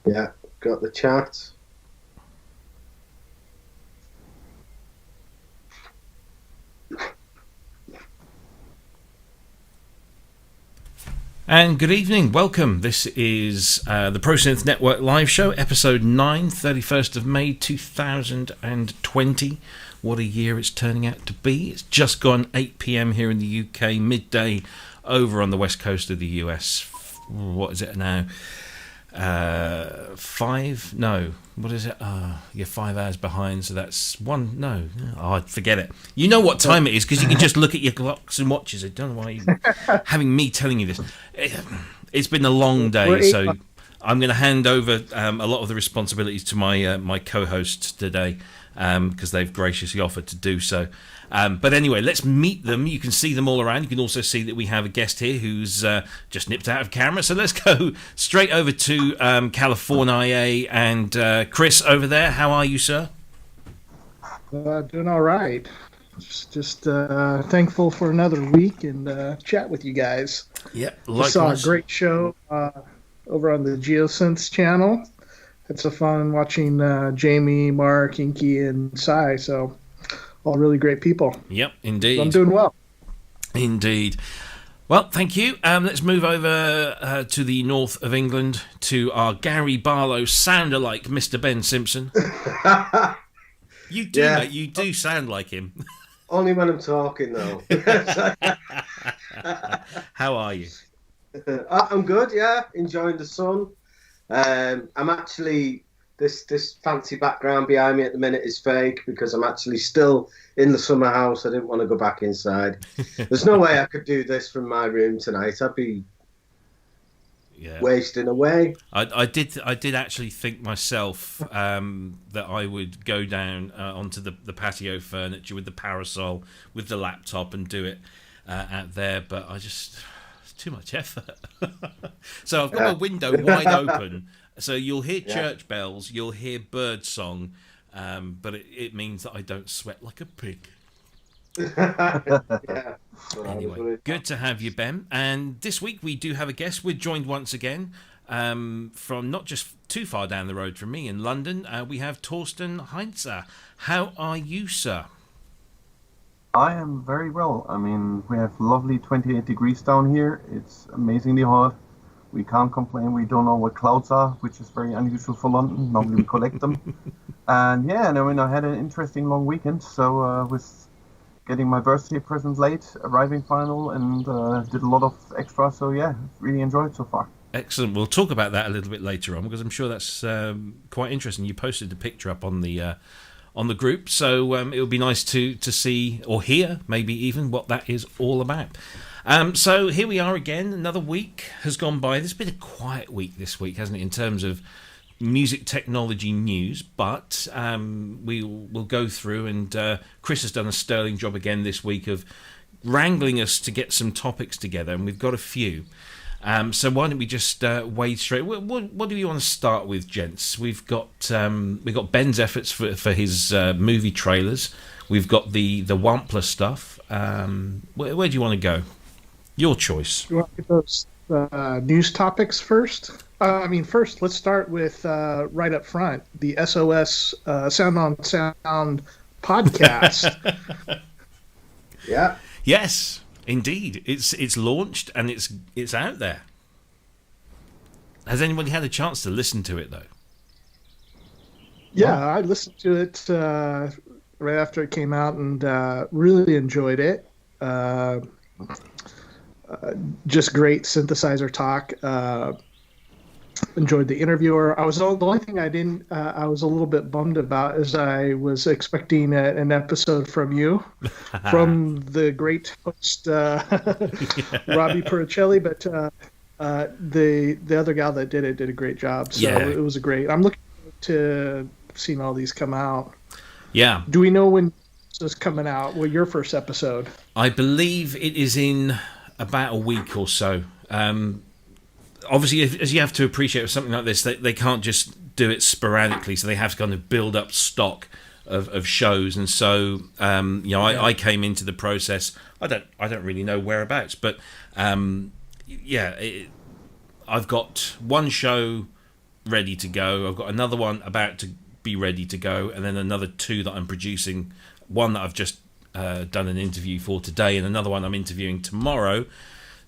Yeah, got the chat. And good evening, welcome. This is the Pro Synth Network live show, episode 9, 31st of May 2020. What a year it's turning out to be. It's just gone 8 p.m. here in the UK, midday over on the west coast of the US. What is it now? 5? No. What is it? You're 5 hours behind, so that's one. No. Oh, forget it. You know what time it is because you can just look at your clocks and watches. I don't know why you're having me telling you this. It's been a long day, so I'm going to hand over a lot of the responsibilities to my co-hosts today because they've graciously offered to do so. But anyway, let's meet them. You can see them all around. You can also see that we have a guest here who's just nipped out of camera. So let's go straight over to California and Cryss over there. How are you, sir? Doing all right. Just thankful for another week and chat with you guys. Yeah, likewise. Saw a great show over on the GeoSynths channel. Had some fun watching Jamie, Mark, Inky, and Sai. So all really great people. Yep, indeed. So I'm doing well. Indeed. Well, thank you. Let's move over to the north of England to our Gary Barlow sound-alike Mr. Ben Simpson. You do, yeah. Mate. You do sound like him. Only when I'm talking, though. How are you? I'm good, yeah. Enjoying the sun. I'm actually... This fancy background behind me at the minute is fake because I'm actually still in the summer house. I didn't want to go back inside. There's no way I could do this from my room tonight. I'd be wasting away. I did actually think myself that I would go down onto the patio furniture with the parasol, with the laptop and do it out there, but it's too much effort. So I've got my window wide open. So you'll hear church bells, you'll hear bird song, but it means that I don't sweat like a pig. Anyway, good to have you, Ben. And this week we do have a guest. We're joined once again from not just too far down the road from me in London. We have Thorsten Heinze. How are you, sir? I am very well. I mean, we have lovely 28 degrees down here. It's amazingly hot. We can't complain. We don't know what clouds are, which is very unusual for London. Normally we collect them. And I had an interesting long weekend. So with getting my birthday present late, arriving final, and did a lot of extra. So really enjoyed so far. Excellent. We'll talk about that a little bit later on because I'm sure that's quite interesting. You posted the picture up on the group, so it would be nice to see or hear maybe even what that is all about. So here we are again. Another week has gone by. There's been a quiet week this week, hasn't it, in terms of music technology news? But we'll go through, and Cryss has done a sterling job again this week of wrangling us to get some topics together, and we've got a few. So why don't we just wade straight? What do you want to start with, gents? We've got Ben's efforts for his movie trailers. We've got the Wampler stuff. Where do you want to go? Your choice. You want to get those news topics first? First, let's start with right up front, the SOS Sound on Sound podcast. Yeah. Yes, indeed. It's launched and it's out there. Has anybody had a chance to listen to it, though? Yeah, I listened to it right after it came out and really enjoyed it. Just great synthesizer talk. Enjoyed the interviewer. The only thing I was a little bit bummed about is I was expecting an episode from you, from the great host Robbie Puricelli, but the other gal that did it did a great job. So it was I'm looking forward to seeing all these come out. Yeah. Do we know when this is coming out? Well, your first episode. I believe it is in about a week or so. Obviously, as you have to appreciate with something like this, they can't just do it sporadically, so they have to kind of build up stock of shows. And so, I came into the process. I don't really know whereabouts, but I've got one show ready to go. I've got another one about to be ready to go, and then another 2 that I'm producing. One that I've just done an interview for today, and another one I'm interviewing tomorrow.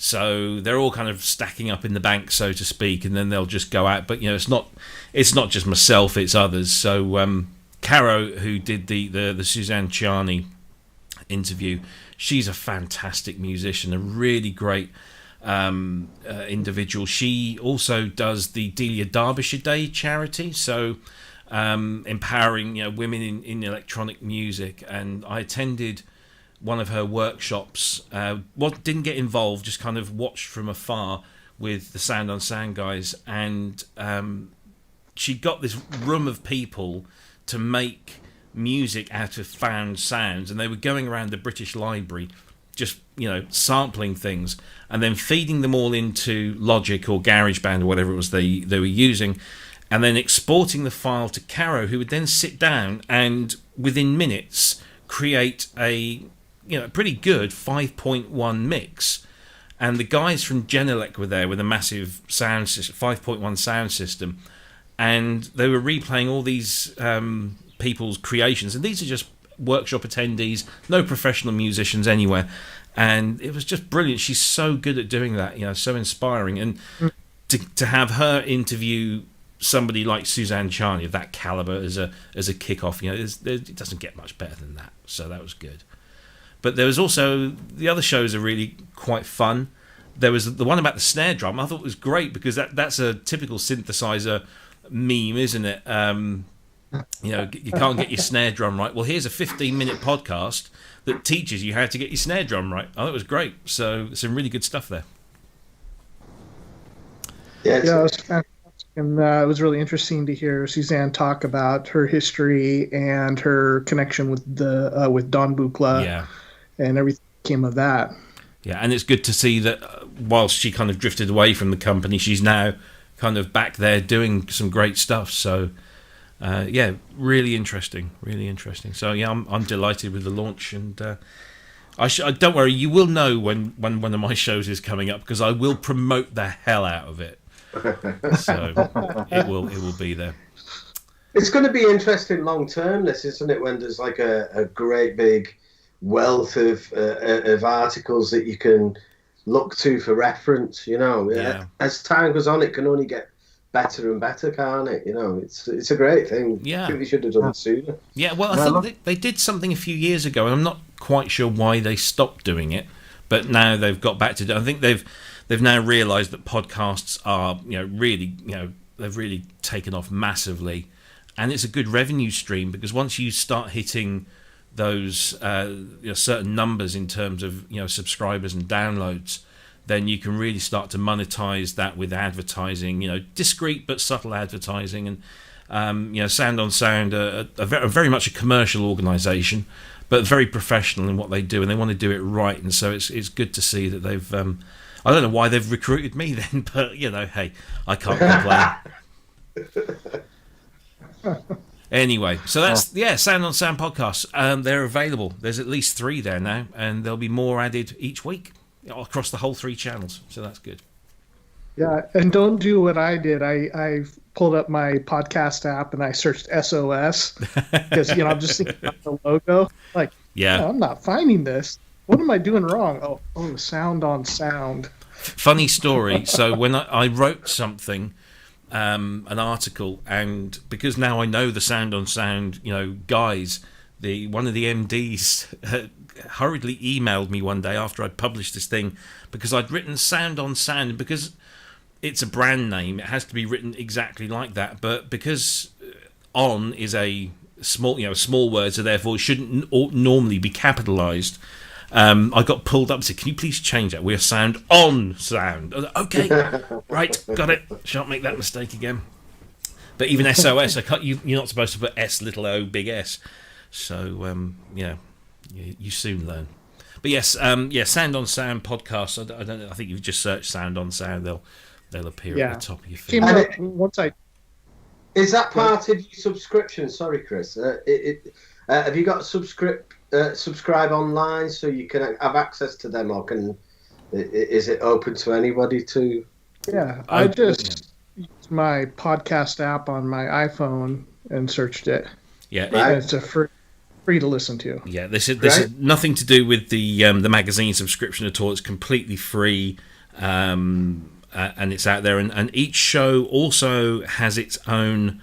So they're all kind of stacking up in the bank, so to speak, and then they'll just go out. But it's not just myself; it's others. So Caro, who did the Suzanne Ciani interview, she's a fantastic musician, a really great individual. She also does the Delia Derbyshire Day charity, so empowering women in electronic music. And I attended one of her workshops. Didn't get involved, just kind of watched from afar with the Sound on Sound guys, and she got this room of people to make music out of found sounds, and they were going around the British Library just sampling things and then feeding them all into Logic or GarageBand or whatever it was they were using, and then exporting the file to Caro, who would then sit down and within minutes create a pretty good 5.1 mix. And the guys from Genelec were there with a massive sound system, 5.1 sound system, and they were replaying all these people's creations, and these are just workshop attendees, no professional musicians anywhere, and it was just brilliant. She's so good at doing that, so inspiring. And to have her interview somebody like Suzanne Ciani of that caliber as a kickoff, it doesn't get much better than that. So that was good. But there was also, the other shows are really quite fun. There was the one about the snare drum. I thought it was great because that's a typical synthesizer meme, isn't it? You can't get your snare drum right. Well, here's a 15-minute podcast that teaches you how to get your snare drum right. I thought it was great. So some really good stuff there. Yeah, it was fantastic. And it was really interesting to hear Suzanne talk about her history and her connection with with Don Buchla, and everything that came of that. Yeah, and it's good to see that whilst she kind of drifted away from the company, she's now kind of back there doing some great stuff. So, really interesting, really interesting. So, I'm delighted with the launch, and don't worry, you will know when one of my shows is coming up, because I will promote the hell out of it. So it will be there. It's going to be interesting long term, this, isn't it? When there's like a great big wealth of articles that you can look to for reference. As time goes on, it can only get better and better, can't it? It's a great thing. Yeah, I think we should have done it sooner. Yeah, well, I think they did something a few years ago, and I'm not quite sure why they stopped doing it, but now they've got back to do it. I think they've now realised that podcasts are, really, they've really taken off massively, and it's a good revenue stream, because once you start hitting those certain numbers in terms of subscribers and downloads, then you can really start to monetize that with advertising, discreet but subtle advertising. And Sound on Sound are very much a commercial organisation, but very professional in what they do, and they want to do it right. And so it's good to see that they've. I don't know why they've recruited me then, but hey, I can't complain. Anyway, so that's Sound on Sound podcasts. They're available. There's at least 3 there now, and there'll be more added each week across the whole 3 channels. So that's good. Yeah, and don't do what I did. I pulled up my podcast app and I searched SOS because I'm just thinking about the logo. Like, I'm not finding this. What am I doing wrong? Oh, Sound on Sound. Funny story. So when I wrote something, an article, and because now I know the Sound on Sound, guys, one of the MDs hurriedly emailed me one day after I'd published this thing, because I'd written Sound on Sound, and because it's a brand name, it has to be written exactly like that. But because on is a small word, so therefore it shouldn't normally be capitalised. I got pulled up and said, "Can you please change that? We're Sound on Sound." I was like, okay, right, got it. Shan't make that mistake again. But even SOS, you're not supposed to put S little O big S. So you soon learn. But yes, Sound on Sound podcast. I don't know. I think if you just search Sound on Sound, they'll appear at the top of your feed. Is that part of your subscription? Sorry, Cryss. Have you got subscribe online so you can have access to them, or is it open to anybody to? Yeah, I just use to my podcast app on my iPhone and searched it. Yeah, Right. It's a free to listen to. Yeah, this is nothing to do with the magazine subscription at all. It's completely free, and it's out there. And each show also has its own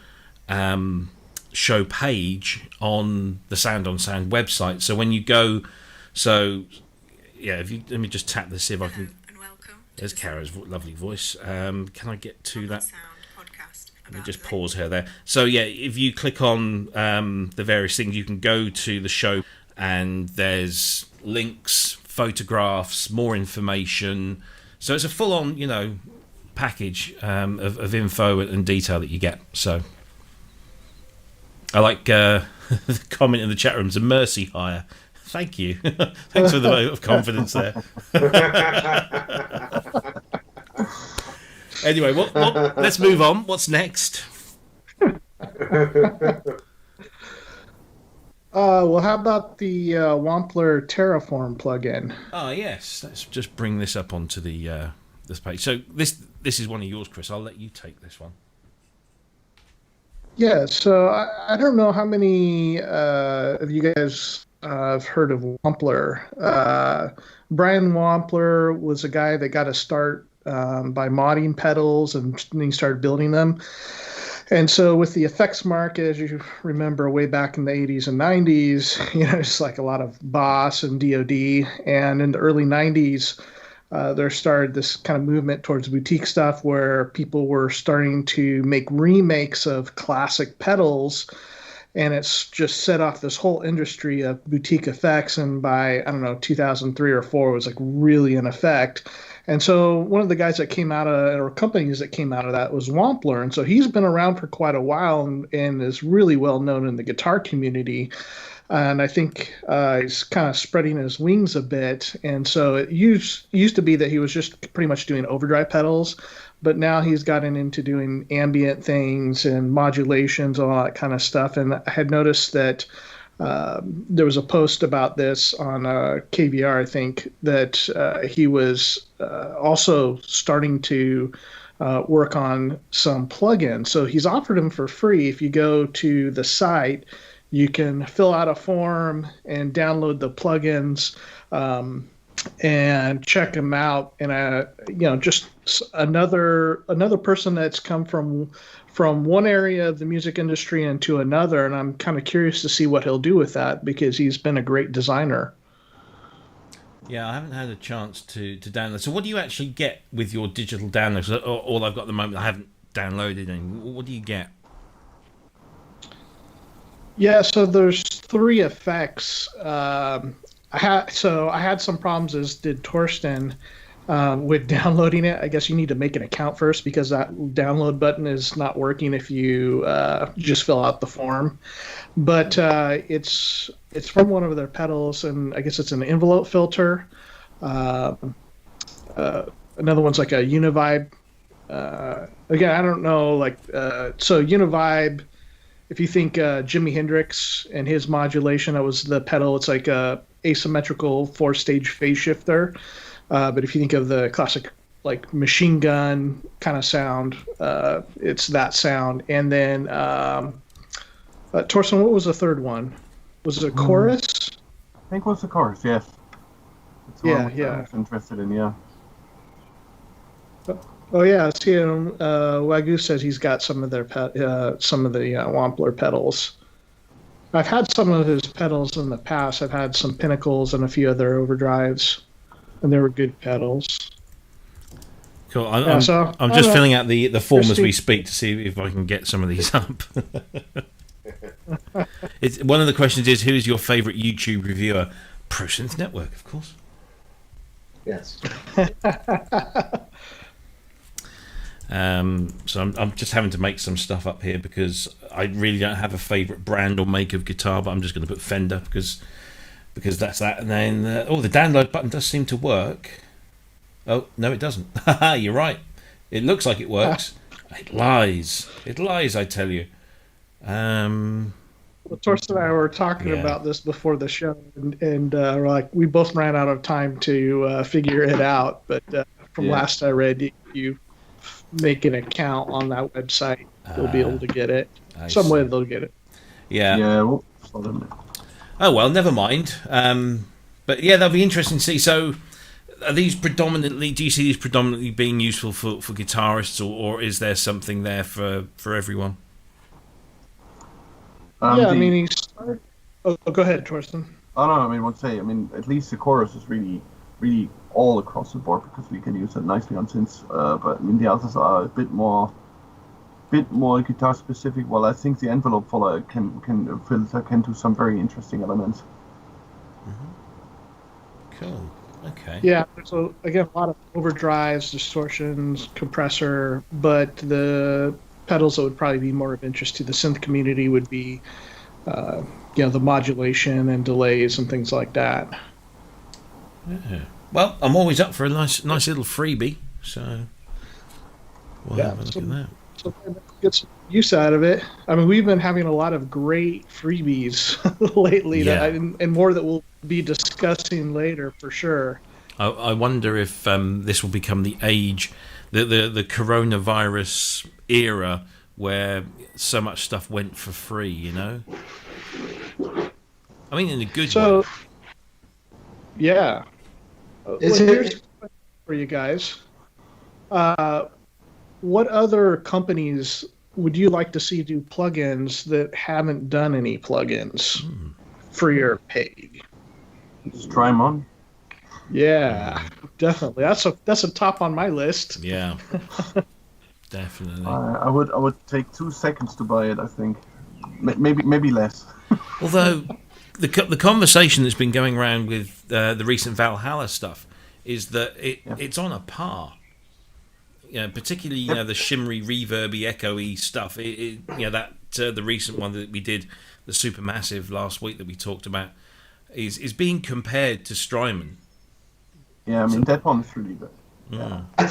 show page on the Sound on Sound website. So when you go, let me just tap this, see if I can. There's Kara's lovely voice. Can I get to that? Let me just pause her there. So yeah, if you click on the various things, you can go to the show, and there's links, photographs, more information. So it's a full-on, package of info and detail that you get. So I like the comment in the chat room. It's a mercy hire. Thank you. Thanks for the vote of confidence there. Anyway, let's move on. What's next? Well, how about the Wampler Terraform plugin? Oh, yes. Let's just bring this up onto the this page. So this is one of yours, Cryss. I'll let you take this one. Yeah, so I don't know how many of you guys have heard of Wampler. Brian Wampler was a guy that got a start by modding pedals, and he started building them. And so with the effects market, as you remember, way back in the 80s and 90s, it's like a lot of Boss and DoD. And in the early 90s, there started this kind of movement towards boutique stuff where people were starting to make remakes of classic pedals. And it's just set off this whole industry of boutique effects. And by, 2003 or 4, it was like really in effect. And so one of the guys that came out of, or companies that came out of that, was Wampler. And so he's been around for quite a while and is really well known in the guitar community. And I think he's kind of spreading his wings a bit. And so it used to be that he was just pretty much doing overdrive pedals, but now he's gotten into doing ambient things and modulations and all that kind of stuff. And I had noticed that there was a post about this on KVR, I think, that he was also starting to work on some plugins. So he's offered them for free. If you go to the site, you can fill out a form and download the plugins and check them out. And just another person that's come from one area of the music industry into another, and I'm kind of curious to see what he'll do with that, because he's been a great designer. Yeah, I haven't had a chance to download. So what do you actually get with your digital downloads? All I've got at the moment, I haven't downloaded any. What do you get? Yeah, so there's 3 effects. I had some problems, as did Thorsten, with downloading it. I guess you need to make an account first, because that download button is not working if you just fill out the form. But it's from one of their pedals, and I guess it's an envelope filter. Another one's like a Univibe. Again, I don't know, so Univibe, if you think Jimi Hendrix and his modulation, that was the pedal. It's like a asymmetrical 4-stage phase shifter. But if you think of the classic, like, machine gun kind of sound, it's that sound. And then, Thorsten, what was the third one? Was it a chorus? I think it was the chorus, yes. That's what I was interested in, yeah. Oh yeah, see, Wagyu says he's got some of the Wampler pedals. I've had some of his pedals in the past. I've had some Pinnacles and a few other overdrives, and they were good pedals. Cool. I'm just filling out the form as we speak to see if I can get some of these up. One of the questions is, who is your favourite YouTube reviewer? Pro Synth Network, of course. Yes. So I'm just having to make some stuff up here, because I really don't have a favourite brand or make of guitar, but I'm just going to put Fender because that's that. And then the download button does seem to work. Oh no, it doesn't. You're right. It looks like it works. It lies. It lies, I tell you. Well, Thorsten and I were talking about this before the show, and we're like, we both ran out of time to figure it out. But from last I read, you make an account on that website, they'll be able to get it. I Some see. way they'll get it. Yeah. Yeah, well, follow them. Oh well, never mind. But yeah, that'll be interesting to see. So, are these predominantly? Do you see these predominantly being useful for guitarists, or is there something there for everyone? Yeah, I mean, he started. Oh, go ahead, Thorsten. I don't know. I mean, what say? I mean, at least the chorus is really, really all across the board because we can use it nicely on synths. But I mean, the others are a bit more guitar specific. Well, I think the envelope follower can do some very interesting elements. Cool. Okay. Yeah, so again, a lot of overdrives, distortions, compressor, but the pedals that would probably be more of interest to the synth community would be, the modulation and delays and things like that. Yeah. Well, I'm always up for a nice little freebie, so we'll have a look at that. So get some use out of it. I mean, we've been having a lot of great freebies lately, and more that we'll be discussing later for sure. I wonder if this will become the age, the coronavirus era, where so much stuff went for free. You know, I mean, in a good way. Yeah. Here's a question for you guys. What other companies would you like to see do plugins that haven't done any plugins for your page? Strymon. Yeah, definitely. That's a top on my list. Yeah, definitely. I would take 2 seconds to buy it. I think maybe less. Although the conversation that's been going around with the recent Valhalla stuff is that it's on a par. Particularly the shimmery, reverby, echoey stuff. The recent one that we did, the Supermassive last week that we talked about, is being compared to Strymon. Yeah, I mean that one's really good. Yeah. I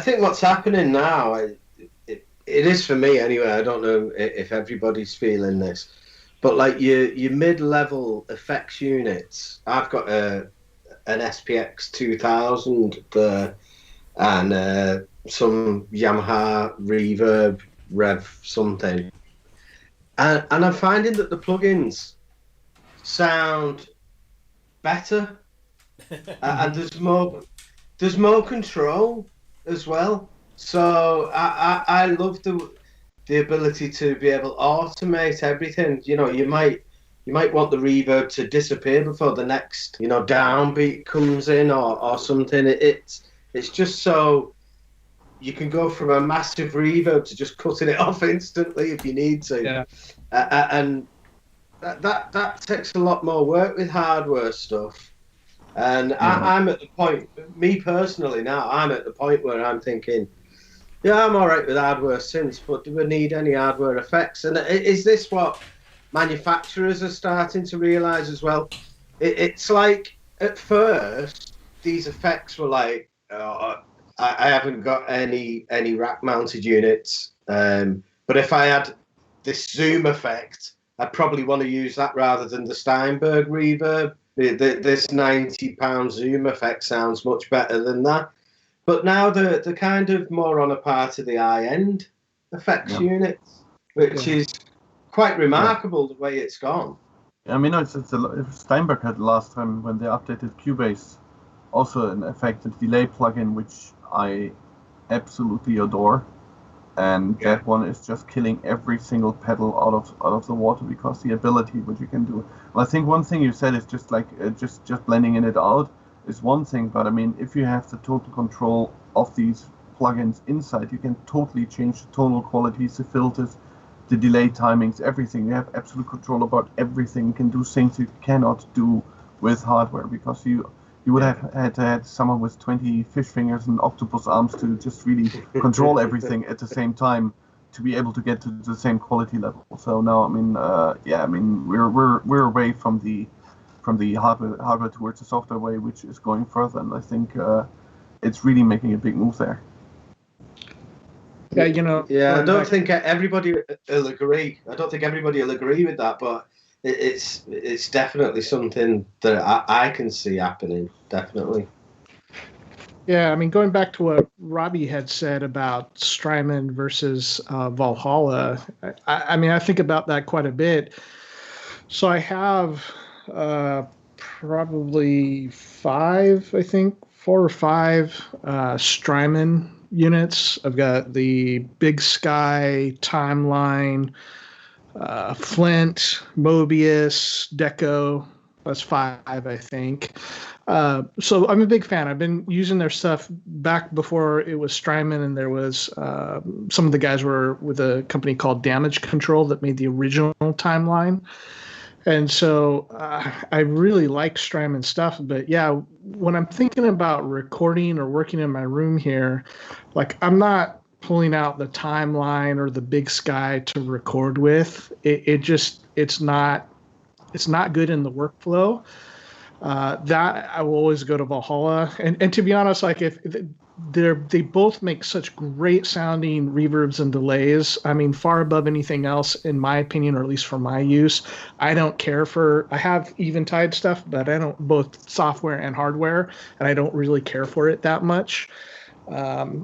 think what's happening now, it is for me anyway. I don't know if everybody's feeling this, but like your mid-level effects units, I've got an SPX 2000 there. And some Yamaha reverb rev something, and I'm finding that the plugins sound better, and there's more control as well. So I love the ability to be able to automate everything. You might want the reverb to disappear before the next downbeat comes in or something. It's just so you can go from a massive reverb to just cutting it off instantly if you need to. Yeah. And that takes a lot more work with hardware stuff. And I'm at the point, me personally now, I'm at the point where I'm thinking, yeah, I'm all right with hardware synths, but do we need any hardware effects? And is this what manufacturers are starting to realise as well? It's like, at first, these effects were like, I haven't got any rack-mounted units, but if I had this zoom effect, I'd probably want to use that rather than the Steinberg reverb. This £90 zoom effect sounds much better than that. But now they're kind of more on a part of the high-end effects units, which is quite remarkable the way it's gone. I mean, Steinberg had last time when they updated Cubase, also an effective delay plugin, which I absolutely adore, and that one is just killing every single pedal out of the water because the ability which you can do. Well, I think one thing you said is just like just blending it out is one thing, but I mean, if you have the total control of these plugins inside, you can totally change the tonal qualities, the filters, the delay timings, everything. You have absolute control about everything. You can do things you cannot do with hardware because you would have had to have someone with 20 fish fingers and octopus arms to just really control everything at the same time to be able to get to the same quality level. So now, I mean, we're away from the hardware towards the software way, which is going further, and I think it's really making a big move there. Yeah, Yeah, I don't think everybody will agree. I don't think everybody will agree with that, but it's definitely something that I can see happening. Definitely. Yeah, I mean, going back to what Robbie had said about Strymon versus Valhalla, I mean, I think about that quite a bit. So I have probably five, I think, four or five Strymon units. I've got the Big Sky, Timeline, Flint, Mobius, Deco. That's five, I think. So I'm a big fan. I've been using their stuff back before it was Strymon, and there was some of the guys were with a company called Damage Control that made the original Timeline. And so I really like Strymon stuff. But yeah, when I'm thinking about recording or working in my room here, like I'm not pulling out the Timeline or the Big Sky to record with. It's not good in the workflow. That I will always go to Valhalla, and to be honest, like if they both make such great sounding reverbs and delays. I mean, far above anything else, in my opinion, or at least for my use. I don't care for. I have Eventide stuff, but I don't, both software and hardware, and I don't really care for it that much.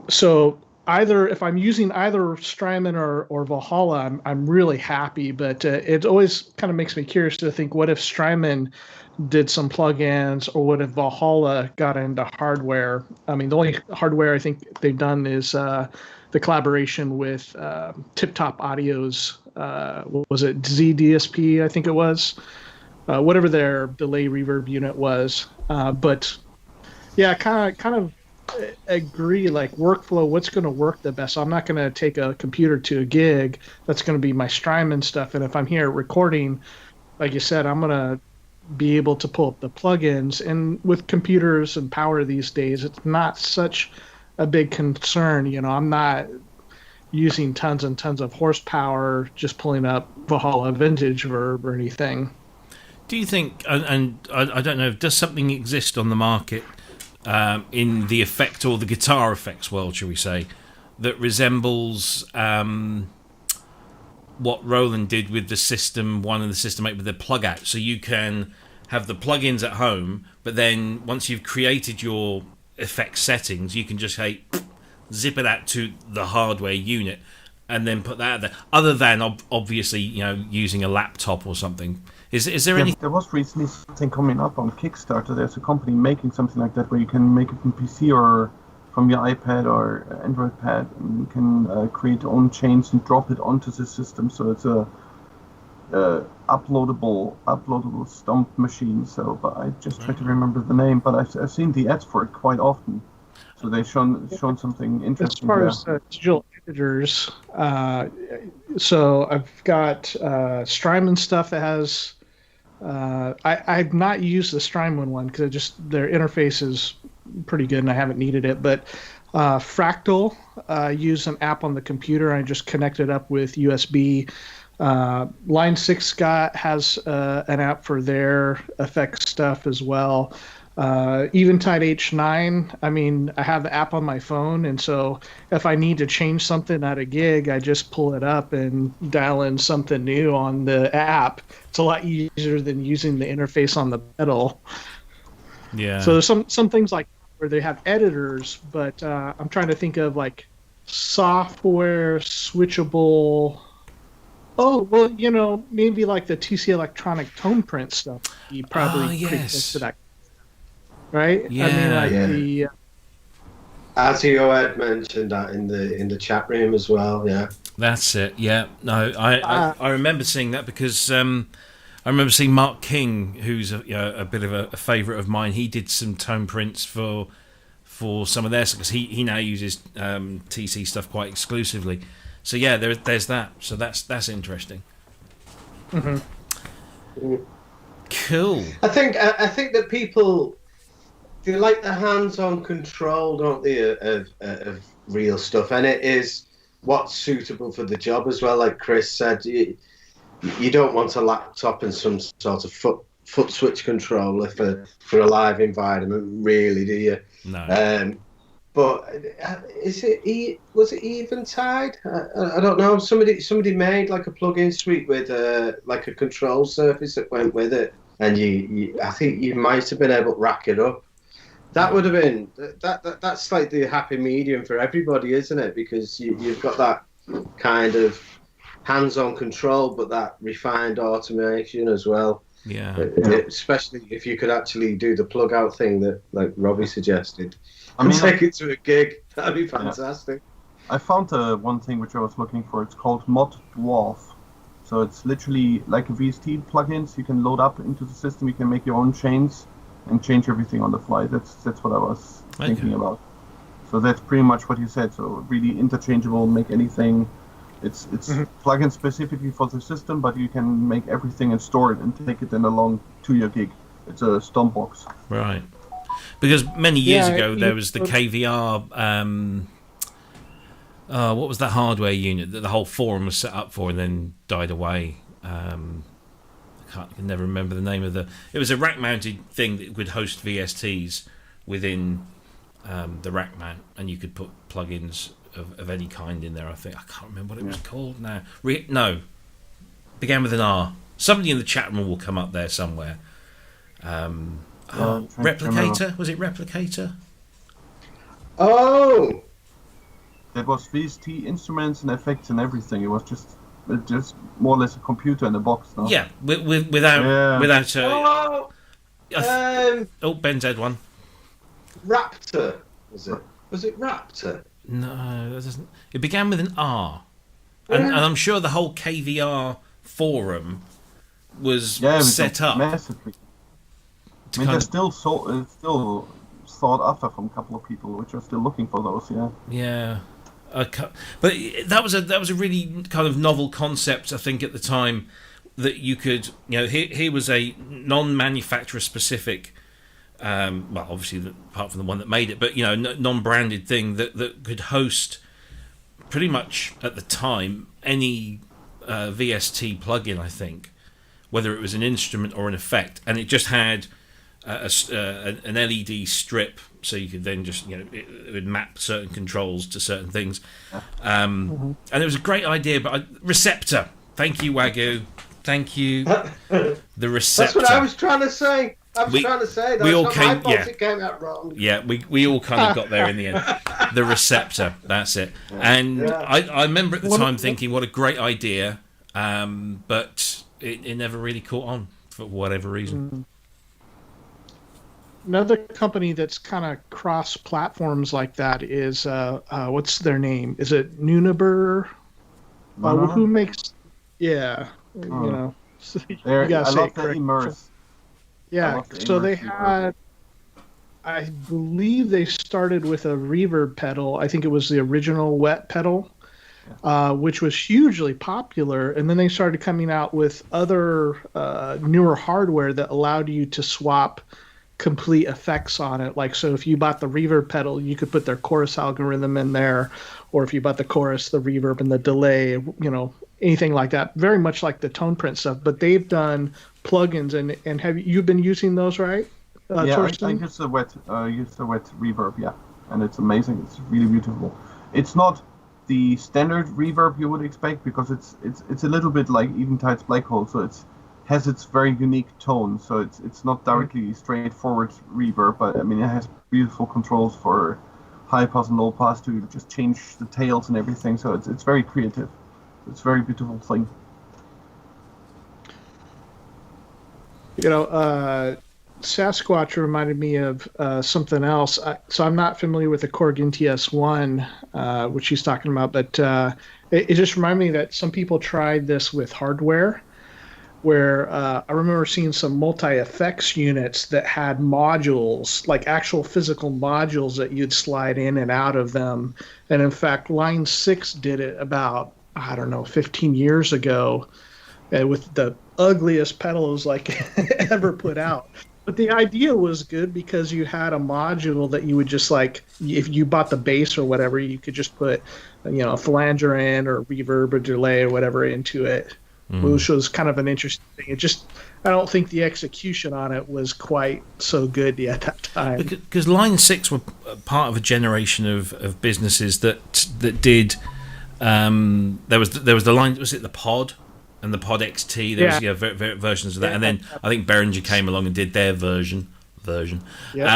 So either if I'm using either Strymon or Valhalla, I'm really happy. But it always kind of makes me curious to think, what if Strymon did some plugins, or what if Valhalla got into hardware? I mean, the only hardware I think they've done is the collaboration with Tip Top Audio's, what was it, ZDSP, I think it was, whatever their delay reverb unit was. But yeah, kind of agree, like workflow, what's going to work the best. So I'm not going to take a computer to a gig. That's going to be my Strymon stuff. And if I'm here recording, like you said, I'm going to be able to pull up the plugins. And with computers and power these days, it's not such a big concern. You know, I'm not using tons and tons of horsepower just pulling up Valhalla Vintage or anything. Do you think, and I don't know, does something exist on the market in the effect or the guitar effects world, shall we say, that resembles what Roland did with the System 1 and the System 8 with the plug out? So you can have the plugins at home, but then once you've created your effect settings, you can just zip it out to the hardware unit and then put that out there. Other than obviously, you know, using a laptop or something. Is there any? There was recently something coming up on Kickstarter. There's a company making something like that where you can make it from PC or from your iPad or Android pad, and you can create your own chains and drop it onto the system. So it's a uploadable stomp machine. So, but I just try to remember the name. But I've seen the ads for it quite often. So they've shown something interesting. As far as digital editors, so I've got Strymon stuff that has. I've not used the Strymon one because their interface is pretty good and I haven't needed it. But Fractal, use an app on the computer. I just connect it up with USB. Line 6 has an app for their effects stuff as well. Eventide H9, I mean, I have the app on my phone, and so if I need to change something at a gig, I just pull it up and dial in something new on the app. It's a lot easier than using the interface on the pedal. Yeah. So there's some things like where they have editors, but I'm trying to think of like software switchable. Oh, well, you know, maybe like the TC Electronic tone print stuff. You probably pretty close to that. Right? Yeah. I mean, like the Azio had mentioned that in the chat room as well. Yeah, that's it. Yeah, no, I remember seeing that because I remember seeing Mark King, who's a bit of a favourite of mine. He did some tone prints for some of theirs because he now uses TC stuff quite exclusively. So yeah, there's that. So that's interesting. Mm-hmm. Cool. I think that people. They like the hands-on control, don't they, of real stuff, and it is what's suitable for the job as well. Like Cryss said, you don't want a laptop and some sort of foot switch controller for a live environment, really, do you? No. But was it Eventide? I don't know. Somebody made like a plug-in suite with like a control surface that went with it, and I think you might have been able to rack it up. That would have been that's like the happy medium for everybody, isn't it? Because you've got that kind of hands-on control, but that refined automation as well. Yeah. Especially if you could actually do the plug-out thing that, like Robbie suggested, I mean, take it to a gig. That'd be fantastic. I found one thing which I was looking for. It's called Mod Dwarf. So it's literally like a VST plugins you can load up into the system. You can make your own chains and change everything on the fly. That's what I was thinking about. So that's pretty much what you said. So really interchangeable, make anything. It's plugin specifically for the system, but you can make everything and store it and take it then along to your gig. It's a stomp box. Right. Because many years ago there was the KVR. What was that hardware unit that the whole forum was set up for and then died away? I can never remember the name of the. It was a rack-mounted thing that would host VSTs within the rack mount, and you could put plugins of any kind in there. I can't remember what it was called now. No, began with an R. Somebody in the chat room will come up there somewhere. Replicator? Was it Replicator? Oh, it was VST instruments and effects and everything. It was just more or less a computer in a box. No? Yeah, without. Ben's had one. Raptor was it? Was it Raptor? No, that doesn't. It began with an R, and I'm sure the whole KVR forum was set up massively. I mean, they're still sought after from a couple of people which are still looking for those. Yeah. But that was a really kind of novel concept, I think, at the time, that you could, here was a non-manufacturer specific. Well, obviously, apart from the one that made it, but non-branded thing that could host pretty much at the time any VST plugin. I think, whether it was an instrument or an effect, and it just had an LED strip, so you could then just it would map certain controls to certain things, and it was a great idea. But Receptor, thank you, Wagyu, thank you. The Receptor. That's what I was trying to say. We all came. It came out wrong. Yeah, we all kind of got there in the end. The Receptor, that's it. And I remember at the time thinking, what a great idea, but it never really caught on for whatever reason. Another company that's kind of cross platforms like that is what's their name? Is it Nunaber? Who makes? Yeah, you know. You gotta say it correct. Immerse. Yeah, so they had, I believe they started with a reverb pedal. I think it was the original wet pedal, which was hugely popular. And then they started coming out with other newer hardware that allowed you to swap complete effects on it. Like, so if you bought the reverb pedal, you could put their chorus algorithm in there. Or if you bought the chorus, the reverb and the delay, anything like that. Very much like the tone print stuff. But they've done plugins, and have you been using those, right? Thorsten? I use the wet reverb, and it's amazing. It's really beautiful. It's not the standard reverb you would expect, because it's a little bit like Eventide's Black Hole, so it has its very unique tone. So it's not directly straightforward reverb, but I mean it has beautiful controls for high pass and low pass to just change the tails and everything. So it's very creative. It's a very beautiful thing. Sasquatch reminded me of something else. So I'm not familiar with the Korg NTS-1, which he's talking about, but it just reminded me that some people tried this with hardware, where I remember seeing some multi-effects units that had modules, like actual physical modules that you'd slide in and out of them. And in fact, Line 6 did it about, 15 years ago, with the ugliest pedals ever put out. But the idea was good because you had a module that you would just if you bought the bass or whatever, you could just put, a flanger in or reverb or delay or whatever into it, which was kind of an interesting thing. I don't think the execution on it was quite so good at that time. Because Line 6 were part of a generation of businesses that did. There was the line. Was it the Pod? And the Pod XT, there was versions of that, and then I think Behringer came along and did their version, version. Yep.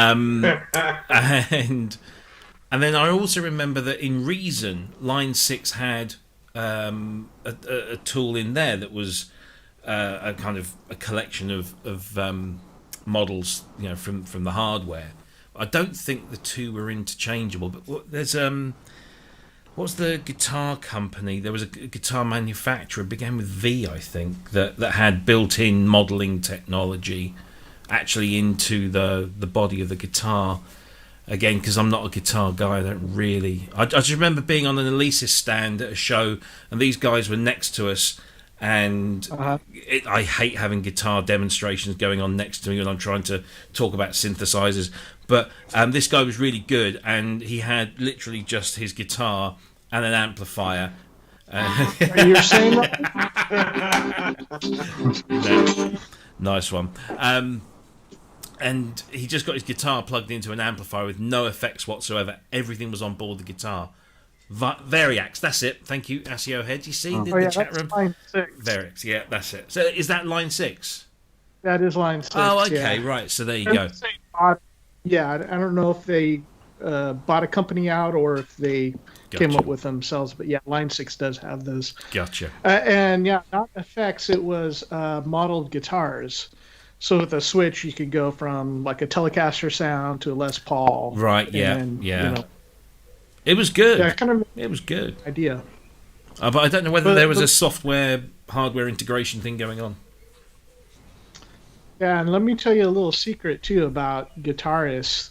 And then I also remember that in Reason, Line 6 had a tool in there that was a kind of a collection of models, from the hardware. I don't think the two were interchangeable, but there's what's the guitar company? There was a guitar manufacturer, began with V, I think, that had built-in modelling technology actually into the body of the guitar. Again, because I'm not a guitar guy, I don't really... I just remember being on an Alesis stand at a show, and these guys were next to us, and I hate having guitar demonstrations going on next to me when I'm trying to talk about synthesizers. But this guy was really good, and he had literally just his guitar and an amplifier. Are you saying that? No. Nice one. And he just got his guitar plugged into an amplifier with no effects whatsoever. Everything was on board the guitar. Variax, that's it. Thank you, ASIO Head. You see the chat room? Line 6. Variax, yeah, that's it. So is that line 6? That is line 6. Oh, okay, right. So there you go. Yeah, I don't know if they bought a company out or if they came up with themselves, but yeah, line 6 does have those. Gotcha. And yeah, not effects. It was modeled guitars. So with a switch, you could go from like a Telecaster sound to a Les Paul. Right. Yeah. And, yeah. It was good. Yeah, kind of. It was good. Idea. But I don't know whether there was a software hardware integration thing going on. Yeah, and let me tell you a little secret too about guitarists.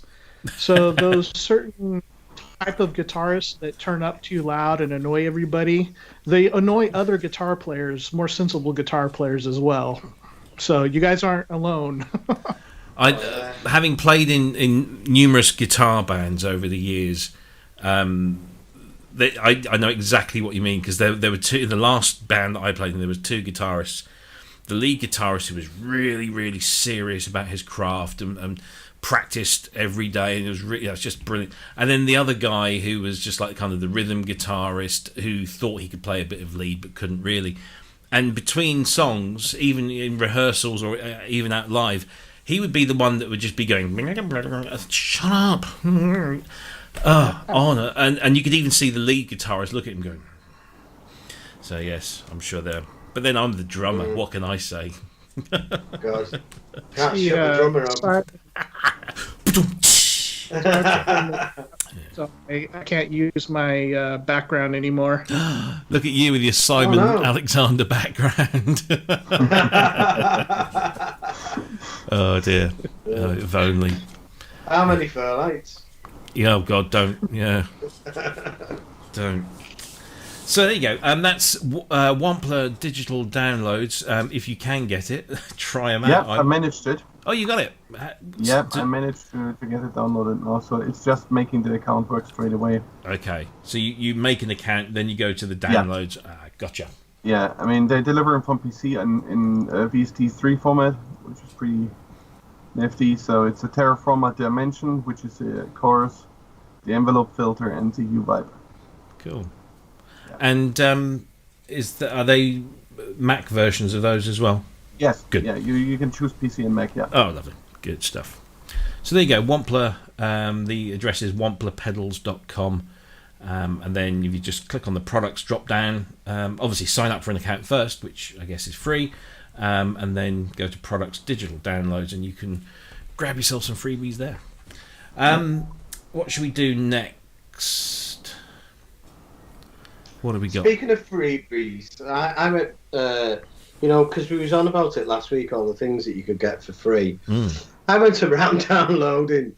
So those certain type of guitarists that turn up too loud and annoy everybody, they annoy other guitar players, more sensible guitar players as well. So you guys aren't alone. Having played in numerous guitar bands over the years, I know exactly what you mean, because there were two. In the last band that I played in, there was two guitarists. The lead guitarist, who was really, really serious about his craft and practiced every day, and it was just brilliant. And then the other guy, who was just like kind of the rhythm guitarist, who thought he could play a bit of lead but couldn't really. And between songs, even in rehearsals or even out live, he would be the one that would just be going, "Shut up!" On it. And you could even see the lead guitarist look at him going. So yes, I'm sure they're. But then I'm the drummer. What can I say? God, can't shut the drummer up. So I can't use my background anymore. Look at you with your Simon Alexander background. Oh dear. If only. How many Fairlights? Yeah, oh God, don't. Yeah. Don't. So there you go. That's Wampler digital downloads. If you can get it, try them out. Yeah, I managed it. Oh, you got it? Yeah, I managed to get it downloaded now, so it's just making the account work straight away. Okay, so you make an account, then you go to the downloads. Yeah. Gotcha. Yeah, I mean, they deliver them from PC in VST3 format, which is pretty nifty. So it's a Terraform Dimension, which is a chorus, the envelope filter, and the U-Vibe. Cool. Yeah. And are they Mac versions of those as well? Yes. Good. Yeah, you can choose PC and Mac, yeah. Oh, lovely. Good stuff. So there you go, Wampler. The address is wamplerpedals.com. And then if you just click on the products drop down, obviously sign up for an account first, which I guess is free, and then go to products digital downloads, and you can grab yourself some freebies there. What should we do next? What have we got? Speaking of freebies, I'm at because we was on about it last week, all the things that you could get for free. I went around downloading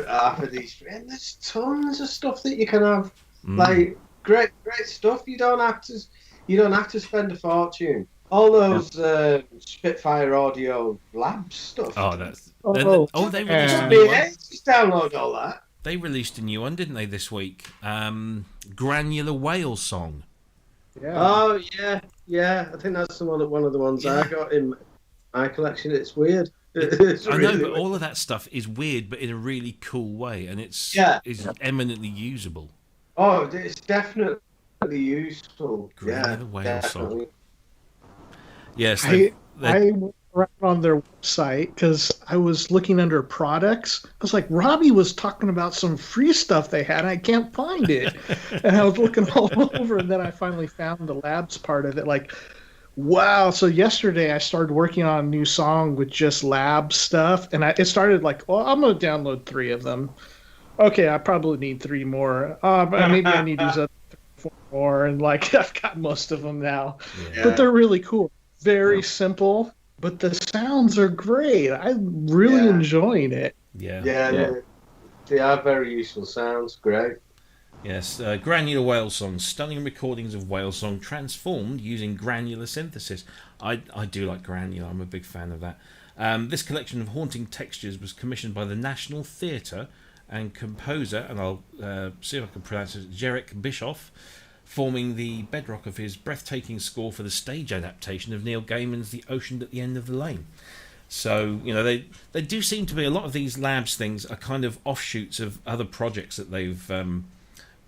half of these, and there's tons of stuff that you can have. Like great stuff. You don't have to spend a fortune. All those Spitfire Audio Labs stuff. Oh, they released a new one. Just download all that. They released a new one, didn't they, this week? Granular Whale Song. Yeah. Oh yeah. I think that's one of the ones I got in my collection. It's weird. It's I really know, but weird. all of that stuff is weird, but in a really cool way, and it's eminently usable. Oh, it's definitely useful. Granular Whale Song. Definitely. Yes, I around on their website because I was looking under products. I was like, Robbie was talking about some free stuff they had, and I can't find it. And I was looking all over, and then I finally found the labs part of it. Like, wow. So yesterday I started working on a new song with just lab stuff, and it started like, well, I'm going to download 3 of them. Okay, I probably need 3 more. But maybe I need these other 4 more, and like I've got most of them now. Yeah. But they're really cool. Very simple, but the sounds are great. I'm really enjoying it. Yeah. They are very useful sounds. Great. Yes, granular whale song, stunning recordings of whale song transformed using granular synthesis. I do like granular. I'm a big fan of that. This collection of haunting textures was commissioned by the National Theatre and composer, and I'll see if I can pronounce it, Jarek Bischoff, forming the bedrock of his breathtaking score for the stage adaptation of Neil Gaiman's The Ocean at the End of the Lane. So, you know, they do seem to be, a lot of these labs things are kind of offshoots of other projects that they've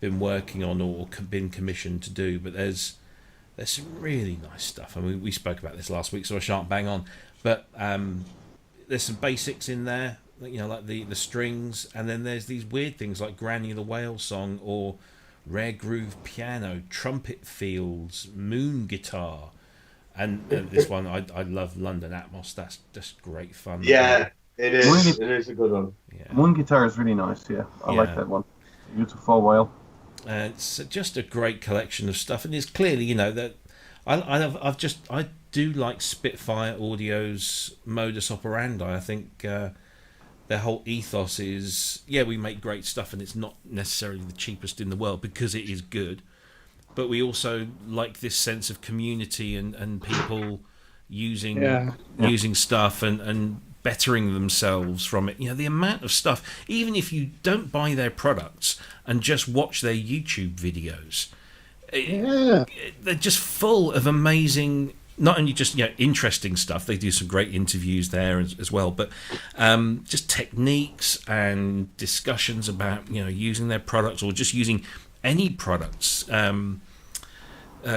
been working on or been commissioned to do, but there's some really nice stuff. I mean, we spoke about this last week, so I shan't bang on, but there's some basics in there, you know, like the strings, and then there's these weird things like granular whale song or rare groove piano, trumpet fields, moon guitar, and this one I love, London Atmos. That's just great fun. Yeah, it is. It is a good one. Yeah. Moon guitar is really nice. Yeah, I like that one. Used it for a while. It's just a great collection of stuff, and it's clearly, you know, that I do like Spitfire Audio's modus operandi. I think their whole ethos is, we make great stuff, and it's not necessarily the cheapest in the world because it is good, but we also like this sense of community and people using stuff and bettering themselves from it. You know, the amount of stuff, even if you don't buy their products and just watch their YouTube videos, they're just full of amazing, not only just, you know, interesting stuff. They do some great interviews there as well, but just techniques and discussions about, you know, using their products or just using any products.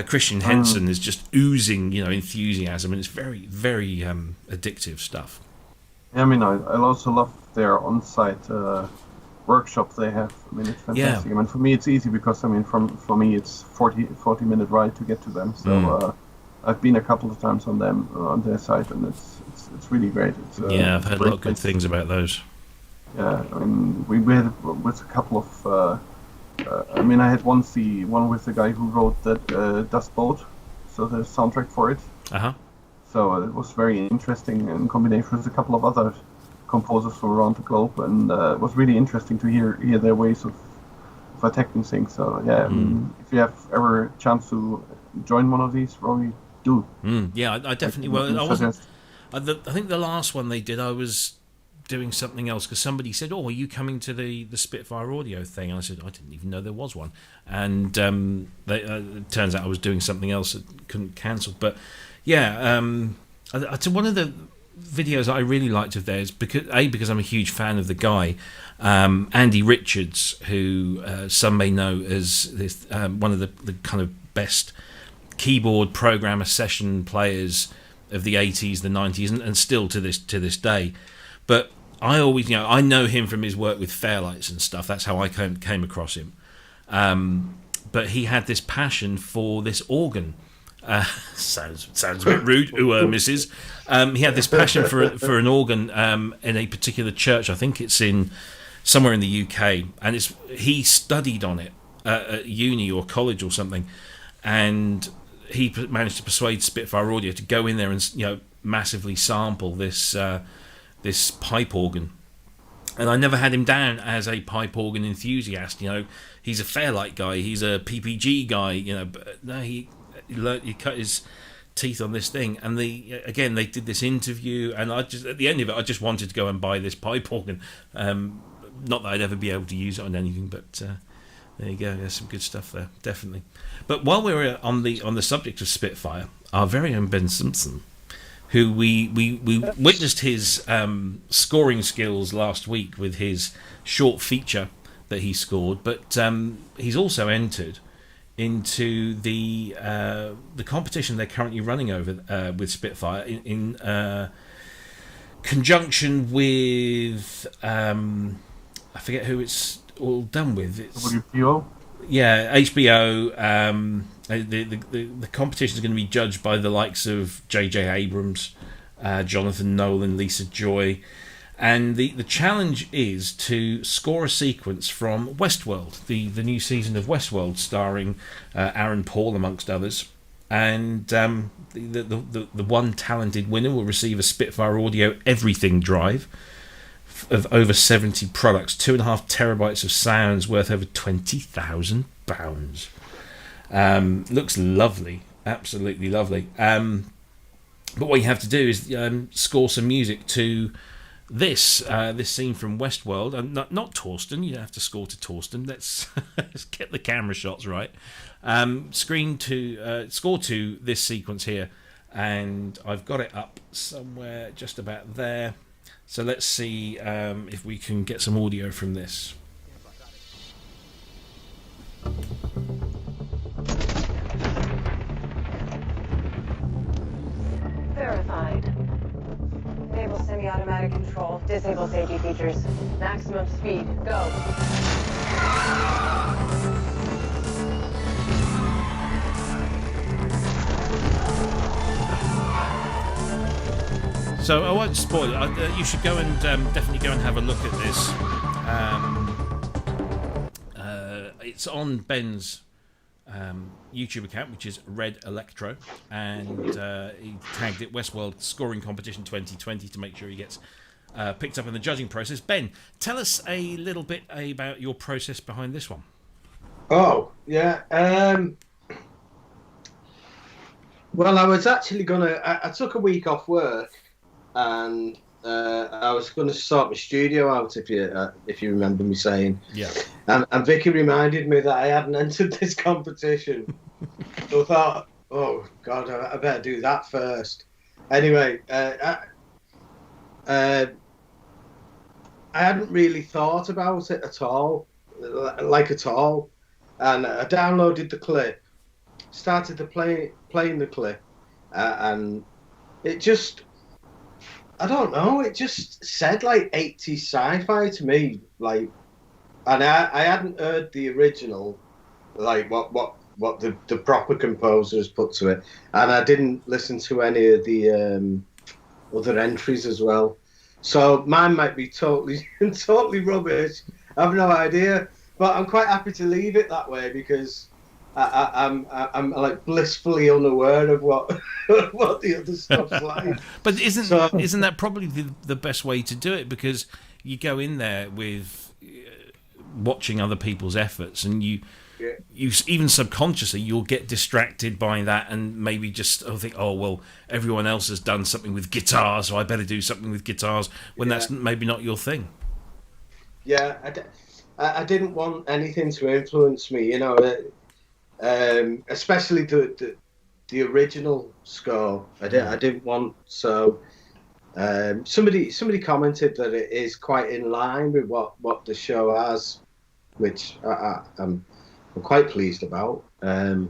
Christian Henson is just oozing, you know, enthusiasm, and it's very, very addictive stuff. Yeah, I mean, I also love their on-site workshop they have. I mean, it's fantastic. I mean, for me, it's easy because, I mean, for me, it's 40-minute ride to get to them. So I've been a couple of times on their site, and it's really great. I've heard a lot of good things about those. Yeah, I mean, we had with a couple of. I mean, I had one with the guy who wrote that Dust Boat, so the soundtrack for it. So it was very interesting in combination with a couple of other composers from around the globe, and it was really interesting to hear their ways of attacking things. So I mean, if you have ever a chance to join one of these, probably do. I definitely will. I think the last one they did, I was doing something else because somebody said, "Oh, are you coming to the Spitfire audio thing?" And I said, "I didn't even know there was one." And it turns out I was doing something else that couldn't cancel. But one of the videos I really liked of theirs because I'm a huge fan of the guy, Andy Richards, who some may know as this, one of the kind of best keyboard programmer session players of the 80s, the 90s, and still to this day. But I always, you know, I know him from his work with Fairlights and stuff. That's how I came across him. But he had this passion for this organ. Sounds a bit rude, missus. He had this passion for an organ in a particular church. I think it's in somewhere in the UK, and he studied on it at uni or college or something, and he managed to persuade Spitfire Audio to go in there and, you know, massively sample this pipe organ. And I never had him down as a pipe organ enthusiast. You know, he's a Fairlight guy, he's a PPG guy. You know, but no, he cut his teeth on this thing. And they did this interview, and at the end of it, I just wanted to go and buy this pipe organ. Not that I'd ever be able to use it on anything, but there you go. There's some good stuff there, definitely. But while we were on the subject of Spitfire, our very own Ben Simpson, who we witnessed his scoring skills last week with his short feature that he scored, but he's also entered into the competition they're currently running over with Spitfire in conjunction with I forget who it's all done with. It's WPO. Yeah, HBO. The competition is going to be judged by the likes of J.J. Abrams, Jonathan Nolan, Lisa Joy, and the challenge is to score a sequence from Westworld, the new season of Westworld, starring Aaron Paul amongst others. And the one talented winner will receive a Spitfire Audio Everything drive of over 70 products, 2.5 terabytes of sounds worth over £20,000. Looks lovely, absolutely lovely. But what you have to do is score some music to this scene from Westworld. Not Thorsten. You don't have to score to Thorsten. Let's get the camera shots right. Score to this sequence here, and I've got it up somewhere just about there. So let's see if we can get some audio from this. Verified. Enable semi-automatic control. Disable safety features. Maximum speed. Go. So I won't spoil it. You should go and definitely go and have a look at this. It's on Ben's YouTube account, which is Red Electro, and he tagged it Westworld Scoring Competition 2020 to make sure he gets picked up in the judging process. Ben, tell us a little bit about your process behind this one. Oh, yeah. Well, I was actually I took a week off work, and I was going to sort my studio out, if you remember me saying. Yeah. And Vicky reminded me that I hadn't entered this competition. So I thought, oh, God, I better do that first. Anyway, I hadn't really thought about it at all. And I downloaded the clip, started to playing the clip, and it just... I don't know. It just said like 80s sci-fi to me, like, and I hadn't heard the original, like what the proper composers put to it, and I didn't listen to any of the other entries as well. So mine might be totally rubbish. I have no idea, but I'm quite happy to leave it that way because I'm like blissfully unaware of what what the other stuff's like. But isn't that probably the best way to do it? Because you go in there with watching other people's efforts, and you even subconsciously you'll get distracted by that, and maybe just think, oh well, everyone else has done something with guitars, so I better do something with guitars when that's maybe not your thing. Yeah, I didn't want anything to influence me, you know. Especially the original score. I didn't want so. Somebody commented that it is quite in line with what the show has, which I'm quite pleased about. I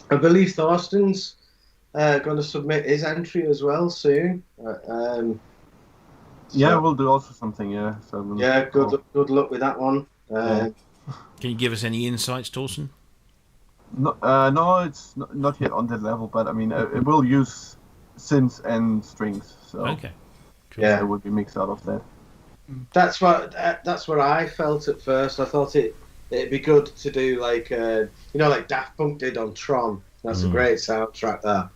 believe Thorsten's going to submit his entry as well soon. Yeah, we'll do also something. Yeah. So good luck with that one. Can you give us any insights, Thorsten? No, it's not yet on that level, but I mean, it will use synths and strings, so okay, cool. Yeah, it would be mixed out of that. That's what I felt at first. I thought it'd be good to do like like Daft Punk did on Tron. That's a great soundtrack. There,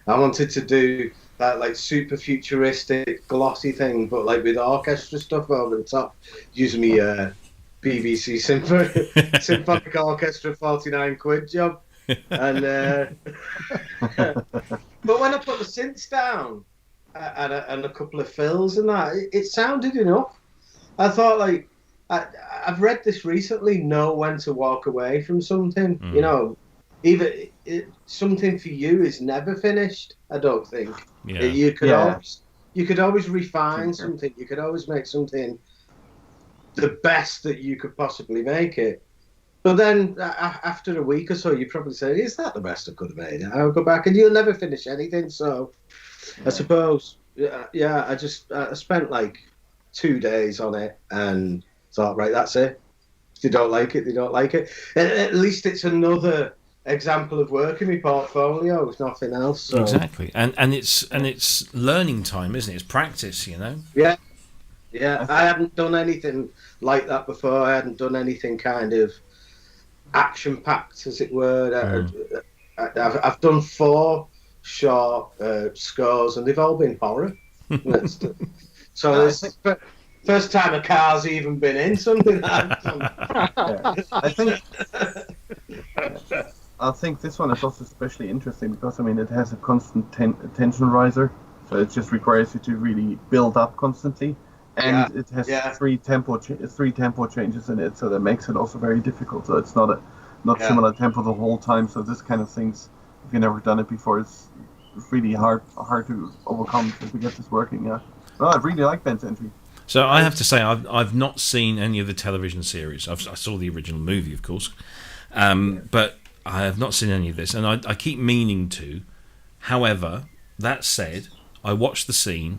I wanted to do that like super futuristic, glossy thing, but like with orchestra stuff over the top, using me. BBC Symphonic Orchestra 49 quid job, and but when I put the synths down and a couple of fills and that, it sounded enough. I thought like I've read this recently. Know when to walk away from something. You know, something for you is never finished. I don't think. Yeah. You could always refine something. You could always make something the best that you could possibly make it. But then after a week or so, you probably say, "Is that the best I could have made?" I'll go back, and you'll never finish anything. So, I suppose, yeah. I spent like 2 days on it, and thought, right, that's it. If they don't like it, they don't like it. And at least it's another example of work in my portfolio, if nothing else. So. Exactly, and it's learning time, isn't it? It's practice, you know. Yeah, yeah. I hadn't done anything like that before. I hadn't done anything kind of action-packed, as it were. I've done 4 short scores, and they've all been horror. So it's the first time a car's even been in something like that. I think this one is also especially interesting because, I mean, it has a constant tension riser, so it just requires you to really build up constantly, and it has 3 tempo changes in it, so that makes it also very difficult. So it's not similar tempo the whole time. So this kind of things, if you've never done it before, it's really hard to overcome to get this working. Yeah, no, I really like Ben's entry. So I have to say, I've not seen any of the television series. I saw the original movie, of course, but I have not seen any of this, and I keep meaning to. However, that said, I watched the scene,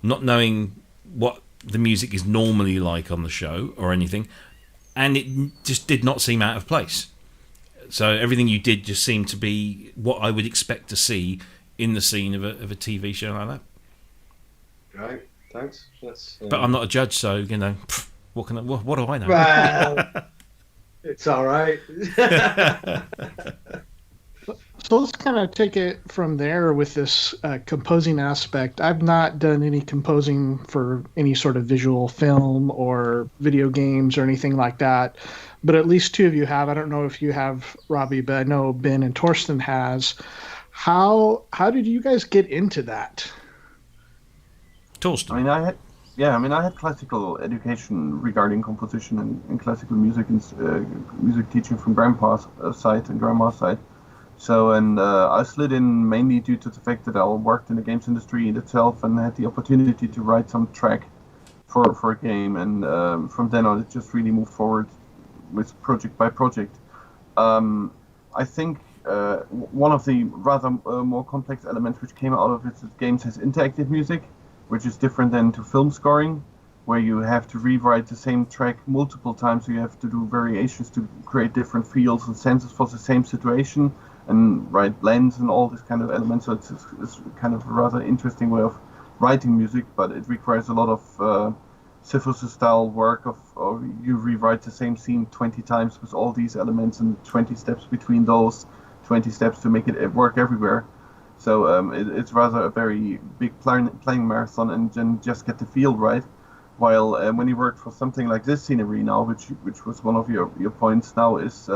not knowing what the music is normally like on the show or anything, and it just did not seem out of place. So everything you did just seemed to be what I would expect to see in the scene of a TV show like that. Right, thanks. But I'm not a judge, so you know, what do I know? Well, it's all right. So let's kind of take it from there with this composing aspect. I've not done any composing for any sort of visual film or video games or anything like that, but at least 2 of you have. I don't know if you have, Robbie, but I know Ben and Thorsten has. How did you guys get into that? Thorsten. I mean, I had classical education regarding composition and classical music and music teaching from Grandpa's side and Grandma's side. So, and I slid in mainly due to the fact that I worked in the games industry in itself and had the opportunity to write some track for a game. And from then on, it just really moved forward with project by project. I think one of the rather more complex elements which came out of it is that games has interactive music, which is different than to film scoring, where you have to rewrite the same track multiple times. So you have to do variations to create different feels and senses for the same situation, and write blends and all this kind of elements. So it's kind of a rather interesting way of writing music, but it requires a lot of Sisyphus style work of you rewrite the same scene 20 times with all these elements and 20 steps between those 20 steps to make it work everywhere. So it's rather a very big playing marathon, and then just get the feel right. While when you work for something like this scenery now, which was one of your points now, is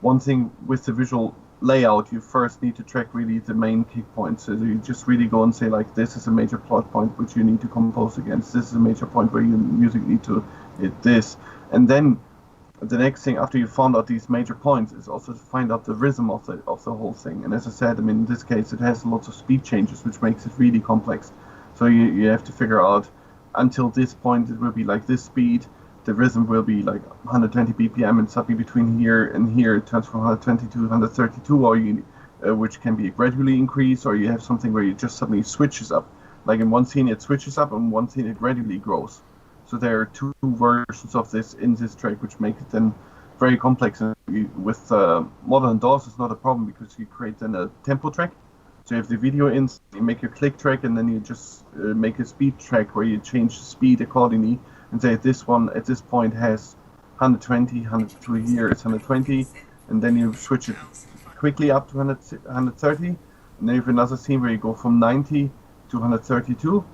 one thing with the visual layout, you first need to track really the main kick points. So you just really go and say, like, this is a major plot point which you need to compose against. This is a major point where your music need to hit this. And then the next thing after you found out these major points is also to find out the rhythm of the whole thing. And as I said, I mean, in this case it has lots of speed changes, which makes it really complex. So you have to figure out, until this point it will be like this speed, the rhythm will be like 120 BPM, and something between here and here it turns from 120 to 132, or which can be gradually increased, or you have something where you just suddenly switches up. Like in one scene it switches up, and one scene it gradually grows. So there are 2 versions of this in this track, which make it then very complex. And with modern DAWs, it's not a problem because you create then a tempo track. So you have the video in, you make your click track, and then you just make a speed track where you change the speed accordingly, and say this one at this point has 120, 100 to here it's 120, and then you switch it quickly up to 130, and then you have another scene where you go from 90 to 132,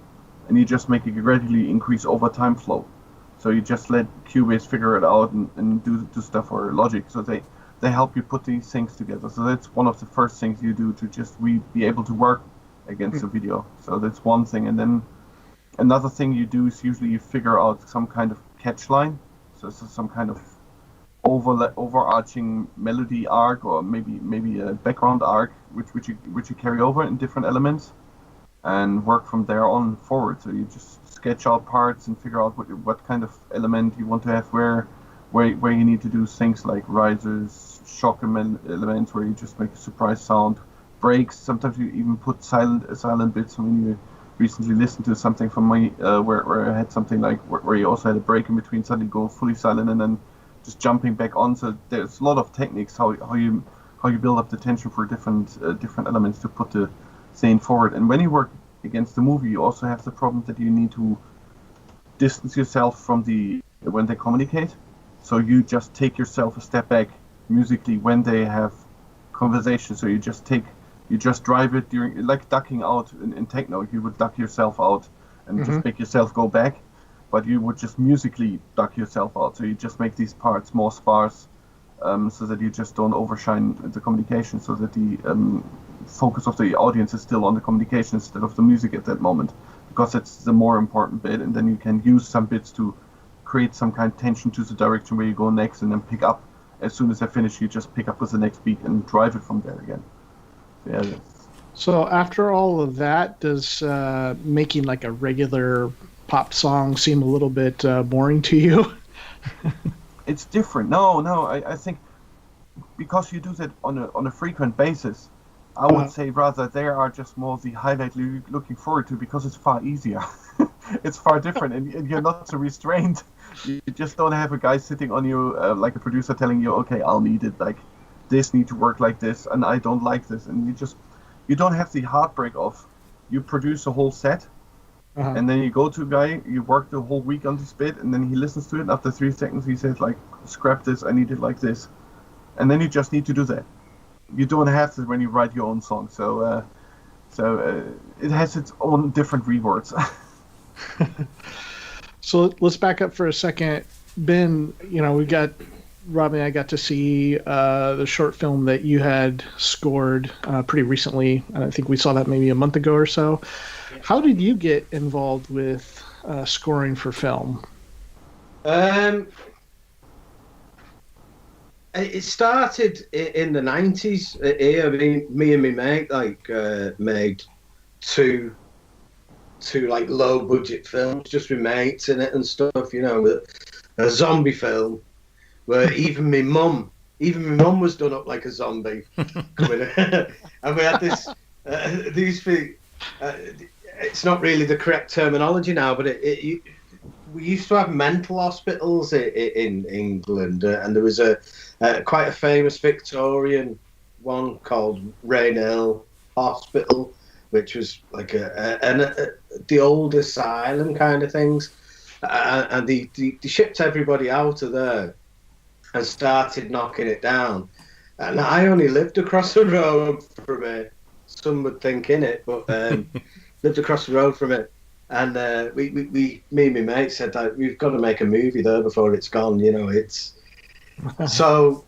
and you just make it gradually increase over time flow. So you just let Cubase figure it out and do stuff for Logic. So they help you put these things together. So that's one of the first things you do to just be able to work against the video. So that's one thing. And then another thing you do is usually you figure out some kind of catch line. So it's some kind of overarching melody arc, or maybe a background arc, which you carry over in different elements, and work from there on forward. So you just sketch out parts and figure out what kind of element you want to have where, where you need to do things like risers, shock elements, where you just make a surprise sound, breaks. Sometimes you even put silent bits. When you recently listened to something from me where I had something like where you also had a break in between, suddenly go fully silent and then just jumping back on. So there's a lot of techniques how you build up the tension for different elements to put the scene forward. And when you work against the movie, you also have the problem that you need to distance yourself from when they communicate. So you just take yourself a step back musically when they have conversation. So you just drive it during, like ducking out in techno. You would duck yourself out and just make yourself go back, but you would just musically duck yourself out. So you just make these parts more sparse, so that you just don't overshine the communication, so that the focus of the audience is still on the communication instead of the music at that moment, because it's the more important bit. And then you can use some bits to create some kind of tension to the direction where you go next, and then pick up as soon as I finish. You just pick up with the next beat and drive it from there again. Yeah. So after all of that, does making like a regular pop song seem a little bit boring to you? It's different. No, I think because you do that on a frequent basis, I would say rather there are just more the highlight you're looking forward to, because it's far easier. It's far different, and you're not so restrained. You just don't have a guy sitting on you like a producer telling you, okay, I'll need it like this, need to work like this, and I don't like this. And you don't have the heartbreak of, you produce a whole set, and then you go to a guy, you work the whole week on this bit, and then he listens to it, and after 3 seconds he says like, scrap this, I need it like this. And then you just need to do that. You don't have to when you write your own song. So it has its own different rewards. So let's back up for a second. Ben, we got Robbie and I got to see the short film that you had scored pretty recently. I think we saw that maybe a month ago or so. Yeah. How did you get involved with scoring for film? It started in the 90s. Here, me and my mate made two like low budget films just with mates in it and stuff. A zombie film where even my mum was done up like a zombie. And we had these feet. It's not really the correct terminology now, but we used to have mental hospitals in England, and there was quite a famous Victorian one called Raynell Hospital, which was like the old asylum kind of things, and they shipped everybody out of there and started knocking it down. And I only lived across the road from it. Some would think in it, but lived across the road from it. And me and my mate said that we've got to make a movie there before it's gone. It's so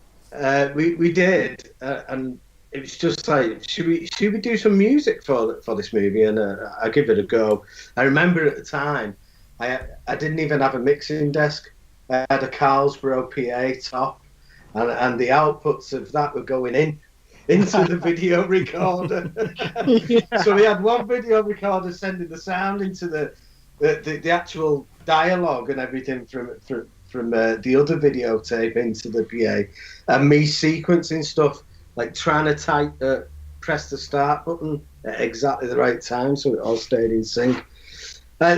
we did, and it was just like, should we do some music for this movie? And I give it a go. I remember at the time, I didn't even have a mixing desk. I had a Carlsbro PA top, and the outputs of that were going into the video recorder. Yeah. So we had one video recorder sending the sound into the actual dialogue and everything from the other videotape into the PA, and me sequencing stuff, like trying to press the start button at exactly the right time so it all stayed in sync.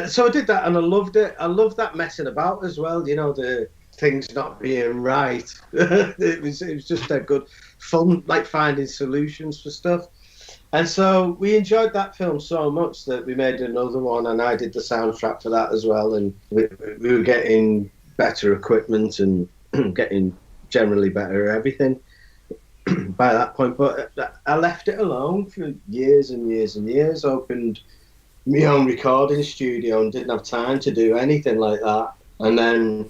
So I did that, and I loved it. I loved that messing about as well, the things not being right. It was just a good fun, like finding solutions for stuff. And so we enjoyed that film so much that we made another one, and I did the soundtrack for that as well. And we were getting better equipment and getting generally better at everything by that point. But I left it alone for years and years and years, opened my own recording studio and didn't have time to do anything like that. And then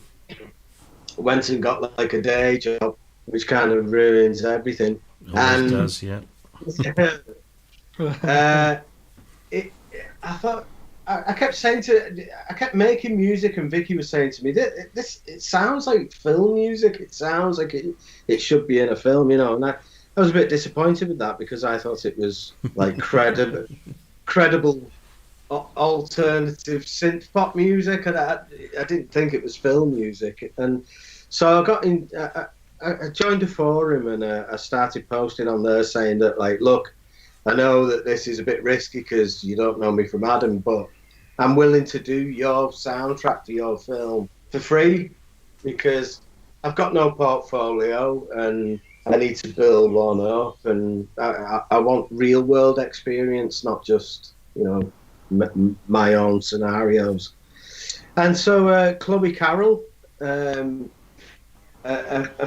went and got like a day job, which kind of ruins everything. Always does, yeah. I thought, I kept making music, and Vicky was saying to me, it sounds like film music. It sounds like it should be in a film, and I was a bit disappointed with that, because I thought it was like credible alternative synth pop music, and I didn't think it was film music. And So I got in. I joined a forum and I started posting on there saying that, like, look, I know that this is a bit risky because you don't know me from Adam, but I'm willing to do your soundtrack for your film for free because I've got no portfolio and I need to build one up, and I want real world experience, not just, you know, my own scenarios. And so Chloe Carroll, a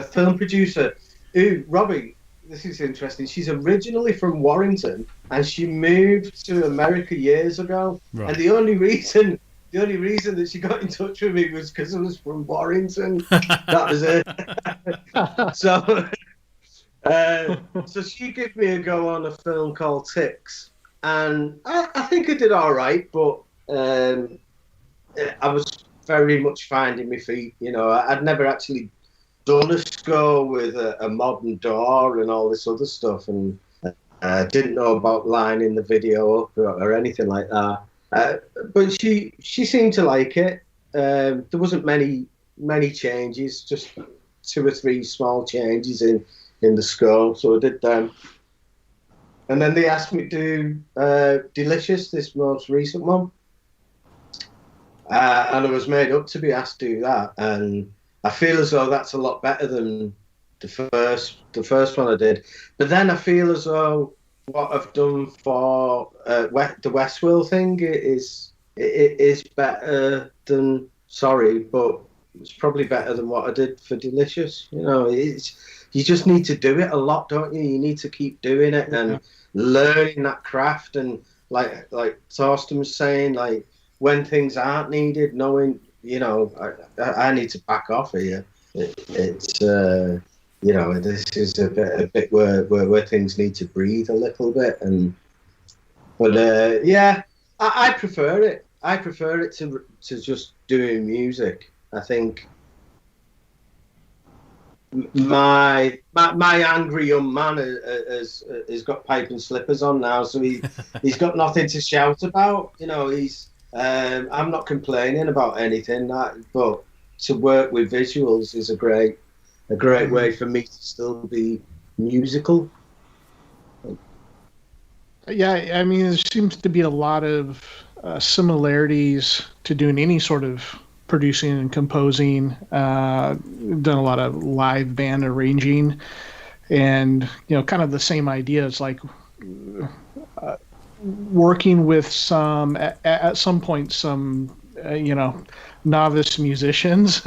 film producer, who, Robbie, this is interesting. She's originally from Warrington, and she moved to America years ago. Right. And the only reason that she got in touch with me was because I was from Warrington. That was it. So she gave me a go on a film called Ticks, and I think I did all right, but I was very much finding my feet. You know, I'd never actually done a score with a modern door and all this other stuff, and didn't know about lining the video up or anything like that. But she seemed to like it. There wasn't many changes, just 2 or 3 small changes in the score, so I did them. And then they asked me to do Delicious, this most recent one, and I was made up to be asked to do that, and I feel as though that's a lot better than the first one I did. But then I feel as though what I've done for the Westworld thing is better than, sorry, but it's probably better than what I did for Delicious. You know, you just need to do it a lot, don't you? You need to keep doing it and learning that craft. And like Thorsten was saying, like, when things aren't needed, knowing, you know, I need to back off here. It's you know, this is a bit where things need to breathe a little bit. But yeah, I prefer it. I prefer it to just doing music. I think my angry young man has got pipe and slippers on now, so he's got nothing to shout about. You know, I'm not complaining about anything, but to work with visuals is a great way for me to still be musical. Yeah, I mean, there seems to be a lot of similarities to doing any sort of producing and composing. Done a lot of live band arranging, and, you know, kind of the same ideas, like working with some at some point some you know, novice musicians.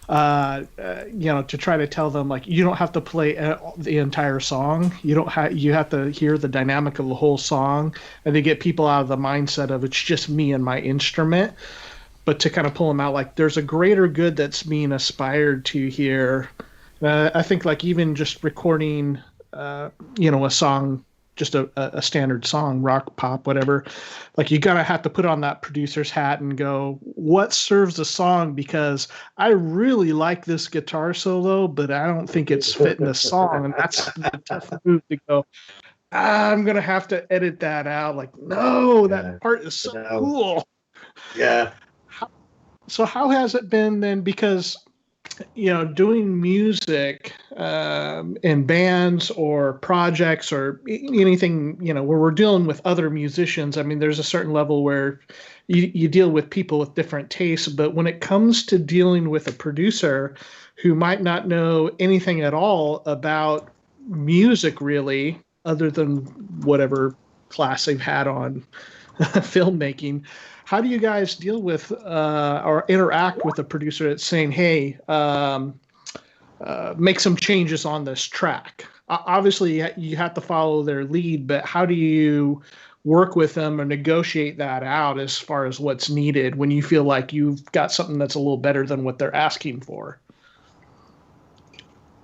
You know, to try to tell them, like, you don't have to play the entire song. You have to hear the dynamic of the whole song, and to get people out of the mindset of it's just me and my instrument. But to kind of pull them out, like, there's a greater good that's being aspired to here. I think, like, even just recording, you know, a song, just a standard song, rock, pop, whatever, like, you gotta have to put on that producer's hat and go, what serves the song? Because I really like this guitar solo, but I don't think it's fitting the song. And that's the tough move to go, I'm gonna have to edit that out. Like, no, that part is so cool. Yeah. So how has it been then? Because, you know, doing music in bands or projects or anything, you know, where we're dealing with other musicians, I mean, there's a certain level where you deal with people with different tastes. But when it comes to dealing with a producer who might not know anything at all about music, really, other than whatever class they've had on filmmaking, how do you guys deal with or interact with a producer that's saying, hey, make some changes on this track? Obviously, you have to follow their lead, but how do you work with them or negotiate that out as far as what's needed when you feel like you've got something that's a little better than what they're asking for?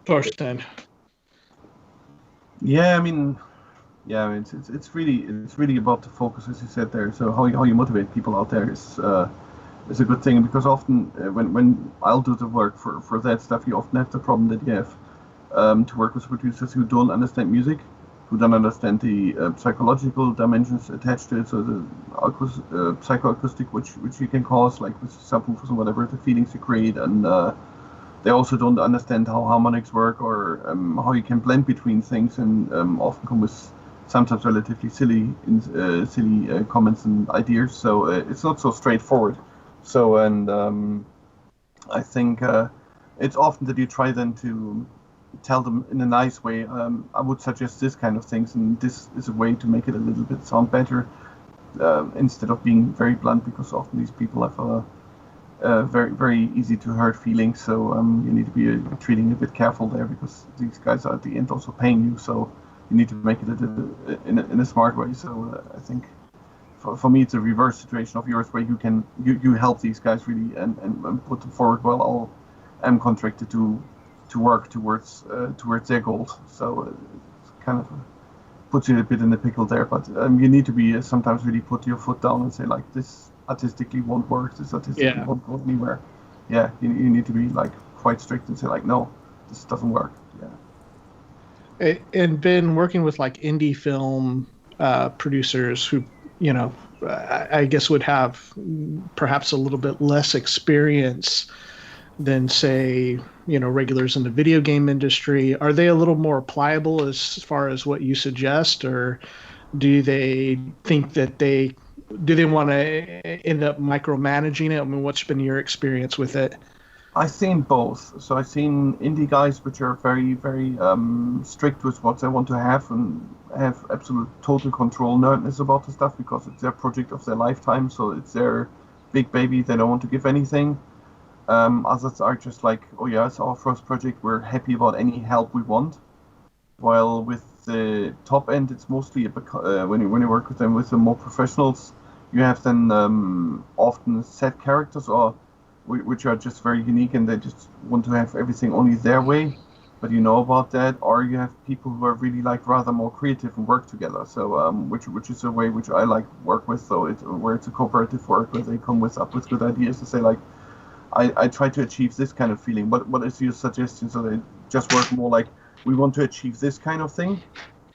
Thorsten. Yeah, I mean, it's really about the focus, as you said there. So how you motivate people out there is a good thing, because often when I'll do the work for that stuff, you often have the problem that you have to work with producers who don't understand music, who don't understand the psychological dimensions attached to it, so the psychoacoustic, which you can cause, like with subwoofers and whatever, the feelings you create, and they also don't understand how harmonics work or how you can blend between things, and often come with sometimes relatively silly comments and ideas. So it's not so straightforward. So, and I think it's often that you try then to tell them in a nice way. I would suggest this kind of things, and this is a way to make it a little bit sound better, instead of being very blunt, because often these people have very, very easy to hurt feelings. So you need to be treating a bit careful there, because these guys are at the end also paying you. So you need to make it in a smart way. So I think for me it's a reverse situation of yours, where you help these guys really and put them forward. Well, I'm contracted to work towards their goals. So it kind of puts you a bit in the pickle there. But you need to be sometimes really put your foot down and say, like, this artistically won't work. This artistically won't go anywhere. Yeah, you need to be like quite strict and say, like, no, this doesn't work. Yeah. And been working with like indie film producers who, you know, I guess would have perhaps a little bit less experience than, say, you know, regulars in the video game industry. Are they a little more pliable as far as what you suggest, or do they think that they want to end up micromanaging it? I mean, what's been your experience with it? I've seen both. So I've seen indie guys which are very, very strict with what they want to have and have absolute total control, nerdness about the stuff, because it's their project of their lifetime. So it's their big baby. They don't want to give anything. Others are just like, oh yeah, it's our first project. We're happy about any help we want. While with the top end, it's mostly when you work with them, with the more professionals, you have then often set characters or which are just very unique, and they just want to have everything only their way, but you know about that. Or you have people who are really like rather more creative and work together. So which is a way which I like work with. So where it's a cooperative work, where they come up with good ideas to say, like, I try to achieve this kind of feeling. What is your suggestion? So they just work more like, we want to achieve this kind of thing.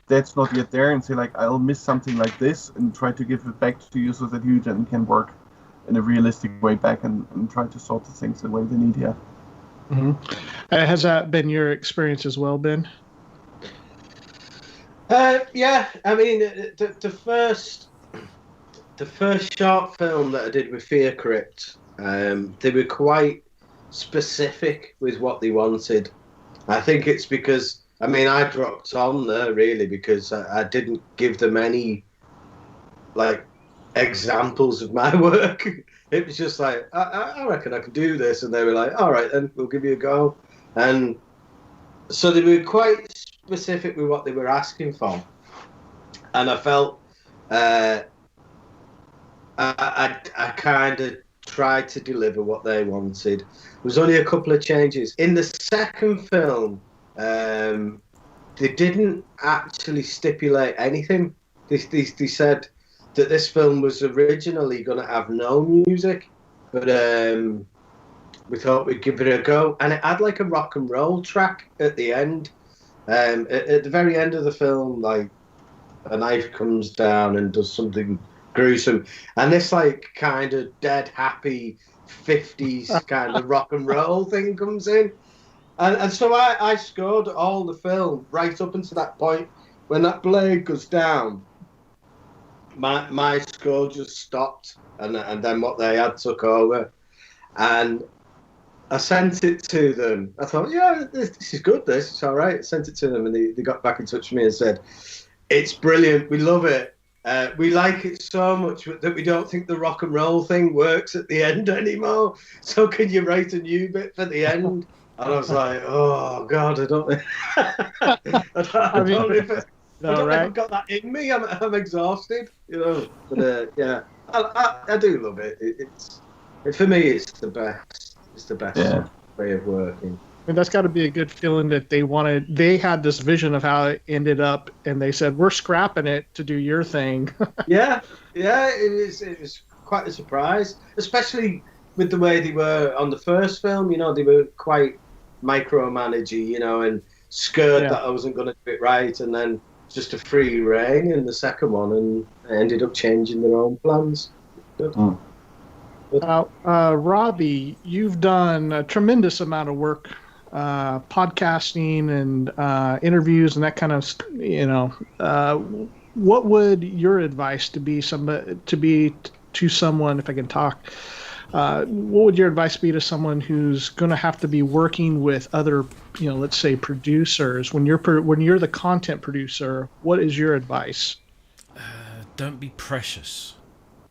That's not yet there, and say, like, I'll miss something like this and try to give it back to you so that you then can work in a realistic way back and try to sort the things the way they need here. Mm-hmm. Has that been your experience as well, Ben? Yeah, I mean, the first short film that I did with Fear Crypt, they were quite specific with what they wanted. I think it's because, I mean, I dropped on there really because I didn't give them any, like, examples of my work. It was just like, I reckon I can do this, and they were like, all right then, we'll give you a go. And so they were quite specific with what they were asking for, and I felt I kind of tried to deliver what they wanted. There was only a couple of changes in the second film. They didn't actually stipulate anything. They said that this film was originally going to have no music, but we thought we'd give it a go. And it had like a rock and roll track at the end. At the very end of the film, like, a knife comes down and does something gruesome. And this, like, kind of dead, happy 50s kind of rock and roll thing comes in. And so I scored all the film right up until that point. When that blade goes down, my score just stopped, and then what they had took over, and I sent it to them. I thought, yeah, this is good, it's all right. I sent it to them, and they got back in touch with me and said, it's brilliant, we love it, we like it so much that we don't think the rock and roll thing works at the end anymore, so can you write a new bit for the end? And I was like, oh God, I don't know if I've got that in me. I'm exhausted, you know. But yeah, I do love it. It's for me, it's the best. It's the best way of working. I mean, that's got to be a good feeling that they had this vision of how it ended up, and they said, we're scrapping it to do your thing. yeah, it was quite a surprise, especially with the way they were on the first film. You know, they were quite micromanagey, you know, and scared that I wasn't going to do it right, and then just a free reign in the second one, and I ended up changing their own plans. Robbie, you've done a tremendous amount of work, podcasting and interviews and that kind of, what would your advice to someone, if I can talk, what would your advice be to someone who's going to have to be working with other, let's say producers? When you're the content producer, what is your advice? Don't be precious.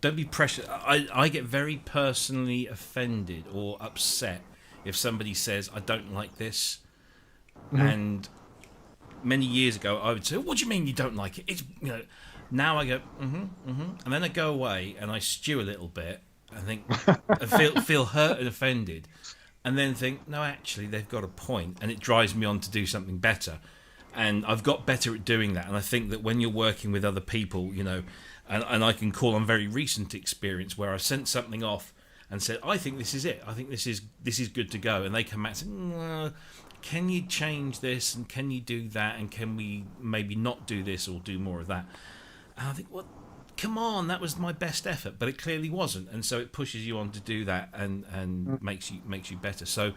Don't be precious. I get very personally offended or upset if somebody says, I don't like this. Mm-hmm. And many years ago, I would say, what do you mean you don't like it? It's, now I go, and then I go away and I stew a little bit and think, I feel hurt and offended, and then think, no, actually, they've got a point, and it drives me on to do something better. And I've got better at doing that. And I think that when you're working with other people, and I can call on very recent experience where I sent something off and said, I think this is it. I think this is good to go. And they come back and say, can you change this? And can you do that? And can we maybe not do this or do more of that? And I think, well, come on, that was my best effort. But it clearly wasn't. And so it pushes you on to do that and makes you better. So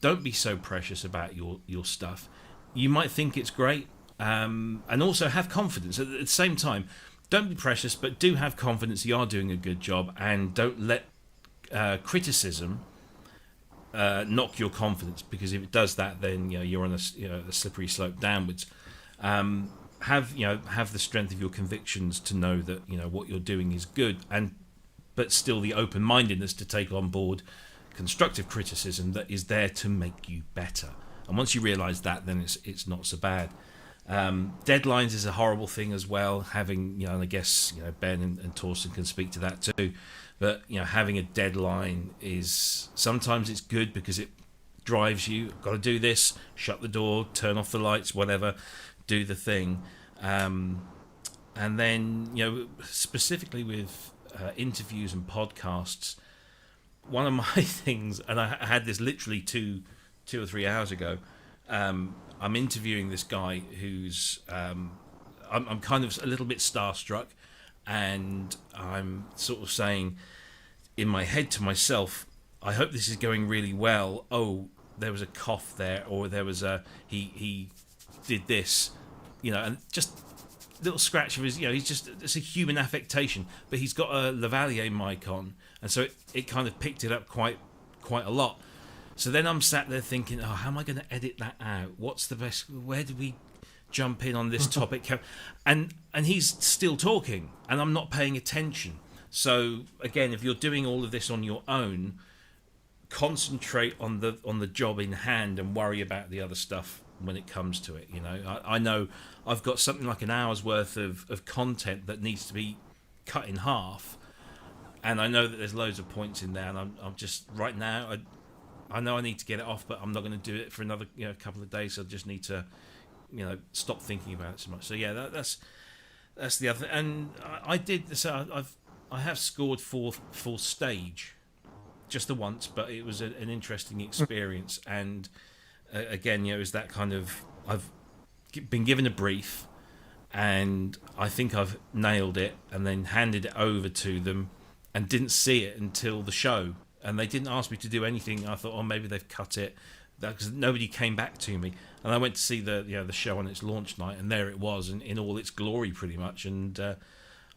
don't be so precious about your stuff. You might think it's great, and also have confidence. At the same time, don't be precious, but do have confidence you are doing a good job, and don't let criticism knock your confidence, because if it does that, then you're on a slippery slope downwards. Have the strength of your convictions to know that what you're doing is good, but still the open-mindedness to take on board constructive criticism that is there to make you better. And once you realise that, then it's not so bad. Deadlines is a horrible thing as well. Having, and I guess Ben and Thorsten can speak to that too. But having a deadline is sometimes it's good because it drives you. Got to do this. Shut the door. Turn off the lights. Whatever. Do the thing. And then specifically with interviews and podcasts, one of my things, and I had this literally two or 3 hours ago. I'm interviewing this guy who's I'm kind of a little bit starstruck, and I'm sort of saying in my head to myself, I hope this is going really well. Oh, there was a cough there, or there was he did this, and just little scratch of his, it's a human affectation, but he's got a lavalier mic on, and so it kind of picked it up quite a lot. So then I'm sat there thinking, how am I going to edit that out? What's the best? Where do we jump in on this topic? And he's still talking, and I'm not paying attention. So again, if you're doing all of this on your own, concentrate on the job in hand and worry about the other stuff when it comes to it. I know I've got something like an hour's worth of content that needs to be cut in half, and I know that there's loads of points in there, and I'm just right now. I know I need to get it off, but I'm not going to do it for another couple of days. So I just need to stop thinking about it so much. So yeah, that's the other thing. And I did this. I have scored full stage, just the once, but it was an interesting experience. And again, it was that kind of, I've been given a brief, and I think I've nailed it, and then handed it over to them, and didn't see it until the show. And they didn't ask me to do anything. I thought, maybe they've cut it, because nobody came back to me. And I went to see the show on its launch night, and there it was, in all its glory, pretty much. And I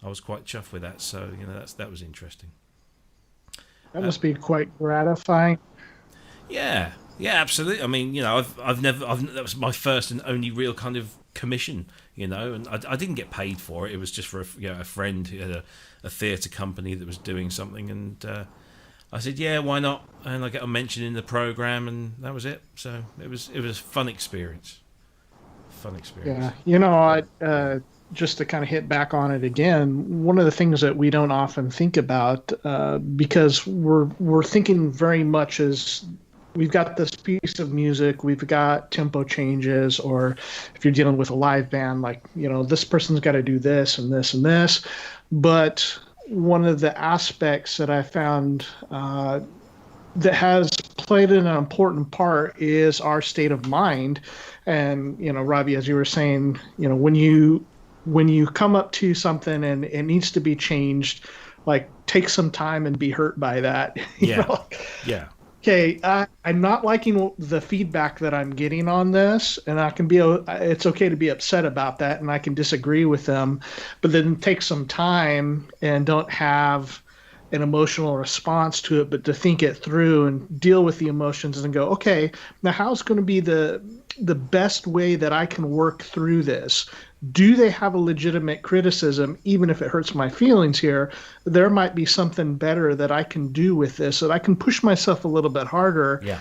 was quite chuffed with that. So that was interesting. That must be quite gratifying. Yeah, absolutely. I mean, that was my first and only real kind of commission. And I didn't get paid for it. It was just for a friend who had a theatre company that was doing something, and I said, yeah, why not? And I got a mention in the programme, and that was it. So it was a fun experience. Yeah, just to kind of hit back on it again, one of the things that we don't often think about, because we're thinking very much as we've got this piece of music, we've got tempo changes, or if you're dealing with a live band, like, this person's got to do this and this and this. But one of the aspects that I found that has played an important part is our state of mind. And, Robbie, as you were saying, when you come up to something and it needs to be changed, like take some time and be hurt by that. You Yeah. know? Yeah. Okay, I'm not liking the feedback that I'm getting on this, and it's okay to be upset about that, and I can disagree with them, but then take some time and don't have an emotional response to it, but to think it through and deal with the emotions and go, okay, now how's going to be the best way that I can work through this? Do they have a legitimate criticism, even if it hurts my feelings here? There might be something better that I can do with this, so that I can push myself a little bit harder. Yeah.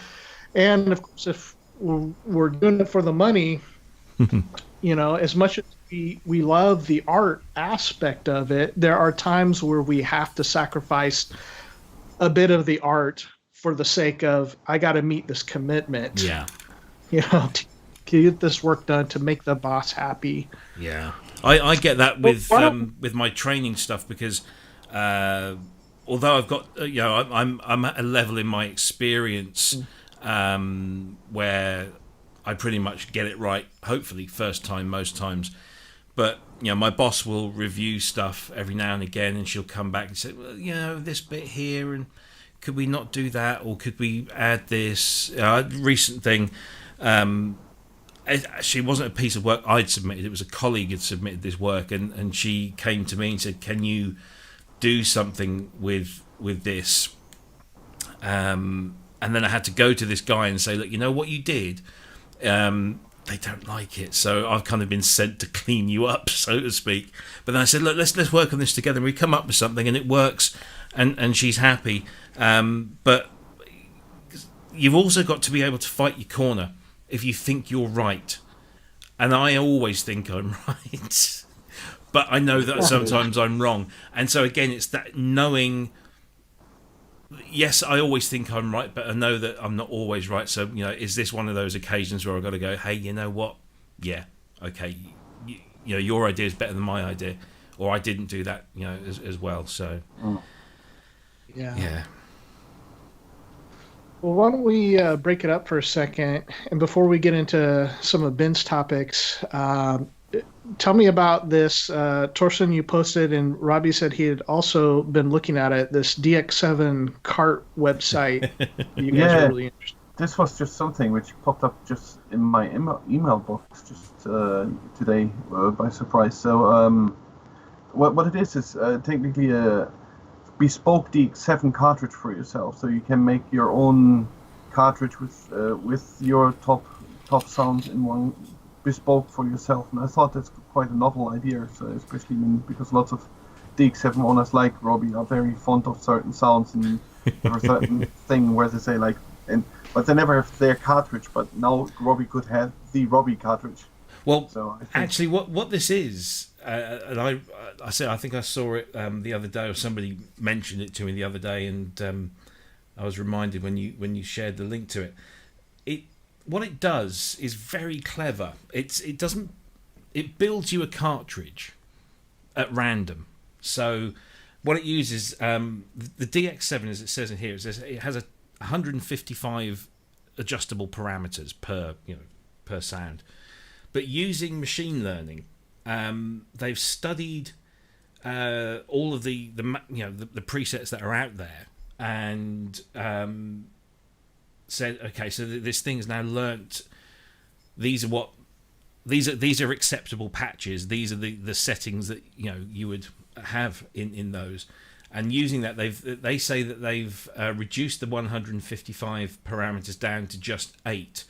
And of course, if we're doing it for the money, as much as we love the art aspect of it, there are times where we have to sacrifice a bit of the art for the sake of, I got to meet this commitment. Yeah. To get this work done, to make the boss happy. Yeah, I get that with my training stuff, because although I've got I'm at a level in my experience where I pretty much get it right, hopefully first time most times, but my boss will review stuff every now and again, and she'll come back and say, well, this bit here, and could we not do that, or could we add this? Recent thing. It actually wasn't a piece of work I'd submitted. It was a colleague had submitted this work, and she came to me and said, "Can you do something with this?" And then I had to go to this guy and say, "Look, what you did? They don't like it, so I've kind of been sent to clean you up, so to speak." But then I said, "Look, let's work on this together." And we come up with something, and it works, and she's happy. But you've also got to be able to fight your corner if you think you're right. And I always think I'm right. But I know that sometimes I'm wrong. And so again, it's that knowing, yes, I always think I'm right, but I know that I'm not always right. So, is this one of those occasions where I've got to go, hey, you know what? Yeah, okay. Your idea is better than my idea. Or I didn't do that, as well. So, yeah. Well, why don't we break it up for a second? And before we get into some of Ben's topics, tell me about this. Thorsten, you posted, and Robbie said he had also been looking at it, this DX7 cart website. You guys are really interested. This was just something which popped up just in my email box just today by surprise. So what it is technically a bespoke DX7 cartridge for yourself, so you can make your own cartridge with your top sounds in one, bespoke for yourself. And I thought that's quite a novel idea, so especially because lots of DX7 owners like Robbie are very fond of certain sounds, and there a certain thing where they say but they never have their cartridge. But now Robbie could have the Robbie cartridge. Well, so actually, what this is, and I think I saw it the other day, or somebody mentioned it to me the other day, and I was reminded when you shared the link to it. What it does is very clever. It builds you a cartridge at random. So what it uses, the DX7, as it says in here, it has 155 adjustable parameters per sound. But using machine learning, they've studied all of the presets that are out there, and said, okay, so this thing has now learnt these are acceptable patches. These are the settings that you would have in those. And using that, they say that they've reduced the 155 parameters down to just 8.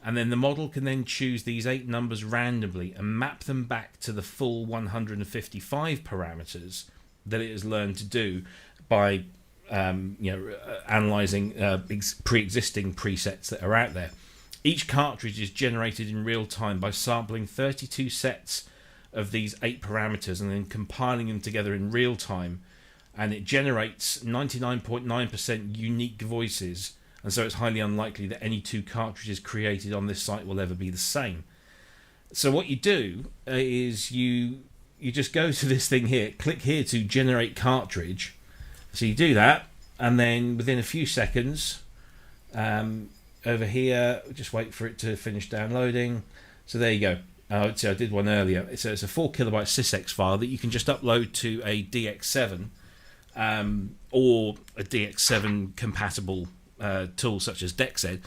And then the model can then choose these 8 numbers randomly and map them back to the full 155 parameters that it has learned to do by analysing pre-existing presets that are out there. Each cartridge is generated in real time by sampling 32 sets of these 8 parameters and then compiling them together in real time, and it generates 99.9% unique voices. And so it's highly unlikely that any 2 cartridges created on this site will ever be the same. So what you do is you just go to this thing here, click here to generate cartridge. So you do that, and then within a few seconds, over here, just wait for it to finish downloading. So there you go. So I did one earlier. It's a 4 kilobyte sysx file that you can just upload to a DX7, or a DX7 compatible tool such as DexEd,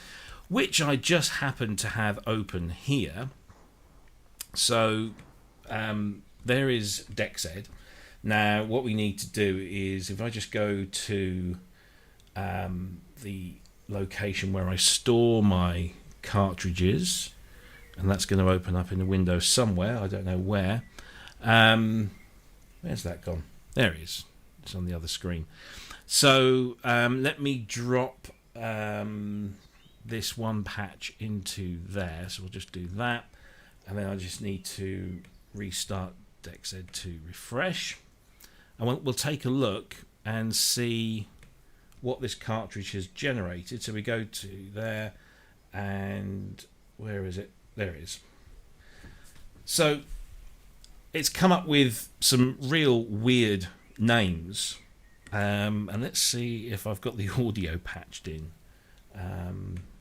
which I just happen to have open here. So there is DexEd. Now what we need to do is, if I just go to the location where I store my cartridges, and that's going to open up in a window somewhere, I don't know where. Where's that gone? There it is. It's on the other screen. So let me drop this one patch into there. So we'll just do that, and then I just need to restart DexEd to refresh, and we'll take a look and see what this cartridge has generated. So we go to there, and where is it? There it is. So it's come up with some real weird names, and let's see if I've got the audio patched in.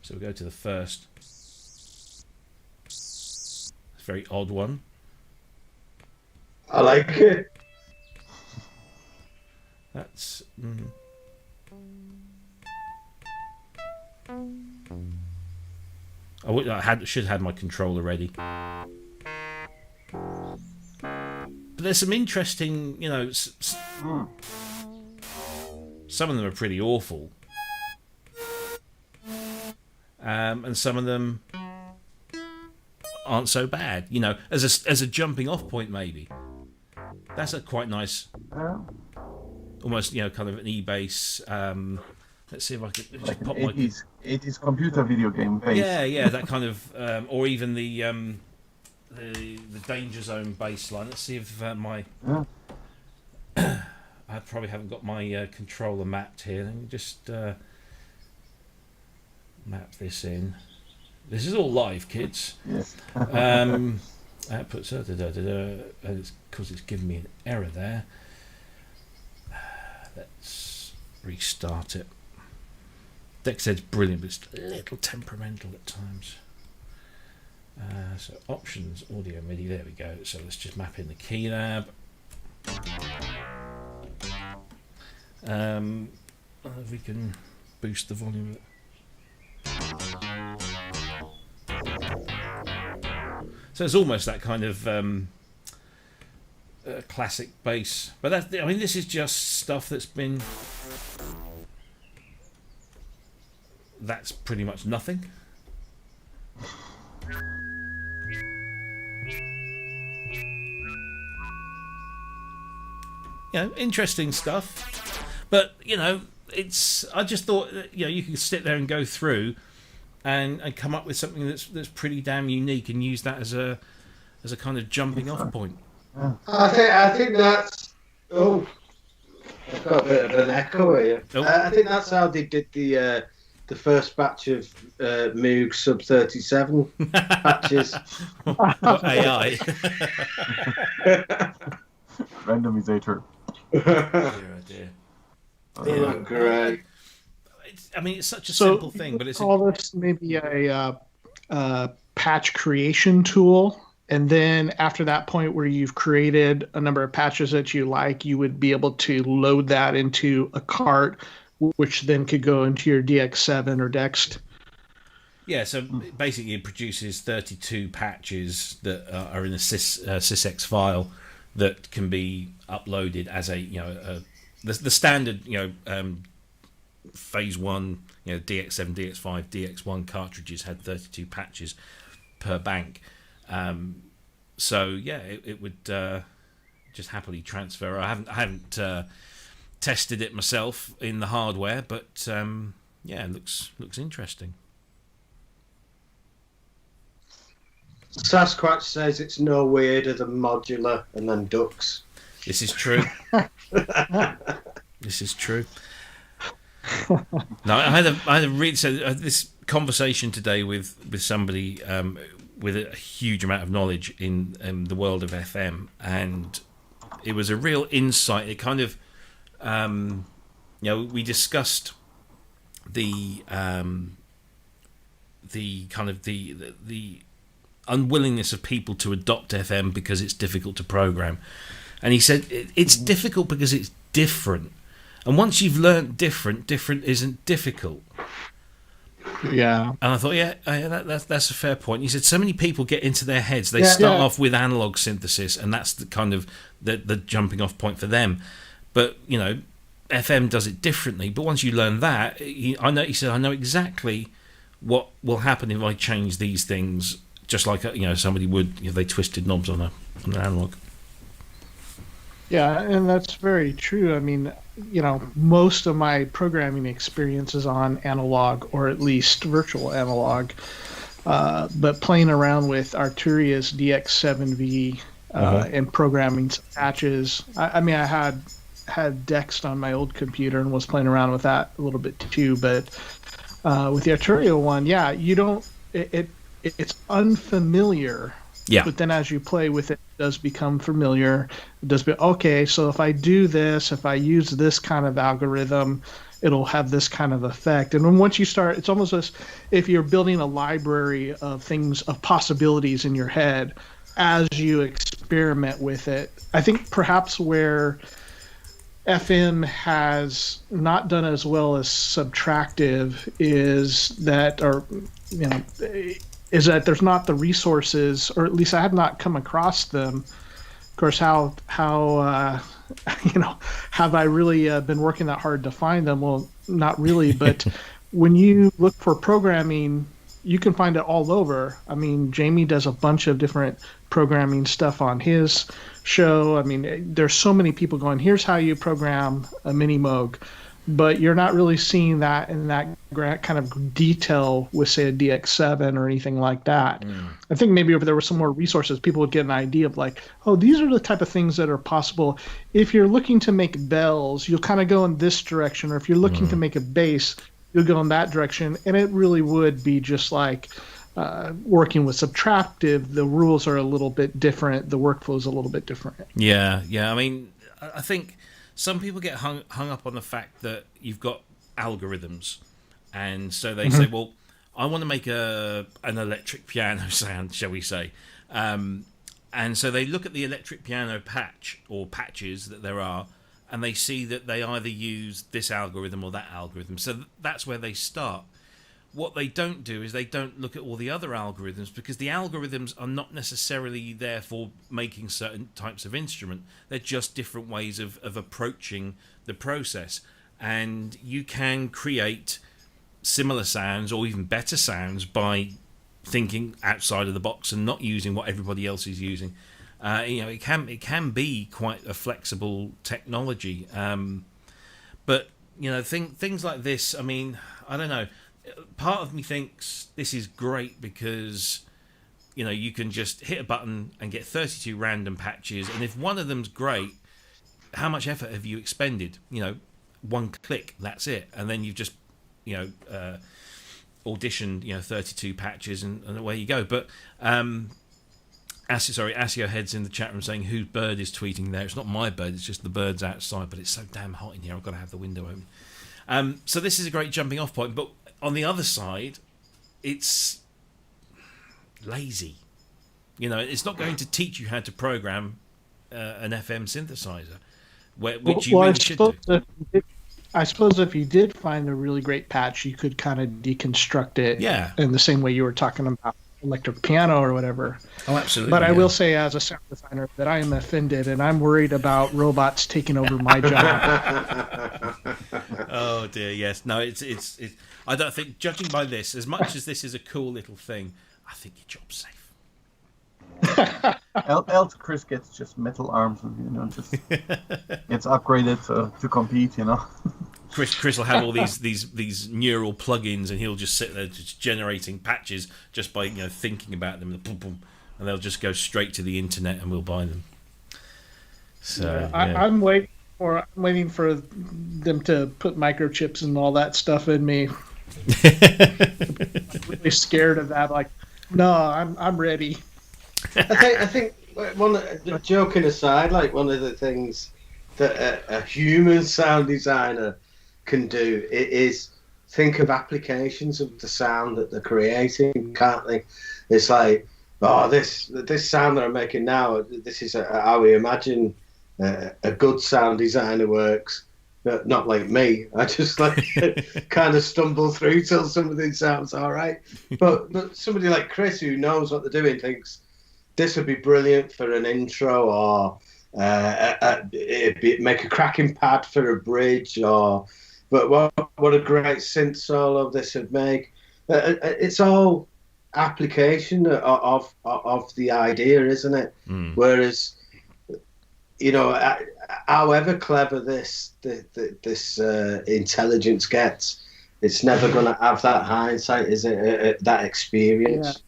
So we go to the first. It's a very odd one. I like it. That's should have had my controller ready. But there's some interesting, some of them are pretty awful, and some of them aren't so bad. As a jumping off point, maybe that's a quite nice, almost kind of an E-base. Let's see if I could just pop 80s computer video game base. Yeah, that kind of, or even the Danger Zone baseline. Let's see if my I probably haven't got my controller mapped here. Let me just map this in. This is all live, kids. Yes. That puts and it's because it's giving me an error there. Let's restart it. DexEd's brilliant, but it's a little temperamental at times. So options, audio, MIDI. There we go. So let's just map in the keylab. If we can boost the volume. So it's almost that kind of classic bass, but this is just stuff that's been. That's pretty much nothing. Interesting stuff, but it's. I just thought that, you could sit there and go through, and come up with something that's pretty damn unique, and use that as a kind of jumping off point. I think that's. Oh, I've got a bit of an echo here. Oh. I think that's how they did the first batch of Moog Sub 37 patches. AI. Randomizator. Dear. Yeah, great. It's such a simple thing, but it's call this maybe a patch creation tool, and then after that point where you've created a number of patches that you like, you would be able to load that into a cart, which then could go into your DX7 or Dext. Yeah, so basically it produces 32 patches that are in a sysx file that can be uploaded as the standard phase 1 DX7, DX5, DX1 cartridges had 32 patches per bank. It would just happily transfer. I haven't tested it myself in the hardware, but it looks interesting. Sasquatch says it's no weirder than modular and then ducks. This is true. This is true. No, I had a really this conversation today with somebody with a huge amount of knowledge in the world of FM, and it was a real insight. It kind of we discussed the unwillingness of people to adopt FM because it's difficult to program, and he said it's difficult because it's different. And once you've learnt different isn't difficult. Yeah. And I thought, that's a fair point. You said so many people get into their heads. They start off with analog synthesis, and that's the kind of the jumping off point for them. But, you know, FM does it differently. But once you learn that, he said, I know exactly what will happen if I change these things, just like, you know, somebody would if they twisted knobs on an analog. Yeah, and that's very true. I mean, you know, most of my programming experience is on analog, or at least virtual analog. But playing around with Arturia's DX7V and programming some patches. I mean, I had Dext on my old computer and was playing around with that a little bit too. But with the Arturia one, you don't. It's unfamiliar. Yeah. But then as you play with it, it does become familiar. It does be, okay, so if I do this, if I use this kind of algorithm, it'll have this kind of effect. And then once you start, it's almost as if you're building a library of things, of possibilities in your head as you experiment with it. I think perhaps where FM has not done as well as subtractive is that, or, you know, is that there's not the resources, or at least I have not come across them. Of course, how you know, have I really been working that hard to find them? Well, not really, but when you look for programming, you can find it all over. I mean, Jamie does a bunch of different programming stuff on his show. I mean, there's so many people going, here's how you program a mini Moog. But you're not really seeing that in that kind of detail with, say, a DX7 or anything like that. I think maybe if there were some more resources, people would get an idea of like, oh, these are the type of things that are possible. If you're looking to make bells, you'll kind of go in this direction. Or if you're looking to make a bass, you'll go in that direction. And it really would be just like working with subtractive. The rules are a little bit different. The workflow is a little bit different. Yeah. I mean, I think some people get hung up on the fact that you've got algorithms, and so they say, well, I want to make an electric piano sound, shall we say, and so they look at the electric piano patch or patches that there are, and they see that they either use this algorithm or that algorithm, so that's where they start. What they don't do is they don't look at all the other algorithms, because the algorithms are not necessarily there for making certain types of instrument. They're just different ways of approaching the process. And you can create similar sounds or even better sounds by thinking outside of the box and not using what everybody else is using. You know, it can be quite a flexible technology. But, you know, things like this, I mean, I don't know. Part of me thinks this is great because, you know, you can just hit a button and get 32 random patches, and if one of them's great, how much effort have you expended? You know, one click, that's it, and then you've just, you know, auditioned, you know, 32 patches, and away you go. But Asio Head's in the chat room saying whose bird is tweeting there. It's not my bird, it's just the birds outside, but it's so damn hot in here, I've got to have the window open. So this is a great jumping off point, but on the other side, it's lazy. You know, it's not going to teach you how to program an FM synthesizer, which you really should do. I suppose if you did find a really great patch, you could kind of deconstruct it in the same way you were talking about electric piano or whatever. Oh, absolutely. But I will say, as a sound designer, that I am offended, and I'm worried about robots taking over my job. Oh dear, yes. No, it's. I don't think, judging by this, as much as this is a cool little thing, I think your job's safe. Else Cryss gets just metal arms and, you know, just gets upgraded to compete, you know. Cryss will have all these neural plugins, and he'll just sit there just generating patches just by, you know, thinking about them, and they'll just go straight to the internet, and we'll buy them. So I'm waiting for them to put microchips and all that stuff in me. I'm really scared of that. Like, no, I'm ready. I think joking aside, like one of the things that a human sound designer can do is think of applications of the sound that they're creating, can't they? It's like, oh, this sound that I'm making now, this is how we imagine a good sound designer works. Not like me. I just like kind of stumble through till something sounds all right. But somebody like Cryss, who knows what they're doing, thinks this would be brilliant for an intro, or make a cracking pad for a bridge, or but what a great synth solo this would make. It's all application of the idea, isn't it? Whereas, you know, however clever this intelligence gets, it's never going to have that hindsight, is it? That experience.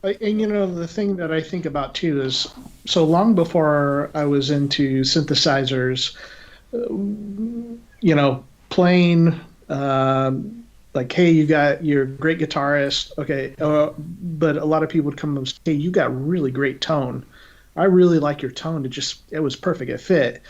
Yeah. And, you know, the thing that I think about, too, is so long before I was into synthesizers, you know, playing, like, hey, you're a great guitarist. Okay. But a lot of people would come and say, hey, you got really great tone. I really like your tone. It was perfect. It fit.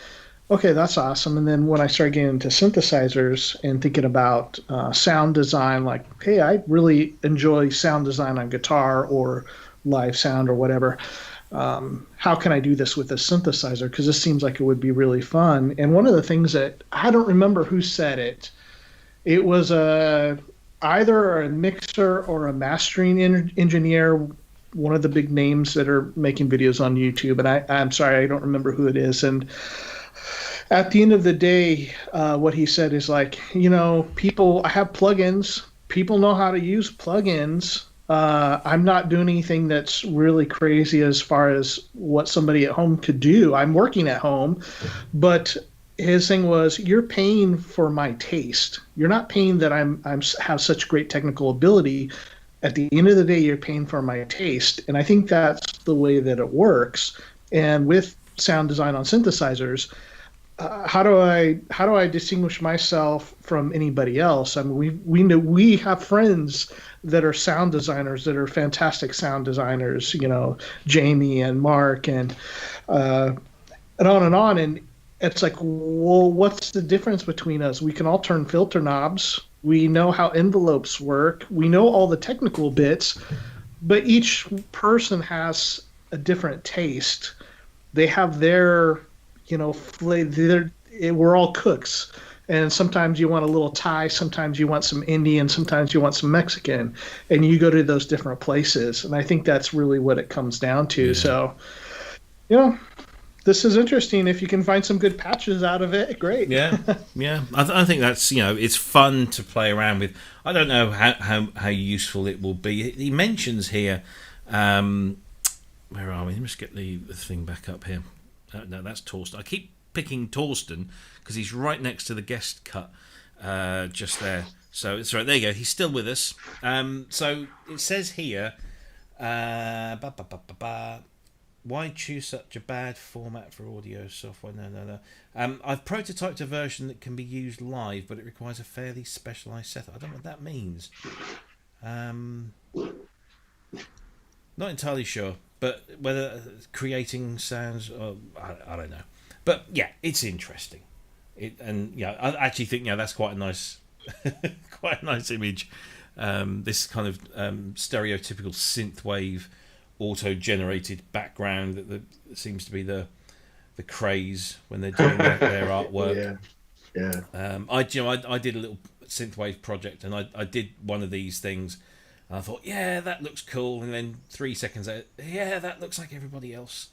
Okay, that's awesome. And then when I started getting into synthesizers and thinking about sound design, like, hey, I really enjoy sound design on guitar or live sound or whatever. How can I do this with a synthesizer? Because this seems like it would be really fun. And one of the things that I don't remember who said it. It was either a mixer or a mastering engineer, one of the big names that are making videos on YouTube. And I'm sorry, I don't remember who it is. And at the end of the day, what he said is like, you know, I have plugins. People know how to use plugins. I'm not doing anything that's really crazy as far as what somebody at home could do. I'm working at home. But his thing was, you're paying for my taste. You're not paying that I have such great technical ability. At the end of the day, you're paying for my taste. And I think that's the way that it works. And with sound design on synthesizers, how do I distinguish myself from anybody else? I mean, we have friends that are sound designers that are fantastic sound designers. You know, Jamie and Mark and on and on. And it's like, well, what's the difference between us? We can all turn filter knobs. We know how envelopes work. We know all the technical bits, but each person has a different taste. They have their, you know, we're all cooks. And sometimes you want a little Thai, sometimes you want some Indian, sometimes you want some Mexican. And you go to those different places. And I think that's really what it comes down to. Yeah. So, you know, this is interesting. If you can find some good patches out of it, great. Yeah, yeah. I think that's, you know, it's fun to play around with. I don't know how useful it will be. He mentions here, where are we? Let me just get the thing back up here. No, that's Thorsten. I keep picking Thorsten because he's right next to the guest cut just there. So it's right. There you go. He's still with us. So it says here, why choose such a bad format for audio software? No. I've prototyped a version that can be used live, but it requires a fairly specialised setup. I don't know what that means. Not entirely sure, but whether creating sounds, I don't know. But yeah, it's interesting. I actually think that's quite a nice, quite a nice image. This kind of stereotypical synthwave, auto-generated background that seems to be the craze when they're doing their artwork. Yeah. I did a little synthwave project, and I did one of these things, and I thought, yeah, that looks cool, and then 3 seconds later, yeah, that looks like everybody else.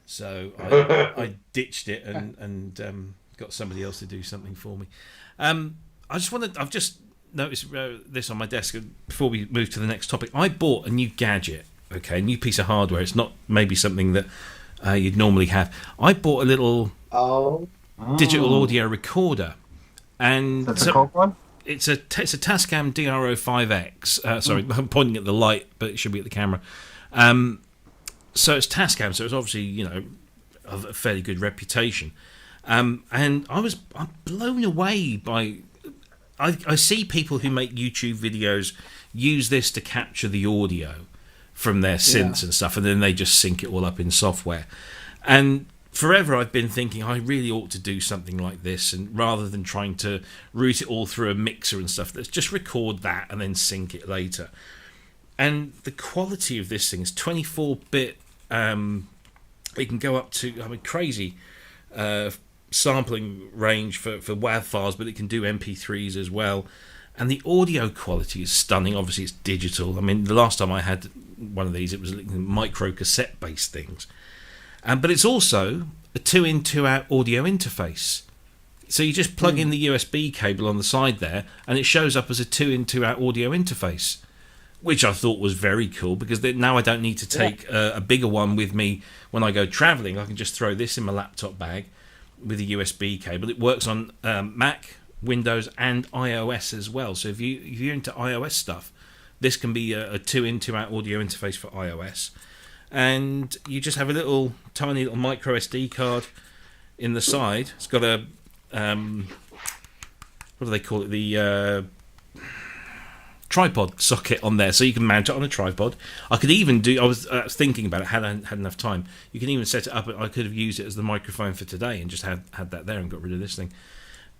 So I ditched it and got somebody else to do something for me. I've just noticed this on my desk before we move to the next topic. I bought a new gadget. Okay, a new piece of hardware. It's not maybe something that you'd normally have. I bought a little digital audio recorder, and that's a Coke one. It's a Tascam DRO5X. Sorry, I'm pointing at the light, but it should be at the camera. So it's Tascam, so it's obviously of a fairly good reputation. And I'm blown away by. I see people who make YouTube videos use this to capture the audio from their synths and stuff, and then they just sync it all up in software. And forever I've been thinking I really ought to do something like this, and rather than trying to route it all through a mixer and stuff, let's just record that and then sync it later. And the quality of this thing is 24-bit. It can go up to crazy sampling range for WAV files, but it can do MP3s as well. And the audio quality is stunning. Obviously, it's digital. I mean, the last time I had one of these, it was micro cassette based things. But it's also a 2-in, 2-out audio interface. So you just plug in the USB cable on the side there, and it shows up as a 2-in, 2-out audio interface, which I thought was very cool, because now I don't need to take a bigger one with me when I go travelling. I can just throw this in my laptop bag with a USB cable. It works on Mac, Windows, and iOS as well. So if you're into iOS stuff, this can be a 2-in, 2-out audio interface for iOS. And you just have a little tiny little micro SD card in the side. It's got a what do they call it? The tripod socket on there, so you can mount it on a tripod. I could even do. I was thinking about it. Had I had enough time, you can even set it up. I could have used it as the microphone for today and just had that there and got rid of this thing.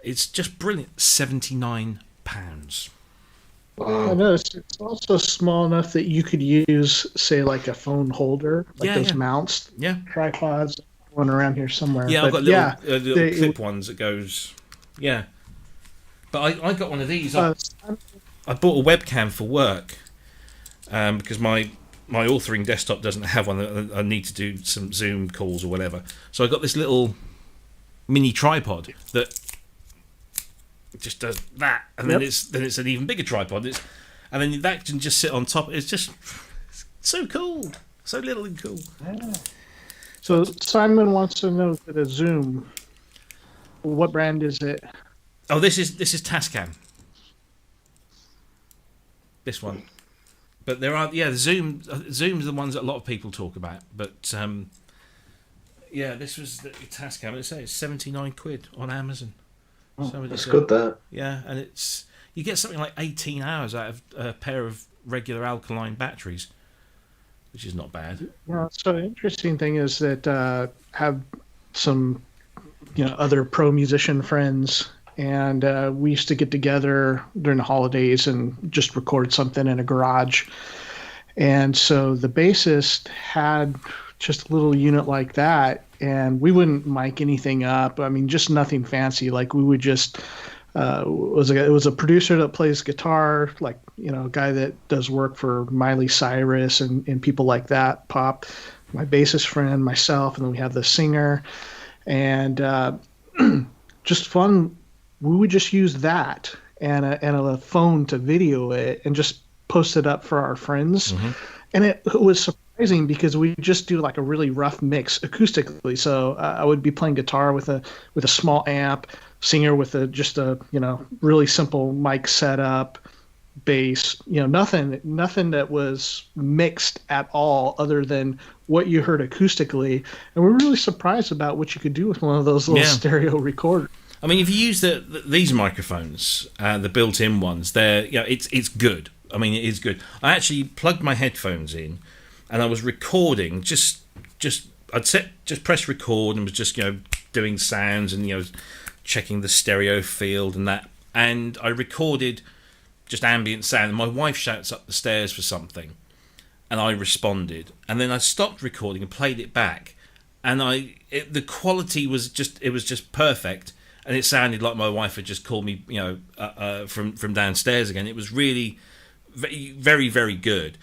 It's just brilliant. £79. I know it's also small enough that you could use, say, like a phone holder, like those mounts, tripods. One around here somewhere. Yeah, but I've got little clip ones that goes. Yeah, but I got one of these. I bought a webcam for work because my authoring desktop doesn't have one. I need to do some Zoom calls or whatever. So I got this little mini tripod that just does that, and then it's an even bigger tripod. And then that can just sit on top. It's just so cool, so little and cool. Yeah. So Simon wants to know that a Zoom. What brand is it? Oh, this is Tascam. This one, but there are the Zoom's the ones that a lot of people talk about. But this was the Tascam. It's £79 on Amazon. That's good. That and you get something like 18 hours out of a pair of regular alkaline batteries, which is not bad. Yeah. So the interesting thing is that have some other pro musician friends. And we used to get together during the holidays and just record something in a garage. And so the bassist had just a little unit like that, and we wouldn't mic anything up. I mean, just nothing fancy. Like we would just it was a producer that plays guitar, like a guy that does work for Miley Cyrus and people like that, pop. My bassist friend, myself, and then we have the singer, and just fun. We would just use that and a phone to video it and just post it up for our friends. Mm-hmm. And it was surprising because we just do like a really rough mix acoustically. So I would be playing guitar with a small amp, singer with just a really simple mic setup, bass, nothing that was mixed at all other than what you heard acoustically. And we're really surprised about what you could do with one of those little stereo recorders. I mean, if you use these microphones, the built-in ones, it's good. I mean, it is good. I actually plugged my headphones in, and I was recording. I'd press record and was just doing sounds and checking the stereo field and that. And I recorded just ambient sound. And my wife shouts up the stairs for something, and I responded. And then I stopped recording and played it back, and the quality was just perfect. And it sounded like my wife had just called me, from downstairs again. It was really very, very, very good.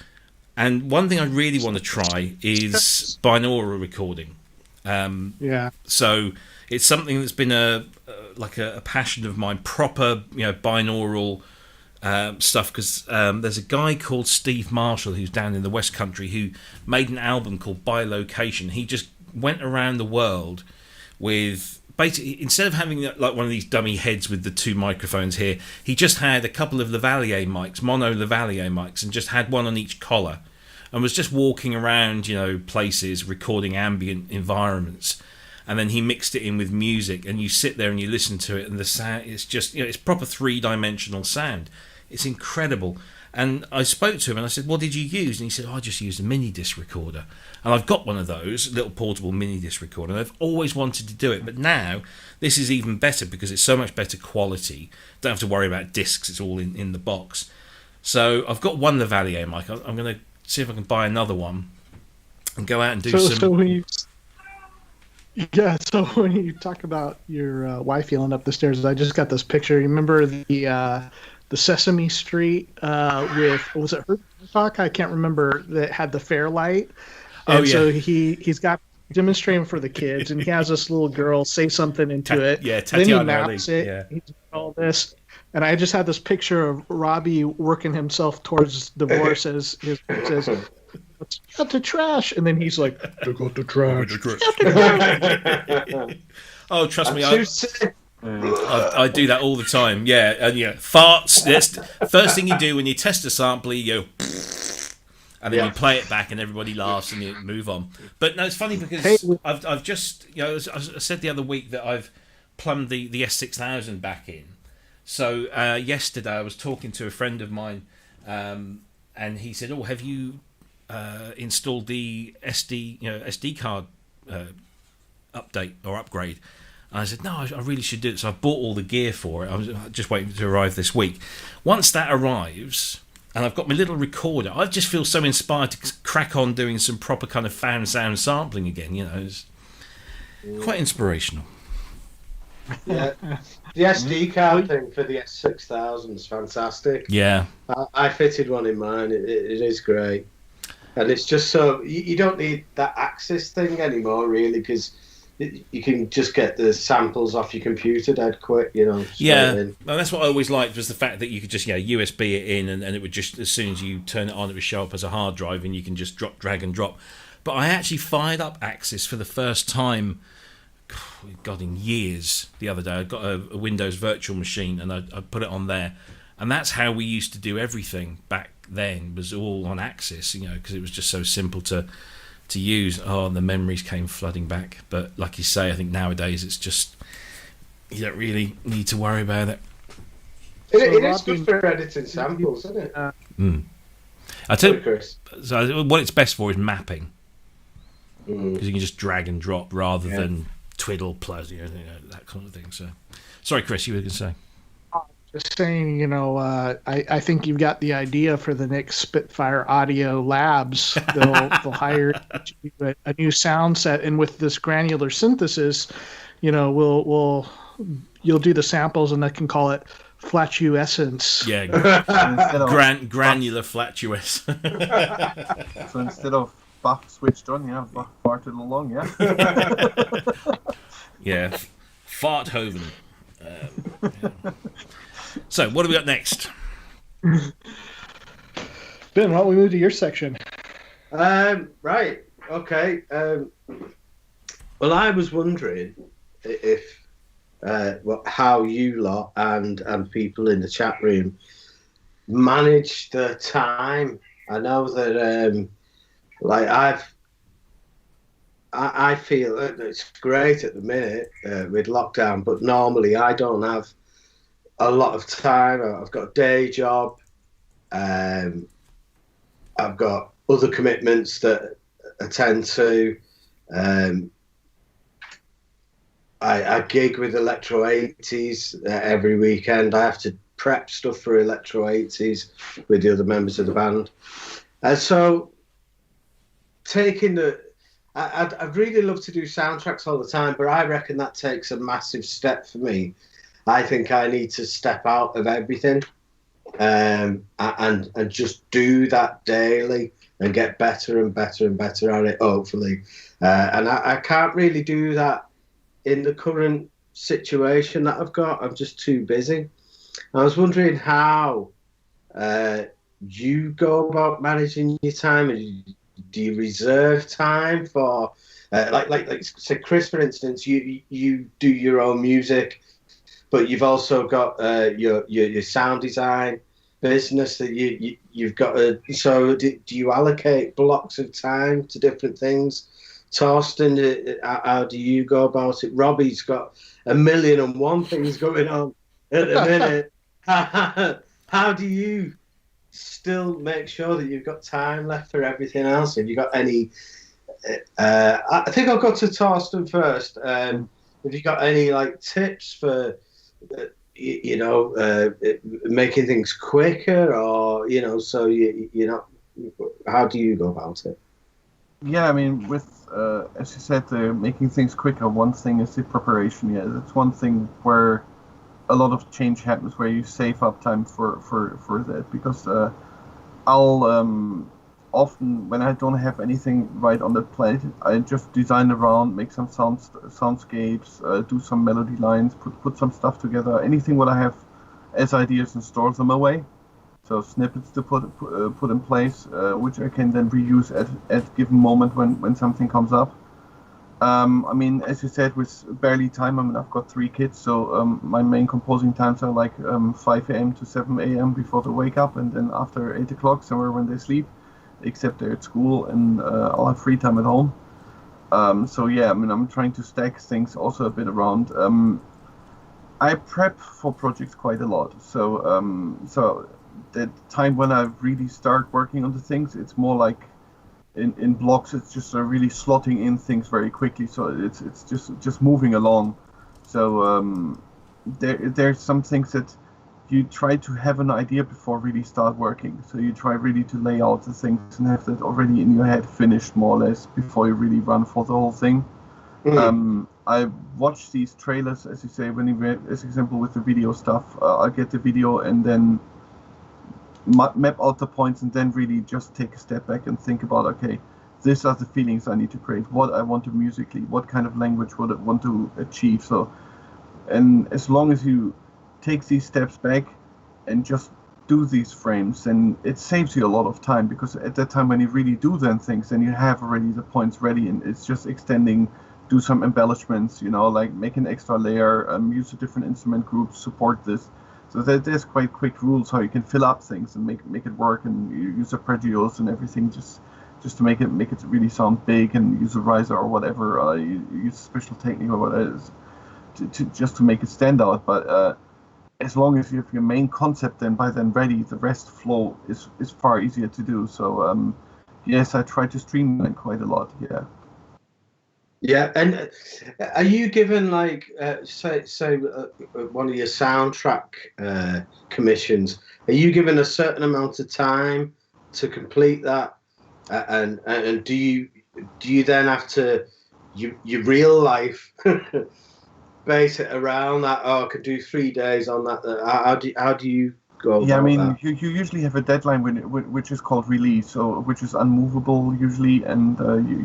And one thing I really want to try is binaural recording. So it's something that's been a passion of mine, proper, binaural stuff. Because there's a guy called Steve Marshall who's down in the West Country who made an album called By Location. He just went around the world with. Basically, instead of having like one of these dummy heads with the two microphones here, he just had a couple of lavalier mics, mono lavalier mics, and just had one on each collar, and was just walking around, places, recording ambient environments, and then he mixed it in with music, and you sit there and you listen to it, and the sound is just, it's proper 3-dimensional sound. It's incredible. And I spoke to him and I said, what did you use? And he said, I just used a mini disc recorder. And I've got one of those, little portable mini disc recorder. And I've always wanted to do it. But now this is even better because it's so much better quality. Don't have to worry about discs. It's all in the box. So I've got one lavalier mic. I'm going to see if I can buy another one and go out and do some... Yeah, so when you talk about your wife yelling up the stairs, I just got this picture. You remember the Sesame Street with, was it Herbie Hancock? I can't remember, that had the Fairlight. Oh And yeah, so he's got demonstrating for the kids, and he has this little girl say something into it. yeah, Then he Tatiana Ali. maps it. Yeah, He's doing all this. And I just had this picture of Robbie working himself towards divorce as his wife says, "Let's out the trash," and then he's like, "Take out the trash." Oh, trust me, I do that all the time. Yeah, and farts. That's the first thing you do when you test a sample. You go, and then you play it back, and everybody laughs, and you move on. But no, it's funny because I've just, I said the other week that I've plumbed the S6000 back in. So yesterday I was talking to a friend of mine, and he said, "Oh, have you installed the SD card update or upgrade?" And I said, "No, I really should do it." So I bought all the gear for it. I was just waiting to arrive this week. Once that arrives, and I've got my little recorder, I just feel so inspired to crack on doing some proper kind of fan sound sampling again. It's quite inspirational. Yeah, the SD card thing for the S6000 is fantastic. Yeah, I fitted one in mine. It is great, and it's just so you don't need that Axis thing anymore, really, because you can just get the samples off your computer dead quick. yeah. In. Well, that's what I always liked, was the fact that you could just USB it in, and it would just, as soon as you turn it on, it would show up as a hard drive, and you can just drag and drop. But I actually fired up Axis for the first time, God, in years, the other day. I got a Windows virtual machine, and I put it on there, and that's how we used to do everything back then, was all on Axis, because it was just so simple to use. Oh, and the memories came flooding back. But like you say, I think nowadays it's just, you don't really need to worry about it. It is good for editing samples, isn't it? I tell you, Chris. so what it's best for is mapping, because you can just drag and drop rather than twiddle, plus, that kind of thing. So, sorry, Chris, you were going to say. Just saying, I think you've got the idea for the next Spitfire Audio Labs. They'll hire a new sound set, and with this granular synthesis, you'll do the samples, and they can call it flatuescence. Yeah, granular flatuous. So instead of Bach switched on, Bach farted along, yeah. Yeah, Farthoven. So, what do we got next? Ben, why don't we move to your section? Right. Okay. Well, I was wondering if how you lot and people in the chat room manage the time. I know that I feel it's great at the minute with lockdown, but normally I don't have a lot of time. I've got a day job. I've got other commitments that I tend to. I gig with Electro 80s every weekend. I have to prep stuff for Electro 80s with the other members of the band. And so taking I'd really love to do soundtracks all the time, but I reckon that takes a massive step for me. I think I need to step out of everything and just do that daily and get better and better and better at it, hopefully. And I can't really do that in the current situation that I've got. I'm just too busy. I was wondering how you go about managing your time. Do you reserve time for, like say, Chris, for instance, you do your own music, but you've also got your sound design business that you've got. So do you allocate blocks of time to different things? Thorsten, how do you go about it? Robbie's got 1,000,001 things going on at the minute. How do you still make sure that you've got time left for everything else? Have you got any? I think I'll go to Thorsten first. Have you got any tips for making things quicker, or so how do you go about it? Yeah, I mean, with as you said, making things quicker. One thing is the preparation. Yeah, that's one thing where a lot of change happens, where you save up time for that, because I'll often, when I don't have anything right on the plate, I just design around, make some soundscapes, do some melody lines, put some stuff together. Anything what I have as ideas and store them away. So snippets to put in place, which I can then reuse at given moment when something comes up. I mean, as you said, with barely time, I mean, I've got 3 kids, so my main composing times are like 5 a.m. to 7 a.m. before they wake up, and then after 8 o'clock, somewhere when they sleep, except they're at school, and I'll have free time at home. So yeah, I mean, I'm trying to stack things also a bit around. I prep for projects quite a lot, so the time when I really start working on the things, it's more like in blocks. It's just really slotting in things very quickly, so it's just moving along. So there's some things that you try to have an idea before really start working. So you try really to lay out the things and have that already in your head finished more or less before you really run for the whole thing. I watch these trailers, as you say, when you, as example with the video stuff. I get the video and then map out the points, and then really just take a step back and think about, okay, these are the feelings I need to create, what I want to musically, what kind of language would I want to achieve. So, and as long as you take these steps back and just do these frames, then it saves you a lot of time, because at that time when you really do then things, then you have already the points ready, and it's just extending, do some embellishments, you know, like make an extra layer, use a different instrument group, support this. So there's quite quick rules how you can fill up things and make it work, and you use arpeggios and everything just to make it really sound big, and use a riser or whatever, you use special technique or whatever it is to just to make it stand out. But as long as you have your main concept then by then ready, the rest flow is far easier to do. So yes, I try to streamline quite a lot. Yeah. Yeah, and are you given like say one of your soundtrack commissions? Are you given a certain amount of time to complete that? And do you then have to your real life base it around that? Oh, I could do 3 days on that. How do you go about Yeah, I mean, that? you usually have a deadline which is called release, so which is unmovable usually, and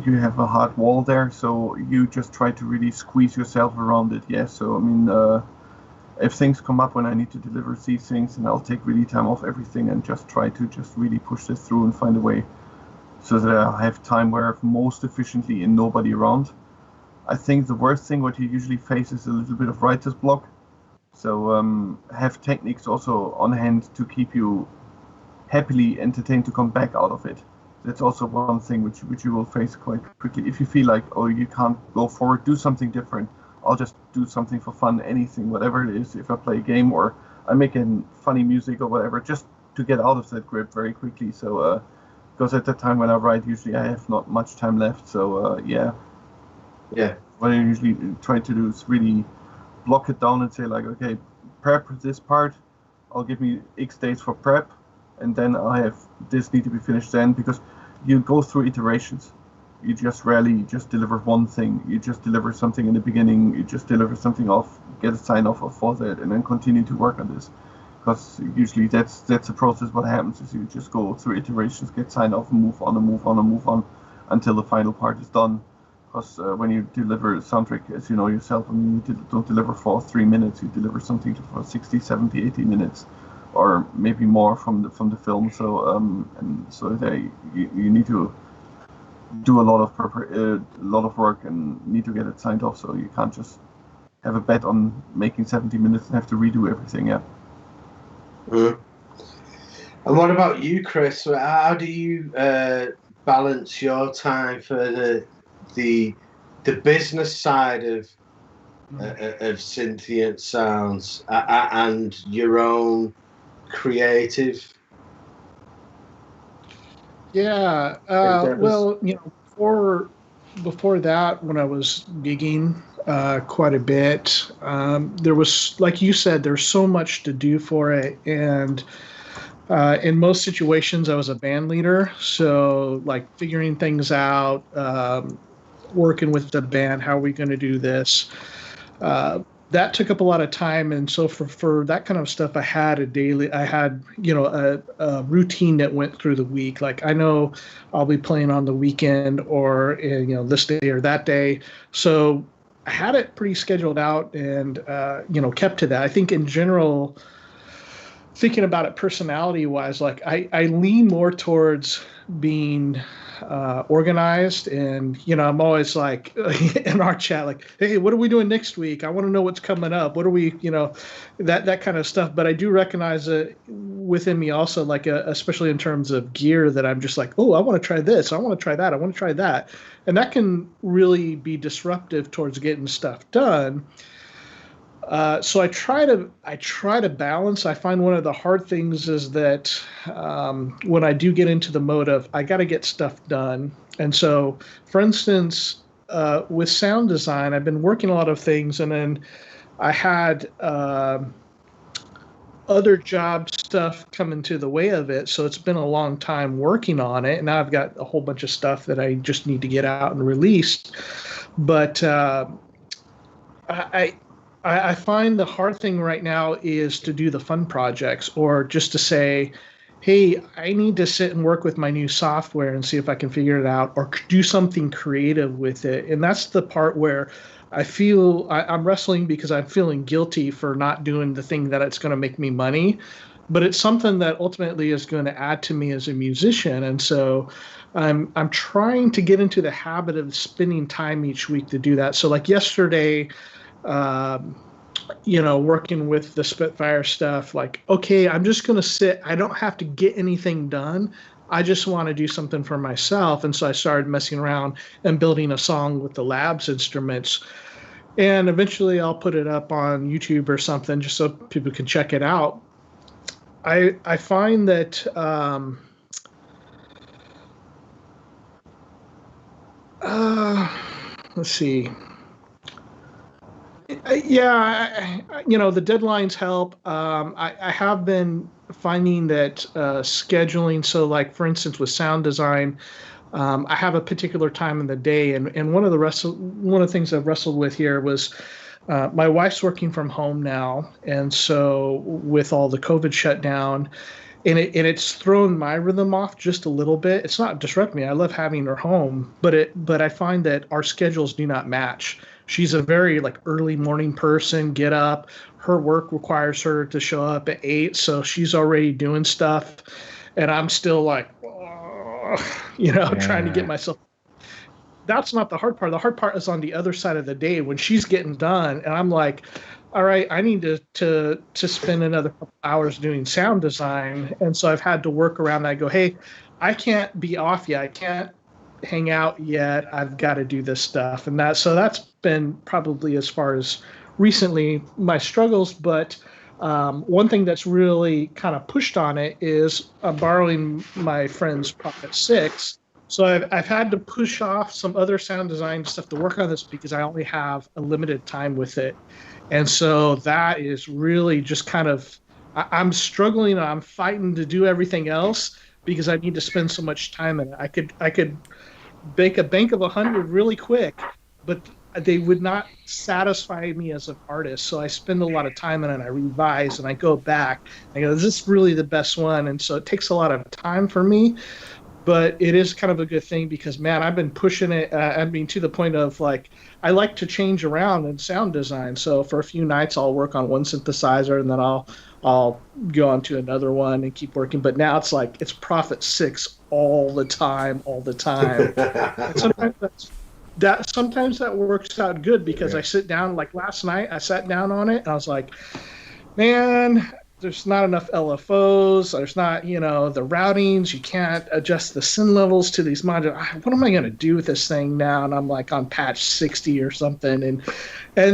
you have a hard wall there, so you just try to really squeeze yourself around it. Yeah, so I mean, if things come up when I need to deliver these things, and I'll take really time off everything and just try to just really push this through and find a way so that I have time where I'm most efficiently and nobody around. I think the worst thing what you usually face is a little bit of writer's block. So have techniques also on hand to keep you happily entertained to come back out of it. That's also one thing which you will face quite quickly. If you feel like, oh, you can't go forward, do something different. I'll just do something for fun, anything, whatever it is. If I play a game or I'm making funny music or whatever, just to get out of that grip very quickly. So because at the time when I write, usually I have not much time left. So yeah. What I usually try to do is really block it down and say like, okay, prep this part, I'll give me X days for prep, and then I have this need to be finished then, because you go through iterations. You just rarely just deliver one thing. You just deliver something in the beginning, you just deliver something off, get a sign off for that, and then continue to work on this. Because usually that's the process. What happens is you just go through iterations, get sign off, and move on and move on and move on until the final part is done. Because when you deliver a soundtrack, as you know yourself, I mean, you don't deliver for 3 minutes, you deliver something for 60, 70, 80 minutes, or maybe more from the film. So and so you need to do a lot of work and need to get it signed off. So you can't just have a bet on making 70 minutes and have to redo everything. Yeah. Mm. And what about you, Cryss? How do you balance your time for the business side of Synthient sounds and your own creative? Yeah, well, you know, before that, when I was gigging quite a bit, there was, like you said, there's so much to do for it, and In most situations, I was a band leader, so like figuring things out, working with the band, how are we going to do this? That took up a lot of time, and so for that kind of stuff, I had a routine that went through the week. Like I know I'll be playing on the weekend or this day or that day, so I had it pretty scheduled out and kept to that. I think in general, thinking about it personality wise, like I lean more towards being organized, and I'm always like in our chat like, hey, what are we doing next week? I want to know what's coming up. What are we, that kind of stuff. But I do recognize it within me also, like especially in terms of gear, that I'm just like, oh, I want to try this, I want to try that, I want to try that, and that can really be disruptive towards getting stuff done. So I try to balance. I find one of the hard things is that when I do get into the mode of I got to get stuff done. And so, for instance, with sound design, I've been working a lot of things, and then I had other job stuff come into the way of it. So it's been a long time working on it, and now I've got a whole bunch of stuff that I just need to get out and released. But I find the hard thing right now is to do the fun projects, or just to say, hey, I need to sit and work with my new software and see if I can figure it out, or do something creative with it. And that's the part where I feel I'm wrestling, because I'm feeling guilty for not doing the thing that it's going to make me money. But it's something that ultimately is going to add to me as a musician. And so I'm trying to get into the habit of spending time each week to do that. So like yesterday, working with the Spitfire stuff, like, okay, I'm just going to sit. I don't have to get anything done. I just want to do something for myself. And so I started messing around and building a song with the Labs instruments. And eventually I'll put it up on YouTube or something just so people can check it out. I find that let's see. The deadlines help. I have been finding that scheduling. So, like for instance, with sound design, I have a particular time in the day, and one of the things I've wrestled with here was my wife's working from home now, and so with all the COVID shutdown. And it's thrown my rhythm off just a little bit. It's not disrupt me. I love having her home, but I find that our schedules do not match. She's a very early morning person, get up. Her work requires her to show up at 8, so she's already doing stuff. And I'm still trying to get myself. That's not the hard part. The hard part is on the other side of the day when she's getting done. And I'm like, all right, I need to spend another couple hours doing sound design. And so I've had to work around that. I go, hey, I can't be off yet. I can't hang out yet. I've got to do this stuff. And that's been probably as far as recently my struggles. But one thing that's really kind of pushed on it is borrowing my friend's Prophet 6. So I've had to push off some other sound design stuff to work on this because I only have a limited time with it. And so that is really just kind of, I'm struggling. I'm fighting to do everything else because I need to spend so much time in it. I could make a bank of 100 really quick, but they would not satisfy me as an artist. So I spend a lot of time in it. I revise and I go back. I go, is this really the best one? And so it takes a lot of time for me. But it is kind of a good thing because, man, I've been pushing it. To the point of I like to change around in sound design. So for a few nights, I'll work on one synthesizer and then I'll go on to another one and keep working. But now it's Prophet 6 all the time. And sometimes that works out good because I sit down. Like last night, I sat down on it and I was like, man, there's not enough LFOs. There's not, the routings. You can't adjust the SYN levels to these modules. What am I going to do with this thing now? And I'm on patch 60 or something. And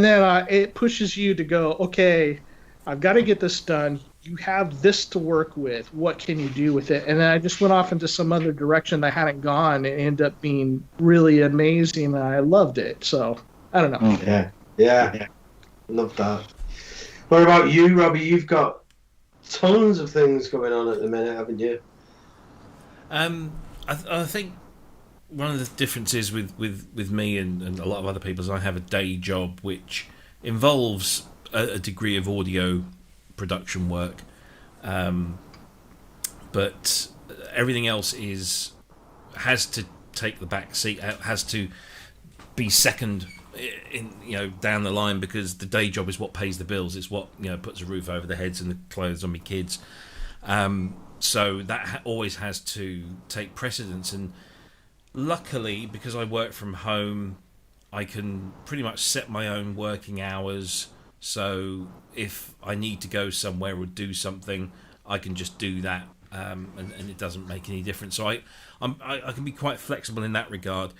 then it pushes you to go, okay, I've got to get this done. You have this to work with. What can you do with it? And then I just went off into some other direction that I hadn't gone. It ended up being really amazing. And I loved it. So I don't know. Yeah. Love that. What about you, Robbie? You've got tons of things going on at the minute, haven't you? I think one of the differences with me and a lot of other people is I have a day job which involves a degree of audio production work, but everything else has to take the back seat, has to be second down the line, because the day job is what pays the bills. It's what puts a roof over their heads and the clothes on my kids. So that always has to take precedence. And luckily, because I work from home, I can pretty much set my own working hours. So if I need to go somewhere or do something, I can just do that, and it doesn't make any difference. So I can be quite flexible in that regard.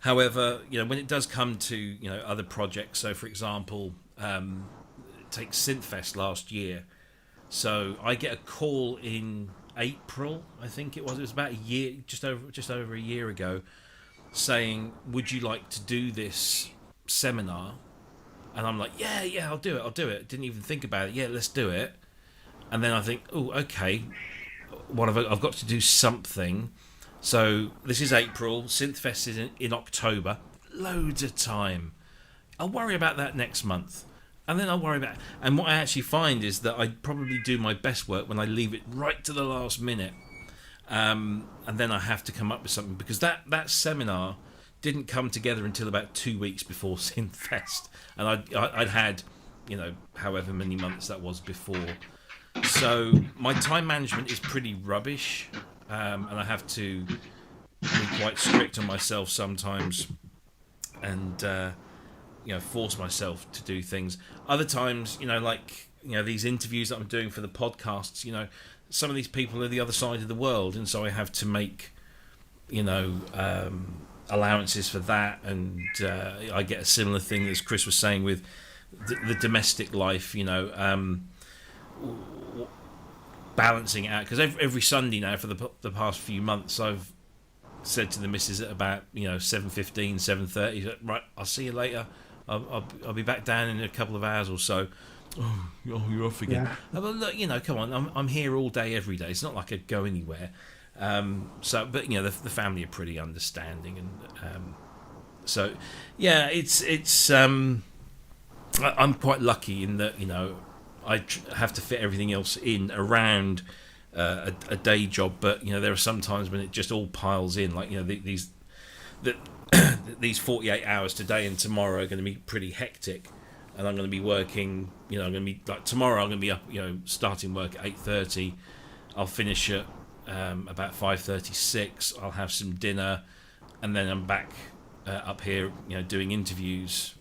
However, when it does come to other projects, so for example, take Synthfest last year. So I get a call in April, I think it was about a year, just over a year ago, saying, "Would you like to do this seminar?" And I'm like, "Yeah, I'll do it." Didn't even think about it. Yeah, let's do it. And then I think, "Oh, okay. I've got to do something." So this is April. Synthfest is in October. Loads of time. I'll worry about that next month. And then I'll worry about... And what I actually find is that I probably do my best work when I leave it right to the last minute. And then I have to come up with something. Because that seminar didn't come together until about 2 weeks before Synthfest. And I'd had, however many months that was before. So my time management is pretty rubbish. And I have to be quite strict on myself sometimes. And... force myself to do things. Other times, these interviews that I'm doing for the podcasts, some of these people are the other side of the world, and so I have to make, allowances for that. And I get a similar thing as Cryss was saying with the domestic life, balancing it out. Because every Sunday now for the past few months, I've said to the missus at about 7:15, 7:30, right, I'll see you later. I'll be back down in a couple of hours or so. Oh, you're off again. Yeah. But look, come on, I'm here all day, every day. It's not like I go anywhere. But the family are pretty understanding, and so yeah, it's I'm quite lucky in that I have to fit everything else in around a day job. But there are some times when it just all piles in, like these 48 hours today and tomorrow are going to be pretty hectic, and I'm going to be working. I'm going to be like tomorrow. I'm going to be up, starting work at 8:30. I'll finish at about 5:36. I'll have some dinner, and then I'm back up here, doing interviews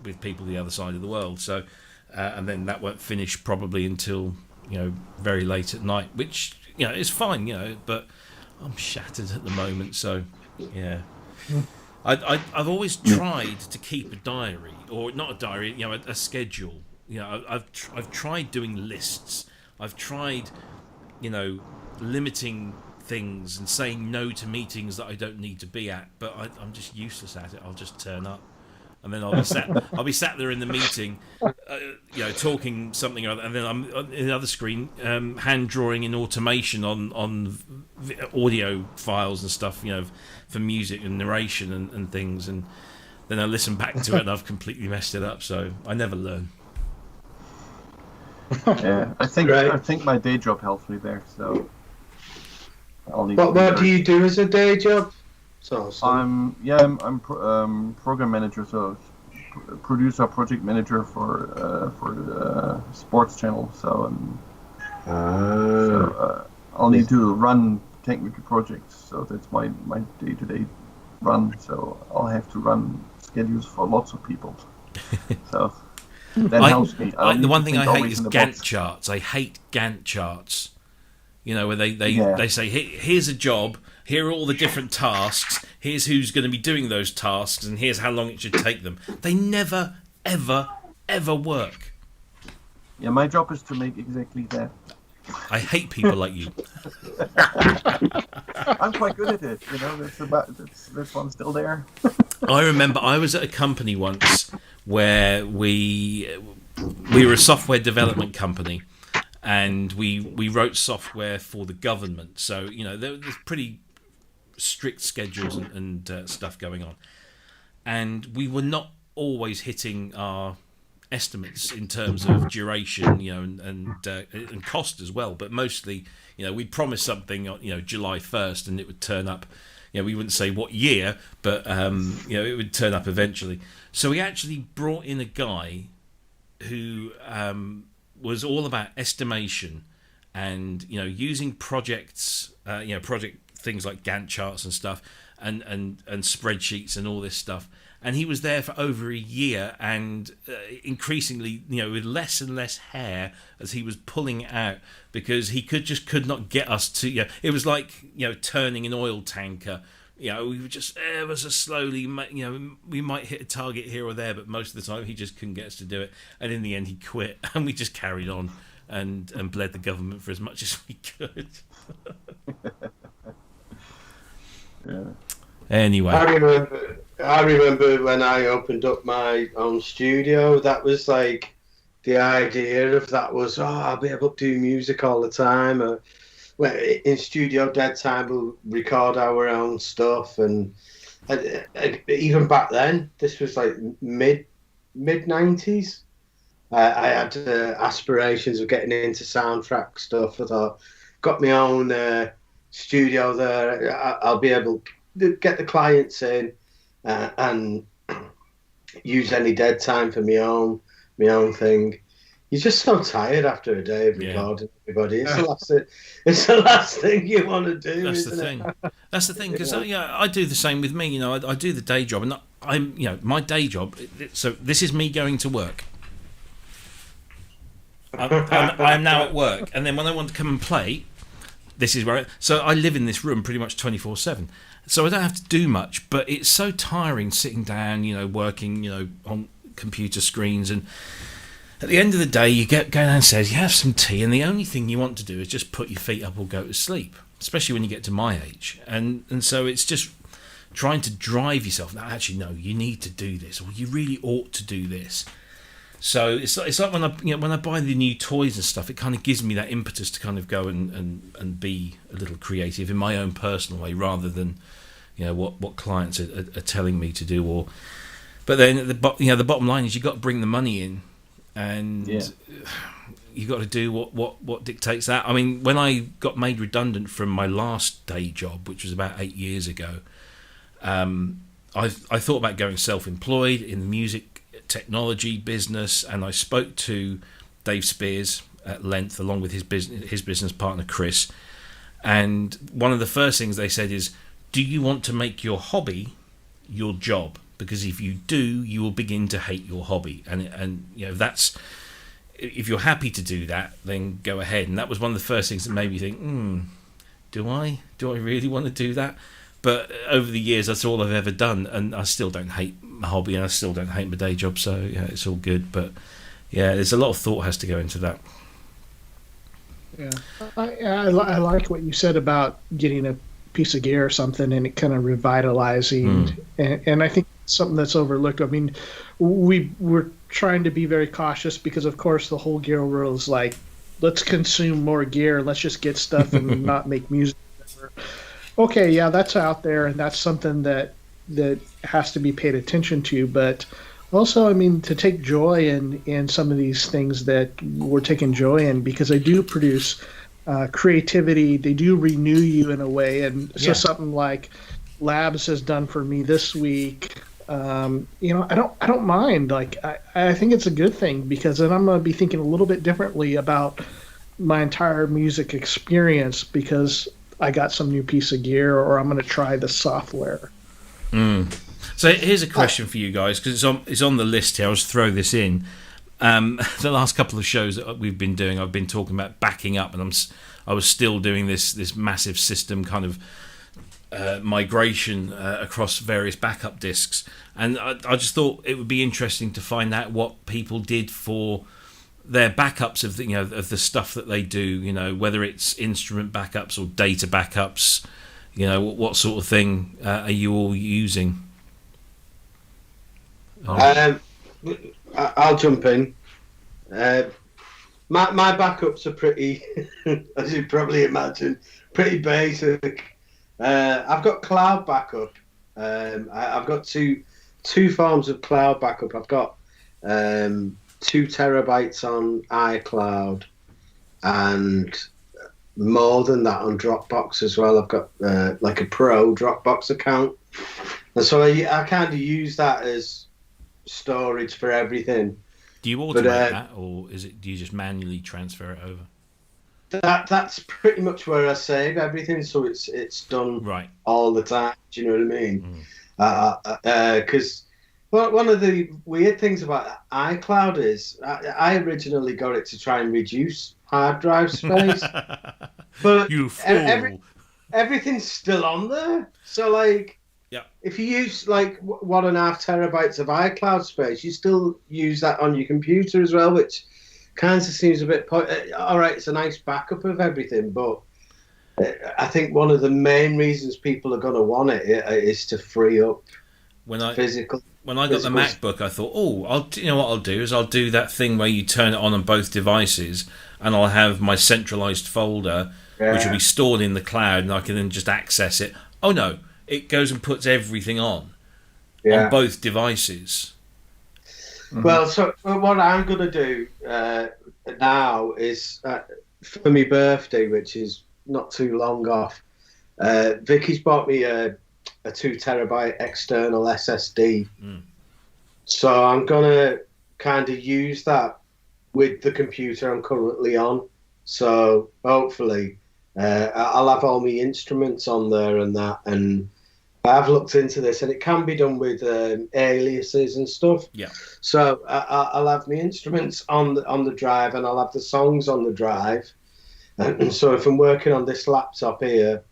with people the other side of the world. So, and then that won't finish probably until very late at night, which is fine. But I'm shattered at the moment. So, yeah. I've always tried to keep a diary, or not a diary, a schedule. I've tried doing lists. I've tried, limiting things and saying no to meetings that I don't need to be at. But I'm just useless at it. I'll just turn up, and then I'll be sat there in the meeting, talking something or other, and then I'm on the other screen, hand drawing in automation on audio files and stuff, for music and narration and things, and then I listen back to it and I've completely messed it up. So I never learn. Yeah, I think my day job helps me there. So I'll need. What do you do as a day job? I'm program manager, so producer, project manager for the sports channel. So I'll need to run technical projects. So that's my day-to-day run. So I'll have to run schedules for lots of people. So that helps me. The one thing I hate is Gantt charts. I hate Gantt charts. Where they say, here's a job, here are all the different tasks, here's who's going to be doing those tasks, and here's how long it should take them. They never, ever, ever work. Yeah, my job is to make exactly that. I hate people like you. I'm quite good at it, this one's still there. I remember I was at a company once where we were a software development company, and we wrote software for the government. So there's pretty strict schedules and stuff going on, and we were not always hitting our estimates in terms of duration, and cost as well. But mostly, we'd promise something on July 1st, and it would turn up. We wouldn't say what year, but it would turn up eventually. So we actually brought in a guy who was all about estimation and using projects, project things like Gantt charts and stuff, and spreadsheets and all this stuff. And he was there for over a year, and increasingly, with less and less hair as he was pulling it out, because he could not get us to. It was like turning an oil tanker. We were just ever so slowly. We might hit a target here or there, but most of the time he just couldn't get us to do it. And in the end, he quit, and we just carried on and bled the government for as much as we could. Yeah. Anyway, I remember when I opened up my own studio. That was like the idea of that was I'll be able to do music all the time. In studio dead time, we'll record our own stuff, and even back then, this was like mid '90s. I had aspirations of getting into soundtrack stuff. I thought, got my own studio there. I'll be able to get the clients in and use any dead time for my own thing. You're just so tired after a day of recording everybody. It's the last thing you want to do. That's the thing. That's the thing, because I do the same with me. I do the day job, and I'm my day job. So this is me going to work. I'm now at work, and then when I want to come and play, this is where. So I live in this room pretty much 24/7. So I don't have to do much, but it's so tiring sitting down, working, on computer screens. And at the end of the day, you go downstairs, you have some tea, and the only thing you want to do is just put your feet up or go to sleep, especially when you get to my age. And so it's just trying to drive yourself. No, actually, no, you need to do this, or you really ought to do this. So it's like when I buy the new toys and stuff, it kind of gives me that impetus to kind of go and be a little creative in my own personal way, rather than what clients are telling me to do. But then the bottom line is you've got to bring the money in, and you've got to do what dictates that. I mean, when I got made redundant from my last day job, which was about 8 years ago, I thought about going self-employed in the music technology business, and I spoke to Dave Spears at length, along with his business partner Cryss. And one of the first things they said is, do you want to make your hobby your job? Because if you do, you will begin to hate your hobby. And that's, if you're happy to do that, then go ahead. And that was one of the first things that made me think, do I really want to do that? But over the years, that's all I've ever done, and I still don't hate my hobby, and I still don't hate my day job, so it's all good. But there's a lot of thought has to go into that. Yeah, I like what you said about getting a piece of gear or something, and it kind of revitalizing, and I think it's something that's overlooked. I mean, we're trying to be very cautious because, of course, the whole gear world is like, let's consume more gear, let's just get stuff and not make music. Okay, yeah, that's out there, and that's something that has to be paid attention to. But also, I mean, to take joy in some of these things that we're taking joy in, because they do produce creativity, they do renew you in a way. And so something like Labs has done for me this week, I don't mind. Like, I think it's a good thing, because then I'm going to be thinking a little bit differently about my entire music experience, because I got some new piece of gear, or I'm going to try the software. So here's a question for you guys, because it's on the list here. I'll just throw this in. The last couple of shows that we've been doing, I've been talking about backing up, and I was still doing this massive system kind of migration across various backup disks, and I just thought it would be interesting to find out what people did for their backups of the stuff that they do, whether it's instrument backups or data backups, what sort of thing are you all using? I'll jump in. My backups are pretty, as you probably imagine, pretty basic. I've got cloud backup. I've got two forms of cloud backup. I've got 2 terabytes on iCloud and more than that on Dropbox as well. I've got like a pro Dropbox account, and so I kind of use that as storage for everything. Do you automate that, or do you just manually transfer it over? That's pretty much where I save everything, so it's done right all the time. Do you know what I mean? Because one of the weird things about iCloud is I originally got it to try and reduce hard drive space, but you fool. Everything's still on there. So like, if you use like 1.5 terabytes of iCloud space, you still use that on your computer as well, which kind of seems a bit. All right, it's a nice backup of everything, but I think one of the main reasons people are going to want it is to free up physical. When I got the MacBook, I thought, you know what I'll do is I'll do that thing where you turn it on both devices, and I'll have my centralized folder, which will be stored in the cloud, and I can then just access it. Oh no, it goes and puts everything on both devices. Well, so what I'm going to do now is for my birthday, which is not too long off, Vicky's bought me a 2 terabyte external SSD. So I'm going to kind of use that with the computer I'm currently on. So hopefully I'll have all my instruments on there and that. And I've looked into this, and it can be done with aliases and stuff. Yeah. So I'll have my instruments on the drive, and I'll have the songs on the drive. And so if I'm working on this laptop here,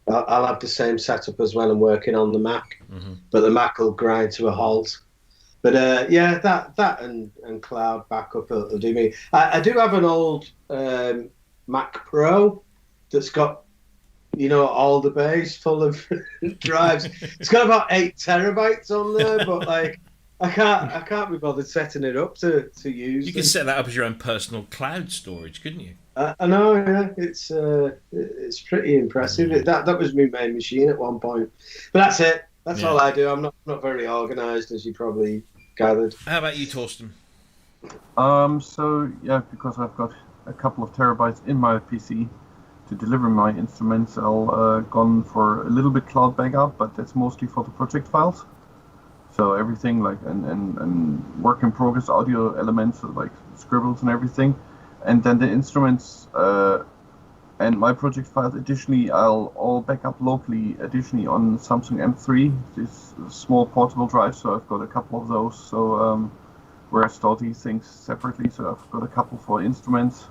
I'll have the same setup as when I'm working on the Mac, but the Mac will grind to a halt. But that and cloud backup will do me. I do have an old Mac Pro that's got, all the bays full of drives. It's got about 8 terabytes on there, but like I can't be bothered setting it up to use. You could set that up as your own personal cloud storage, couldn't you? I know, yeah. It's pretty impressive. That was my main machine at one point. But that's it. That's all I do. I'm not very organised, as you probably gathered. How about you, Thorsten? Because I've got a couple of terabytes in my PC to deliver my instruments, I'll gone for a little bit cloud backup, but that's mostly for the project files. So everything like and work in progress audio elements like scribbles and everything. And then the instruments and my project files, additionally, I'll all back up locally, additionally on Samsung M3, this small portable drive, so I've got a couple of those, so where I store these things separately, so I've got a couple for instruments,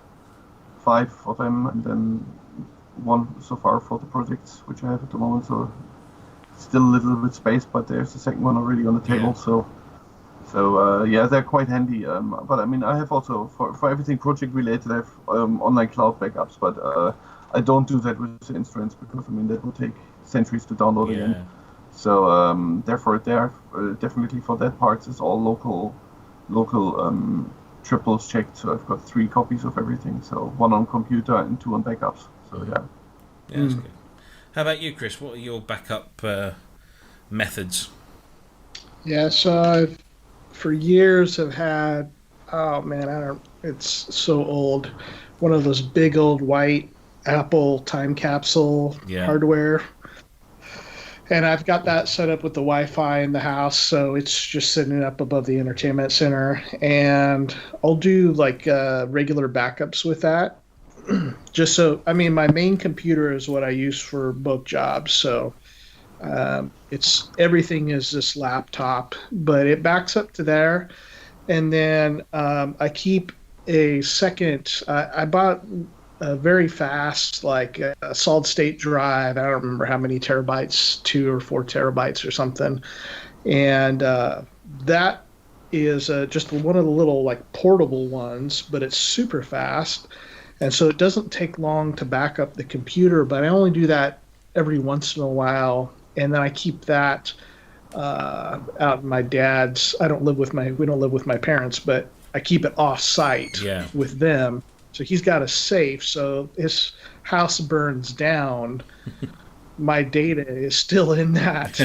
5 for them, and then 1 so far for the projects, which I have at the moment, so still a little bit space, but there's the second one already on the table, So they're quite handy. But I mean, I have also for everything project related, I have online cloud backups. But I don't do that with the instruments because I mean that would take centuries to download again. So therefore, there definitely for that part is all local triples checked. So I've got 3 copies of everything. So 1 on computer and 2 on backups. So yeah. Yeah, that's good. How about you, Cryss? What are your backup methods? Yeah, so I've for years have had, it's so old, one of those big old white Apple time capsule hardware. And I've got that set up with the Wi-Fi in the house, so it's just sitting up above the entertainment center. And I'll do like regular backups with that. Just so, I mean, my main computer is what I use for both jobs, so everything is this laptop, but it backs up to there. And then I keep a second, I bought a very fast, like a solid state drive. I don't remember how many terabytes, 2 or 4 terabytes or something. And that is just one of the little like portable ones, but it's super fast. And so it doesn't take long to back up the computer, but I only do that every once in a while. And then I keep that out in my dad's. We don't live with my parents, but I keep it off site Yeah. with them. So he's got a safe. So his house burns down, my data is still in that.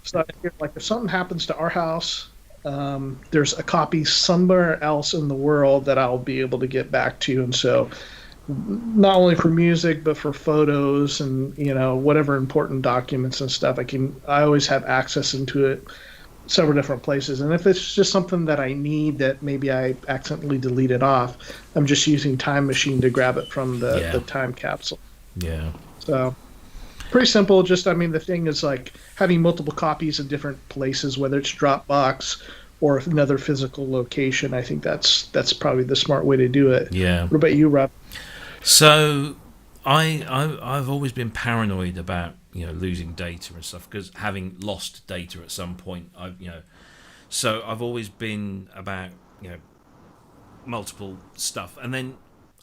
So I feel like if something happens to our house, there's a copy somewhere else in the world that I'll be able to get back to. And so not only for music, but for photos and, whatever important documents and stuff, I always have access into it several different places. And if it's just something that I need that maybe I accidentally deleted off, I'm just using Time Machine to grab it from the time capsule. Yeah. So pretty simple. Just, the thing is like having multiple copies in different places, whether it's Dropbox or another physical location. I think that's probably the smart way to do it. Yeah. What about you, Rob? So I've always been paranoid about losing data and stuff, because having lost data at some point, so I've always been about multiple stuff. And then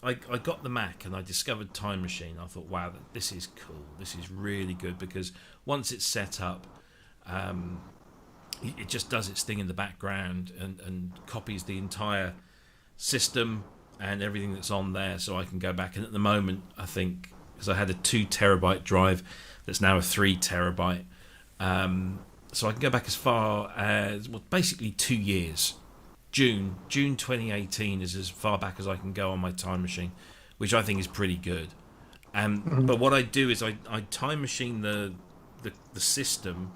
I got the Mac and I discovered Time Machine. I thought, wow, this is cool. This is really good, because once it's set up, it just does its thing in the background and copies the entire system and everything that's on there, so I can go back. And at the moment, I think, because I had a 2 terabyte drive that's now a 3 terabyte, so I can go back as far as, basically 2 years. June 2018 is as far back as I can go on my Time Machine, which I think is pretty good. But what I do is I Time Machine the system,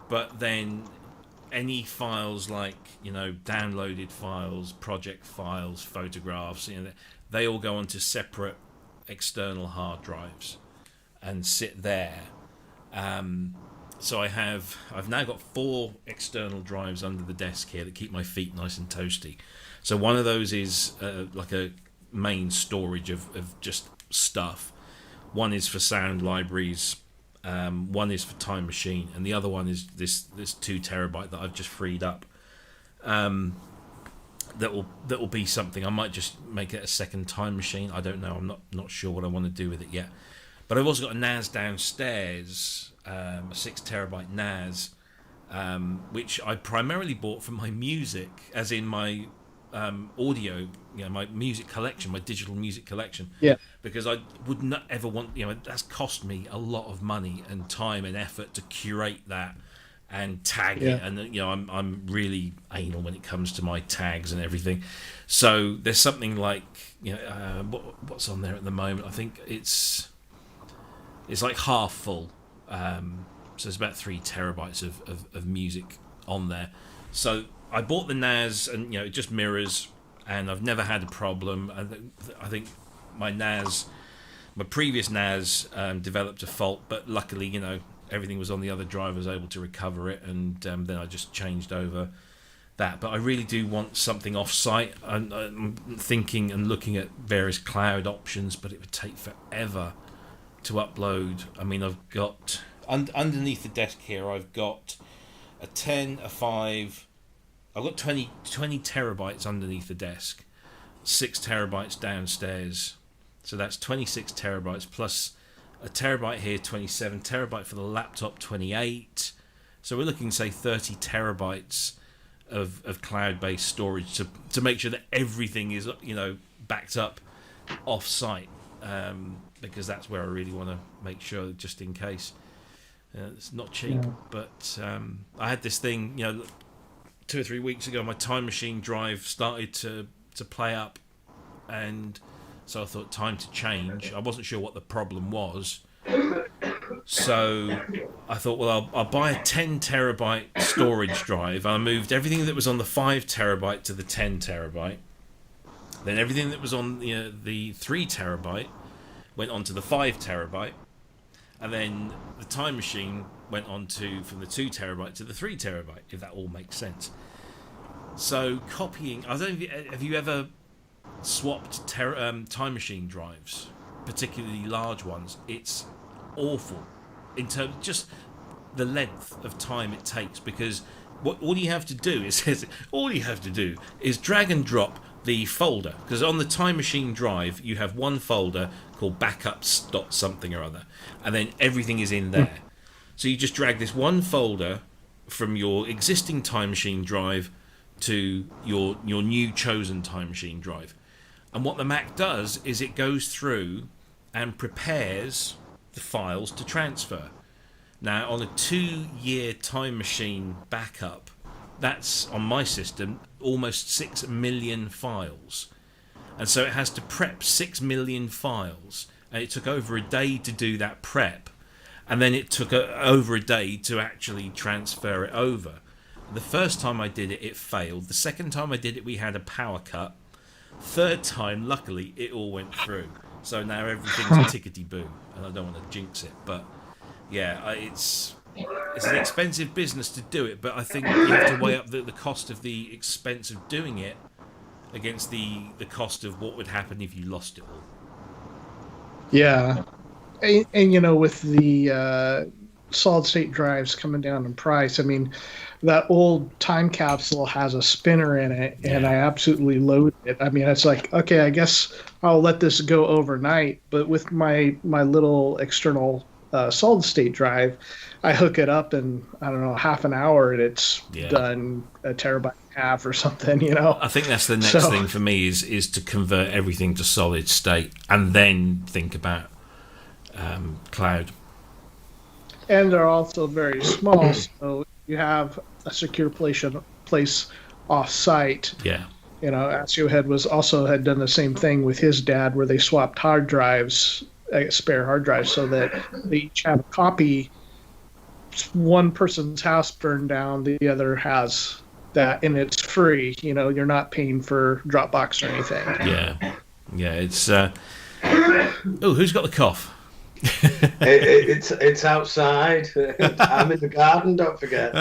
but then any files like downloaded files, project files, photographs, they all go onto separate external hard drives and sit there. So I've now got 4 external drives under the desk here that keep my feet nice and toasty. So one of those is like a main storage of just stuff. One is for sound libraries. One is for Time Machine, and the other one is this 2 terabyte that I've just freed up. That will be something. I might just make it a second Time Machine. I don't know. I'm not sure what I want to do with it yet. But I've also got a NAS downstairs, a 6 terabyte NAS, which I primarily bought for my music, as in my audio, my music collection, my digital music collection. Yeah. Because I would not ever want, that's cost me a lot of money and time and effort to curate that and tag it. And I'm really anal when it comes to my tags and everything. So there's something like, what's on there at the moment? I think it's like half full. So it's about 3 terabytes of music on there. So I bought the NAS, and it just mirrors, and I've never had a problem. I think my previous NAS developed a fault, but luckily, everything was on the other drive. I was able to recover it, and then I just changed over that. But I really do want something off-site. I'm thinking and looking at various cloud options, but it would take forever to upload. I've got underneath the desk here, I've got a 10, a 5. I've got 20 terabytes underneath the desk, 6 terabytes downstairs. So that's 26 terabytes plus a terabyte here, 27 terabyte for the laptop, 28. So we're looking, say, 30 terabytes of cloud-based storage to make sure that everything is, backed up off-site, because that's where I really want to make sure, just in case. It's not cheap, but I had this thing, 2 or 3 weeks ago, my Time Machine drive started to play up, and so I thought, time to change. I wasn't sure what the problem was, so I thought, well, I'll buy a 10 terabyte storage drive. I moved everything that was on the 5 terabyte to the 10 terabyte. Then everything that was on the 3 terabyte went onto the 5 terabyte, and then the Time Machine went on from the 2 terabyte to the 3 terabyte, if that all makes sense. So copying, I don't know, have you ever swapped Time Machine drives, particularly large ones? It's awful in terms of just the length of time it takes, because all you have to do is drag and drop the folder, because on the Time Machine drive you have one folder called backups dot something or other, and then everything is in there. So you just drag this one folder from your existing Time Machine drive to your new chosen time machine drive. And what the Mac does is it goes through and prepares the files to transfer. Now, on a 2-year time machine backup, that's, on my system, almost 6 million files. And so it has to prep 6 million files. And it took over a day to do that prep. And then it took over a day to actually transfer it over. The first time I did it, it failed. The second time I did it, we had a power cut. Third time, luckily, it all went through. So now everything's tickety-boo. And I don't want to jinx it. But, yeah, it's an expensive business to do it. But I think you have to weigh up the cost of the expense of doing it against the cost of what would happen if you lost it all. Yeah. And you know, with the solid-state drives coming down in price, I mean, that old time capsule has a spinner in it, and I absolutely loathe it. I mean, it's like, okay, I guess I'll let this go overnight, but with my little external solid-state drive, I hook it up in, I don't know, half an hour, and it's done a terabyte and a half or something, you know? I think that's the next thing for me is to convert everything to solid state and then think about cloud. And they're also very small, so you have a secure place off-site. Yeah. You know, Asiohead had done the same thing with his dad, where they swapped hard drives, spare hard drives, so that they each have a copy. One person's house burned down, the other has that, and it's free. You know, you're not paying for Dropbox or anything. Yeah. It's who's got the cough? It's outside. I'm in the garden. Don't forget.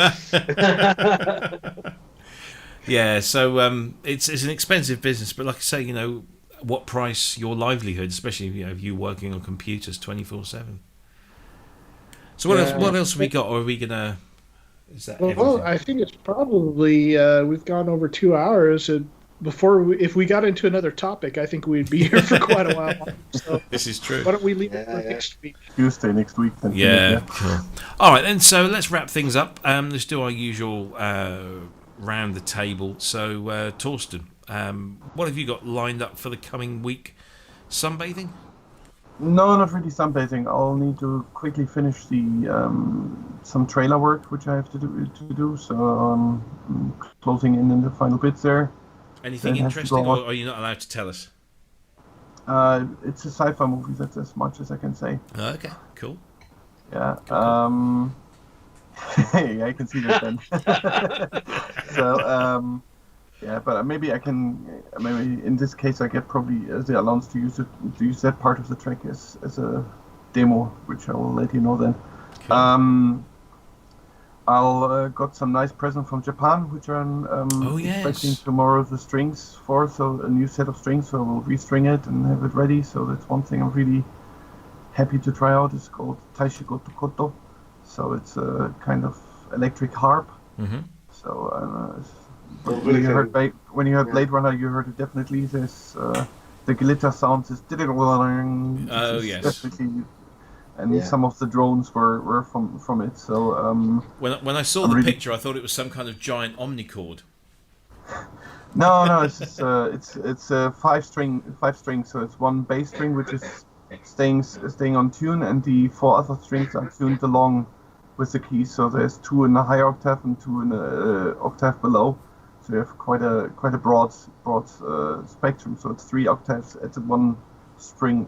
Yeah, so it's an expensive business, but like I say, you know, what price your livelihood, especially if you're working on computers 24/7. So what else have we got? Or are we gonna? Is that well, I think it's probably we've gone over 2 hours. And if we got into another topic, I think we'd be here for quite a while. So this is true. Why don't we leave it for next week? Tuesday next week. Then cool. All right, then. So let's wrap things up. Let's do our usual round the table. So, Thorsten, what have you got lined up for the coming week? Sunbathing? No, not really sunbathing. I'll need to quickly finish the some trailer work which I have to do. So I'm closing in the final bits there. Anything interesting, or are you not allowed to tell us? It's a sci-fi movie. That's as much as I can say. Okay, cool. Yeah. I can see that then. So, yeah, but maybe I can. Maybe in this case, I get probably the allowance to use that part of the track as a demo, which I will let you know then. Cool. I'll got some nice present from Japan, which I'm expecting tomorrow the strings for. So a new set of strings, so I will restring it and have it ready. So that's one thing I'm really happy to try out. It's called Taishigoto Koto. So it's a kind of electric harp. Mm-hmm. So when you heard Blade Runner, you heard it definitely. There's the glitter sounds is definitely. And some of the drones were from it. So when I saw the picture, I thought it was some kind of giant omnichord. No, it's just, it's five strings. So it's one bass string which is staying on tune, and the 4 other strings are tuned along with the keys. So there's 2 in a higher octave and 2 in a octave below. So you have quite a broad spectrum. So it's 3 octaves at one string.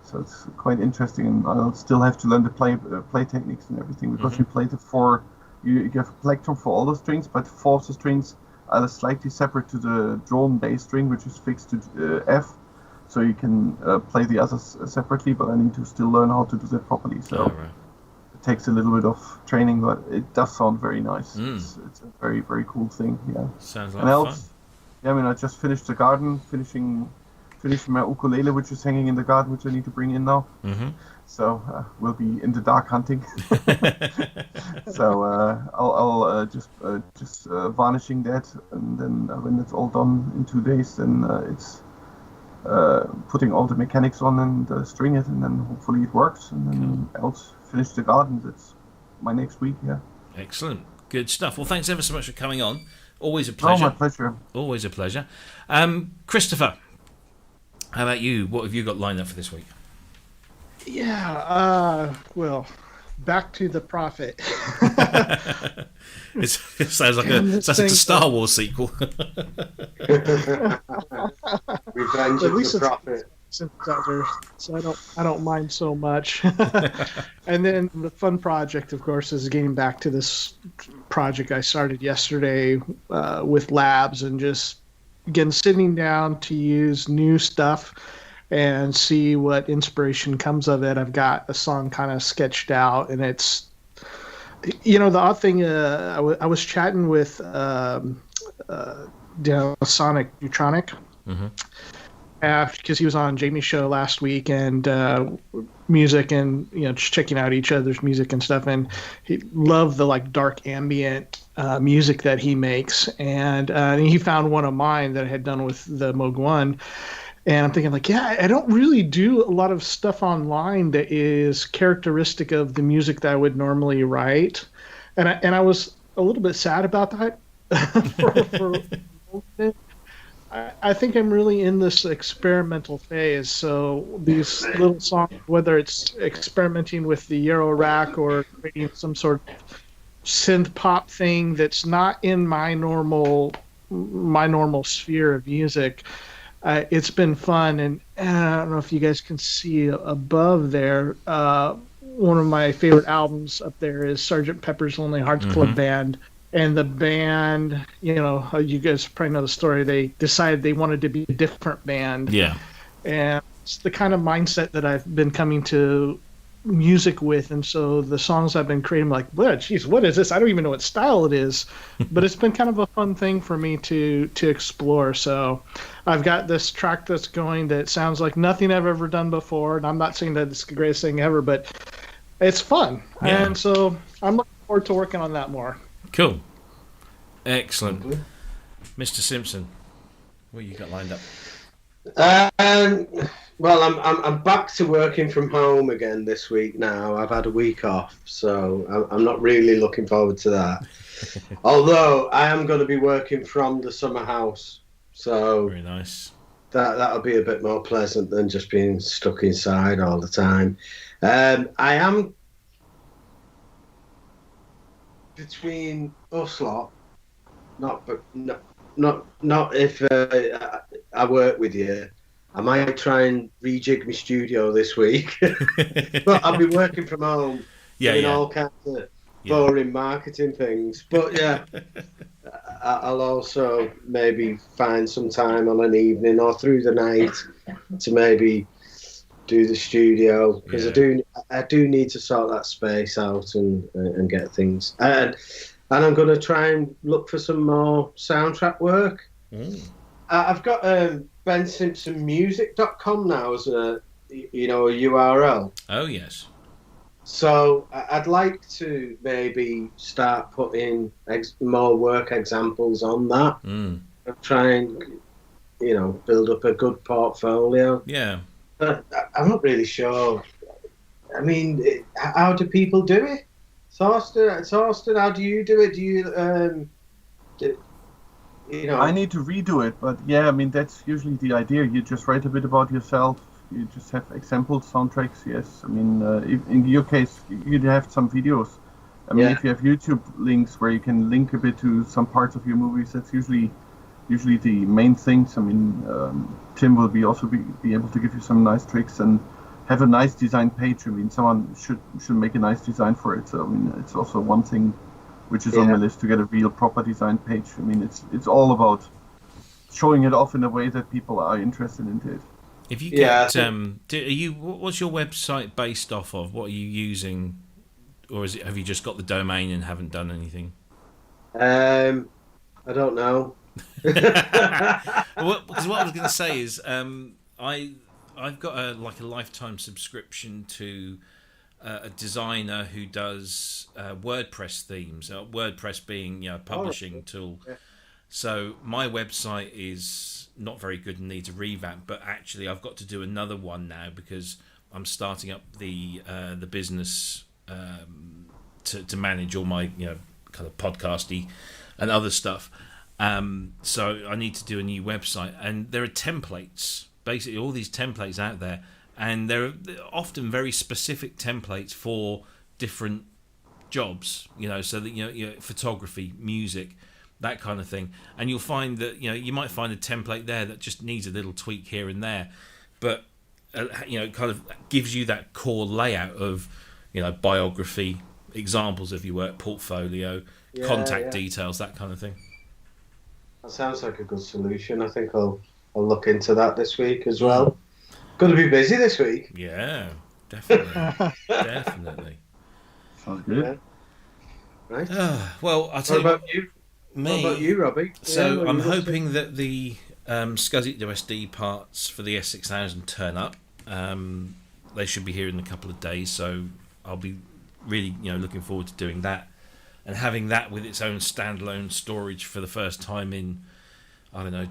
So it's quite interesting, and I'll still have to learn the play techniques and everything, because you play the 4. You have a plectrum for all the strings, but 4 of the strings are slightly separate to the drone bass string, which is fixed to F. So you can play the others separately, but I need to still learn how to do that properly. So it takes a little bit of training, but it does sound very nice. It's a very, very cool thing. Yeah. Sounds like fun. Yeah, I mean, I just finished the garden, finishing my ukulele, which is hanging in the garden, which I need to bring in now. Mm-hmm. So we'll be in the dark hunting. So I'll just varnishing that, and then when it's all done in 2 days, then it's putting all the mechanics on and string it, and then hopefully it works, and then I'll finish the garden. That's my next week. Yeah. Excellent, good stuff. Well, thanks ever so much for coming on. Always a pleasure. Oh, my pleasure. Always a pleasure. Christopher, how about you? What have you got lined up for this week? Yeah, well, back to the Prophet. It sounds like a Star Wars sequel. Revenge At of least the it's Prophet. synthesizer, so I don't mind so much. And then the fun project, of course, is getting back to this project I started yesterday with labs, and just again sitting down to use new stuff and see what inspiration comes of it. I've got a song kind of sketched out, and it's, the odd thing, I was chatting with Sonic Neutronic, because he was on Jamie's show last week, and music, and just checking out each other's music and stuff, and he loved the like dark ambient music that he makes, and he found one of mine that I had done with the Moog 1. And I'm thinking, like, yeah, I don't really do a lot of stuff online that is characteristic of the music that I would normally write. And I was a little bit sad about that. I think I'm really in this experimental phase. So these little songs, whether it's experimenting with the Euro rack or creating some sort of synth pop thing that's not in my normal sphere of music, it's been fun. And I don't know if you guys can see above there, one of my favorite albums up there is Sgt. Pepper's Lonely Hearts Club Band. And the band, you guys probably know the story. They decided they wanted to be a different band. Yeah. And it's the kind of mindset that I've been coming to music with. And so the songs I've been creating, like, what is this? I don't even know what style it is. But it's been kind of a fun thing for me to explore. So I've got this track that's going that sounds like nothing I've ever done before. And I'm not saying that it's the greatest thing ever, but it's fun. Yeah. And so I'm looking forward to working on that more. Cool. Excellent. Mr. Simpson, what you got lined up? Well, I'm back to working from home again this week now. I've had a week off, so I'm not really looking forward to that. Although I am going to be working from the summer house, so very nice. That'll be a bit more pleasant than just being stuck inside all the time. I am between us lot, not if I work with you. I might try and rejig my studio this week, but I'll be working from home, doing all kinds of boring marketing things. But yeah, I'll also maybe find some time on an evening or through the night to maybe do the studio, because I do need to sort that space out and get things. And I'm going to try and look for some more soundtrack work. I've got bensimpsonmusic.com now as a URL. Oh yes. So I'd like to maybe start putting more work examples on that. And try and build up a good portfolio. Yeah. But I'm not really sure. I mean, how do people do it? Thorsten, how do you do it? Do you, I need to redo it, but yeah, I mean, that's usually the idea. You just write a bit about yourself. You just have example soundtracks, yes. I mean, in your case, you'd have some videos. I mean, if you have YouTube links where you can link a bit to some parts of your movies, that's usually the main things. I mean, Tim will be able to give you some nice tricks and have a nice design page. I mean, someone should make a nice design for it. So I mean, it's also one thing which is on my list, to get a real proper design page. I mean, it's all about showing it off in a way that people are interested in it. If you get, what's your website based off of? What are you using, or have you just got the domain and haven't done anything? I don't know. Because what I was going to say is, I've got a lifetime subscription to a designer who does WordPress themes. WordPress being a publishing tool. Yeah. So my website is not very good and needs a revamp. But actually, I've got to do another one now because I'm starting up the business to manage all my kind of podcasty and other stuff. So I need to do a new website, and there are templates, basically all these templates out there, and they're often very specific templates for different jobs, so that photography, music, that kind of thing. And you'll find that you might find a template there that just needs a little tweak here and there, but it kind of gives you that core layout of biography, examples of your work, portfolio, contact details, that kind of thing. That sounds like a good solution. I think I'll look into that this week as well. Going to be busy this week. Yeah, definitely. Definitely. Sounds good. Yeah. Right. Well, I'll tell What about you? Me. What about you, Robbie? So I'm hoping that the SCSI SD parts for the S6000 turn up. They should be here in a couple of days, so I'll be really looking forward to doing that and having that with its own standalone storage for the first time in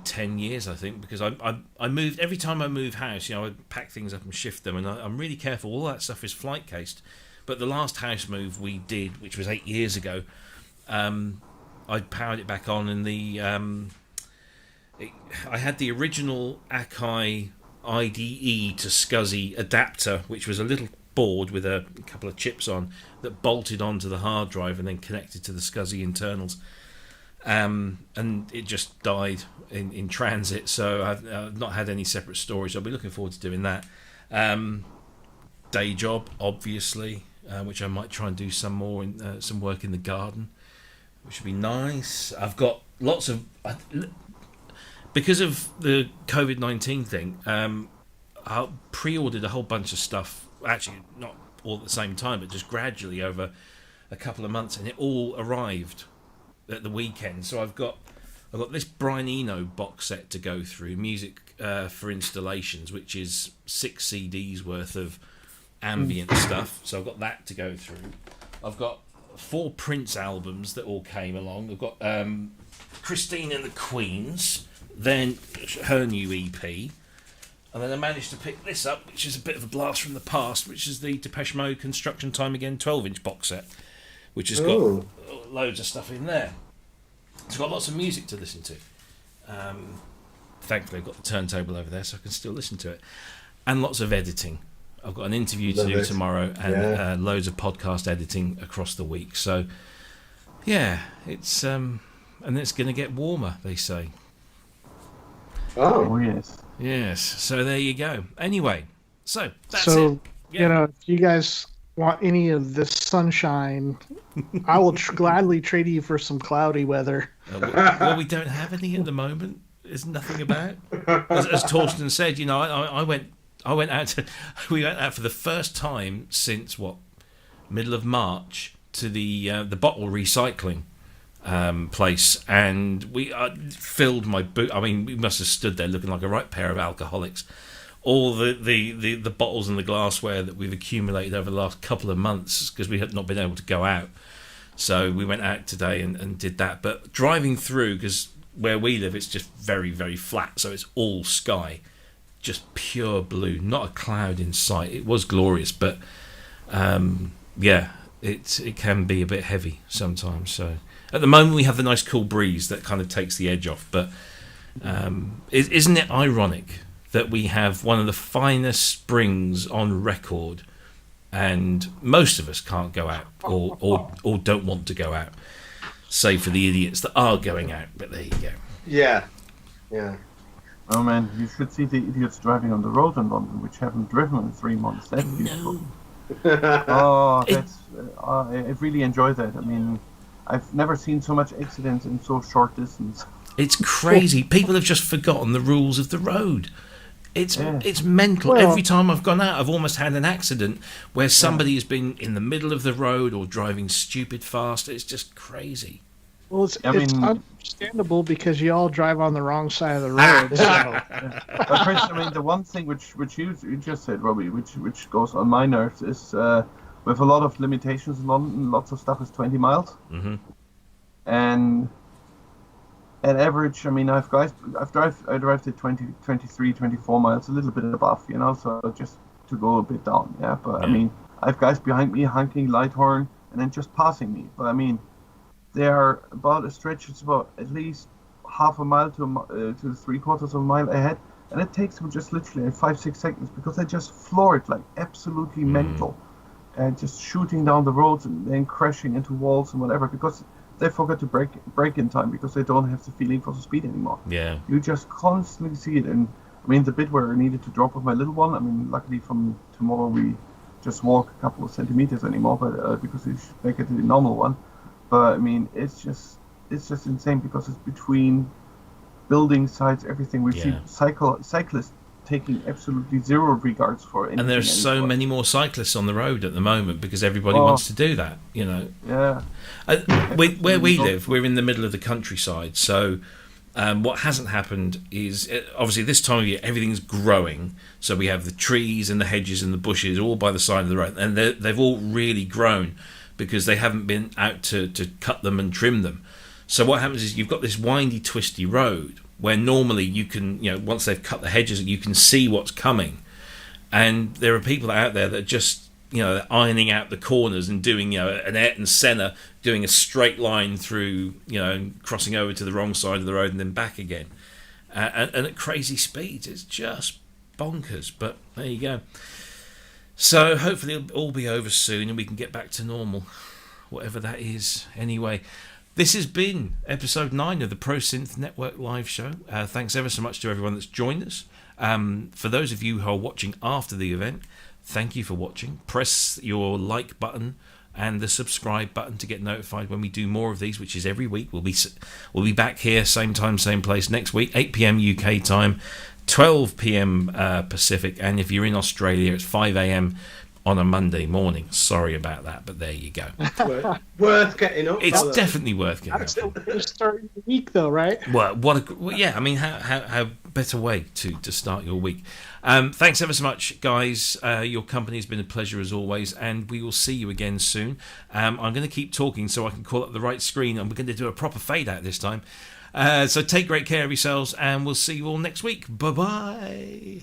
10 years, I think, because I moved every time I move house. I pack things up and shift them, and I'm really careful. All that stuff is flight cased, but the last house move we did, which was 8 years ago, I powered it back on, and I had the original Akai IDE to SCSI adapter, which was a little board with a couple of chips on that bolted onto the hard drive and then connected to the SCSI internals, and it just died in transit, so I've not had any separate storage. I'll be looking forward to doing that. Day job, obviously, which I might try and do some more some work in the garden, which would be nice. I've got lots of because of the COVID-19 thing, I pre-ordered a whole bunch of stuff, actually not all at the same time, but just gradually over a couple of months, and it all arrived at the weekend. So I've got this Brian Eno box set to go through, music for installations, which is 6 CDs worth of ambient stuff. So I've got that to go through. I've got 4 Prince albums that all came along. I've got Christine and the Queens, then her new EP, and then I managed to pick this up, which is a bit of a blast from the past, which is the Depeche Mode Construction Time Again 12-inch box set, which has got loads of stuff in there. It's got lots of music to listen to. Thankfully, I've got the turntable over there, so I can still listen to it. And lots of editing. I've got an interview to do tomorrow, and loads of podcast editing across the week. So, yeah, it's and it's going to get warmer, they say. Oh, yes. Yes, so there you go. Anyway, so that's it. Yeah. If you guys want any of this sunshine, I will gladly trade you for some cloudy weather. Well, we don't have any at the moment. There's nothing about. As Thorsten said, I went out. We went out for the first time since middle of March to the bottle recycling place, and we filled my boot. I mean, we must have stood there looking like a right pair of alcoholics. All the bottles and the glassware that we've accumulated over the last couple of months, because we had not been able to go out. So we went out today and did that. But driving through, because where we live, it's just very, very flat, so it's all sky, just pure blue, not a cloud in sight. It was glorious, but it can be a bit heavy sometimes. So at the moment we have the nice cool breeze that kind of takes the edge off, but isn't it ironic that we have one of the finest springs on record, and most of us can't go out or don't want to go out, save for the idiots that are going out. But there you go. Yeah. Oh man, you should see the idiots driving on the road in London, which haven't driven in 3 months. That's beautiful. I really enjoy that. I mean, I've never seen so much accidents in so short distance. It's crazy. People have just forgotten the rules of the road. It's mental. Well, every time I've gone out, I've almost had an accident where somebody has been in the middle of the road or driving stupid fast. It's just crazy. Well, it's understandable because you all drive on the wrong side of the road. But Chris, I mean, the one thing which you just said, Robbie, which goes on my nerves is with a lot of limitations in London, lots of stuff is 20 miles. Mm-hmm. And at average, I mean, I drive to 20, 23, 24 miles, a little bit above, so just to go a bit down, But I mean, I have guys behind me honking light horn and then just passing me. But I mean, they are about a stretch. It's about at least half a mile to 3/4 of a mile ahead, and it takes them just literally 5-6 seconds because they just floor it like absolutely mental, and just shooting down the roads and then crashing into walls and whatever because they forgot to brake in time because they don't have the feeling for the speed anymore. Yeah. You just constantly see it, and I mean the bit where I needed to drop with my little one. I mean, luckily from tomorrow we just walk a couple of centimeters anymore, but because we should make it the normal one. But I mean, it's just insane because it's between building sites, everything. We see cyclists taking absolutely zero regards for anything. And there's so many more cyclists on the road at the moment because everybody wants to do that, you know. Yeah. Where we live, we're in the middle of the countryside, so what hasn't happened is, obviously this time of year, everything's growing, so we have the trees and the hedges and the bushes all by the side of the road, and they've all really grown because they haven't been out to cut them and trim them. So what happens is you've got this windy, twisty road where normally you can, you know, once they've cut the hedges, you can see what's coming. And there are people out there that are just, you know, ironing out the corners and doing, you know, an Ayrton Senna, doing a straight line through, you know, and crossing over to the wrong side of the road and then back again. And at crazy speeds. It's just bonkers. But there you go. So hopefully it'll all be over soon and we can get back to normal, whatever that is. Anyway, this has been episode 9 of the Pro Synth Network live show. Thanks ever so much to everyone that's joined us. For those of you who are watching after the event, thank you for watching. Press your like button and the subscribe button to get notified when we do more of these, which is every week. We'll be back here, same time, same place next week, 8 p.m. UK time, 12 p.m. Pacific, and if you're in Australia, it's 5 a.m. on a Monday morning. Sorry about that, but there you go. Worth getting up. It's definitely worth getting up. That's starting the week, though, right? Well, yeah. I mean, how better way to start your week? Thanks ever so much, guys. Your company has been a pleasure as always, and we will see you again soon. I'm going to keep talking so I can call up the right screen, and we're going to do a proper fade out this time. So take great care of yourselves, and we'll see you all next week. Bye bye.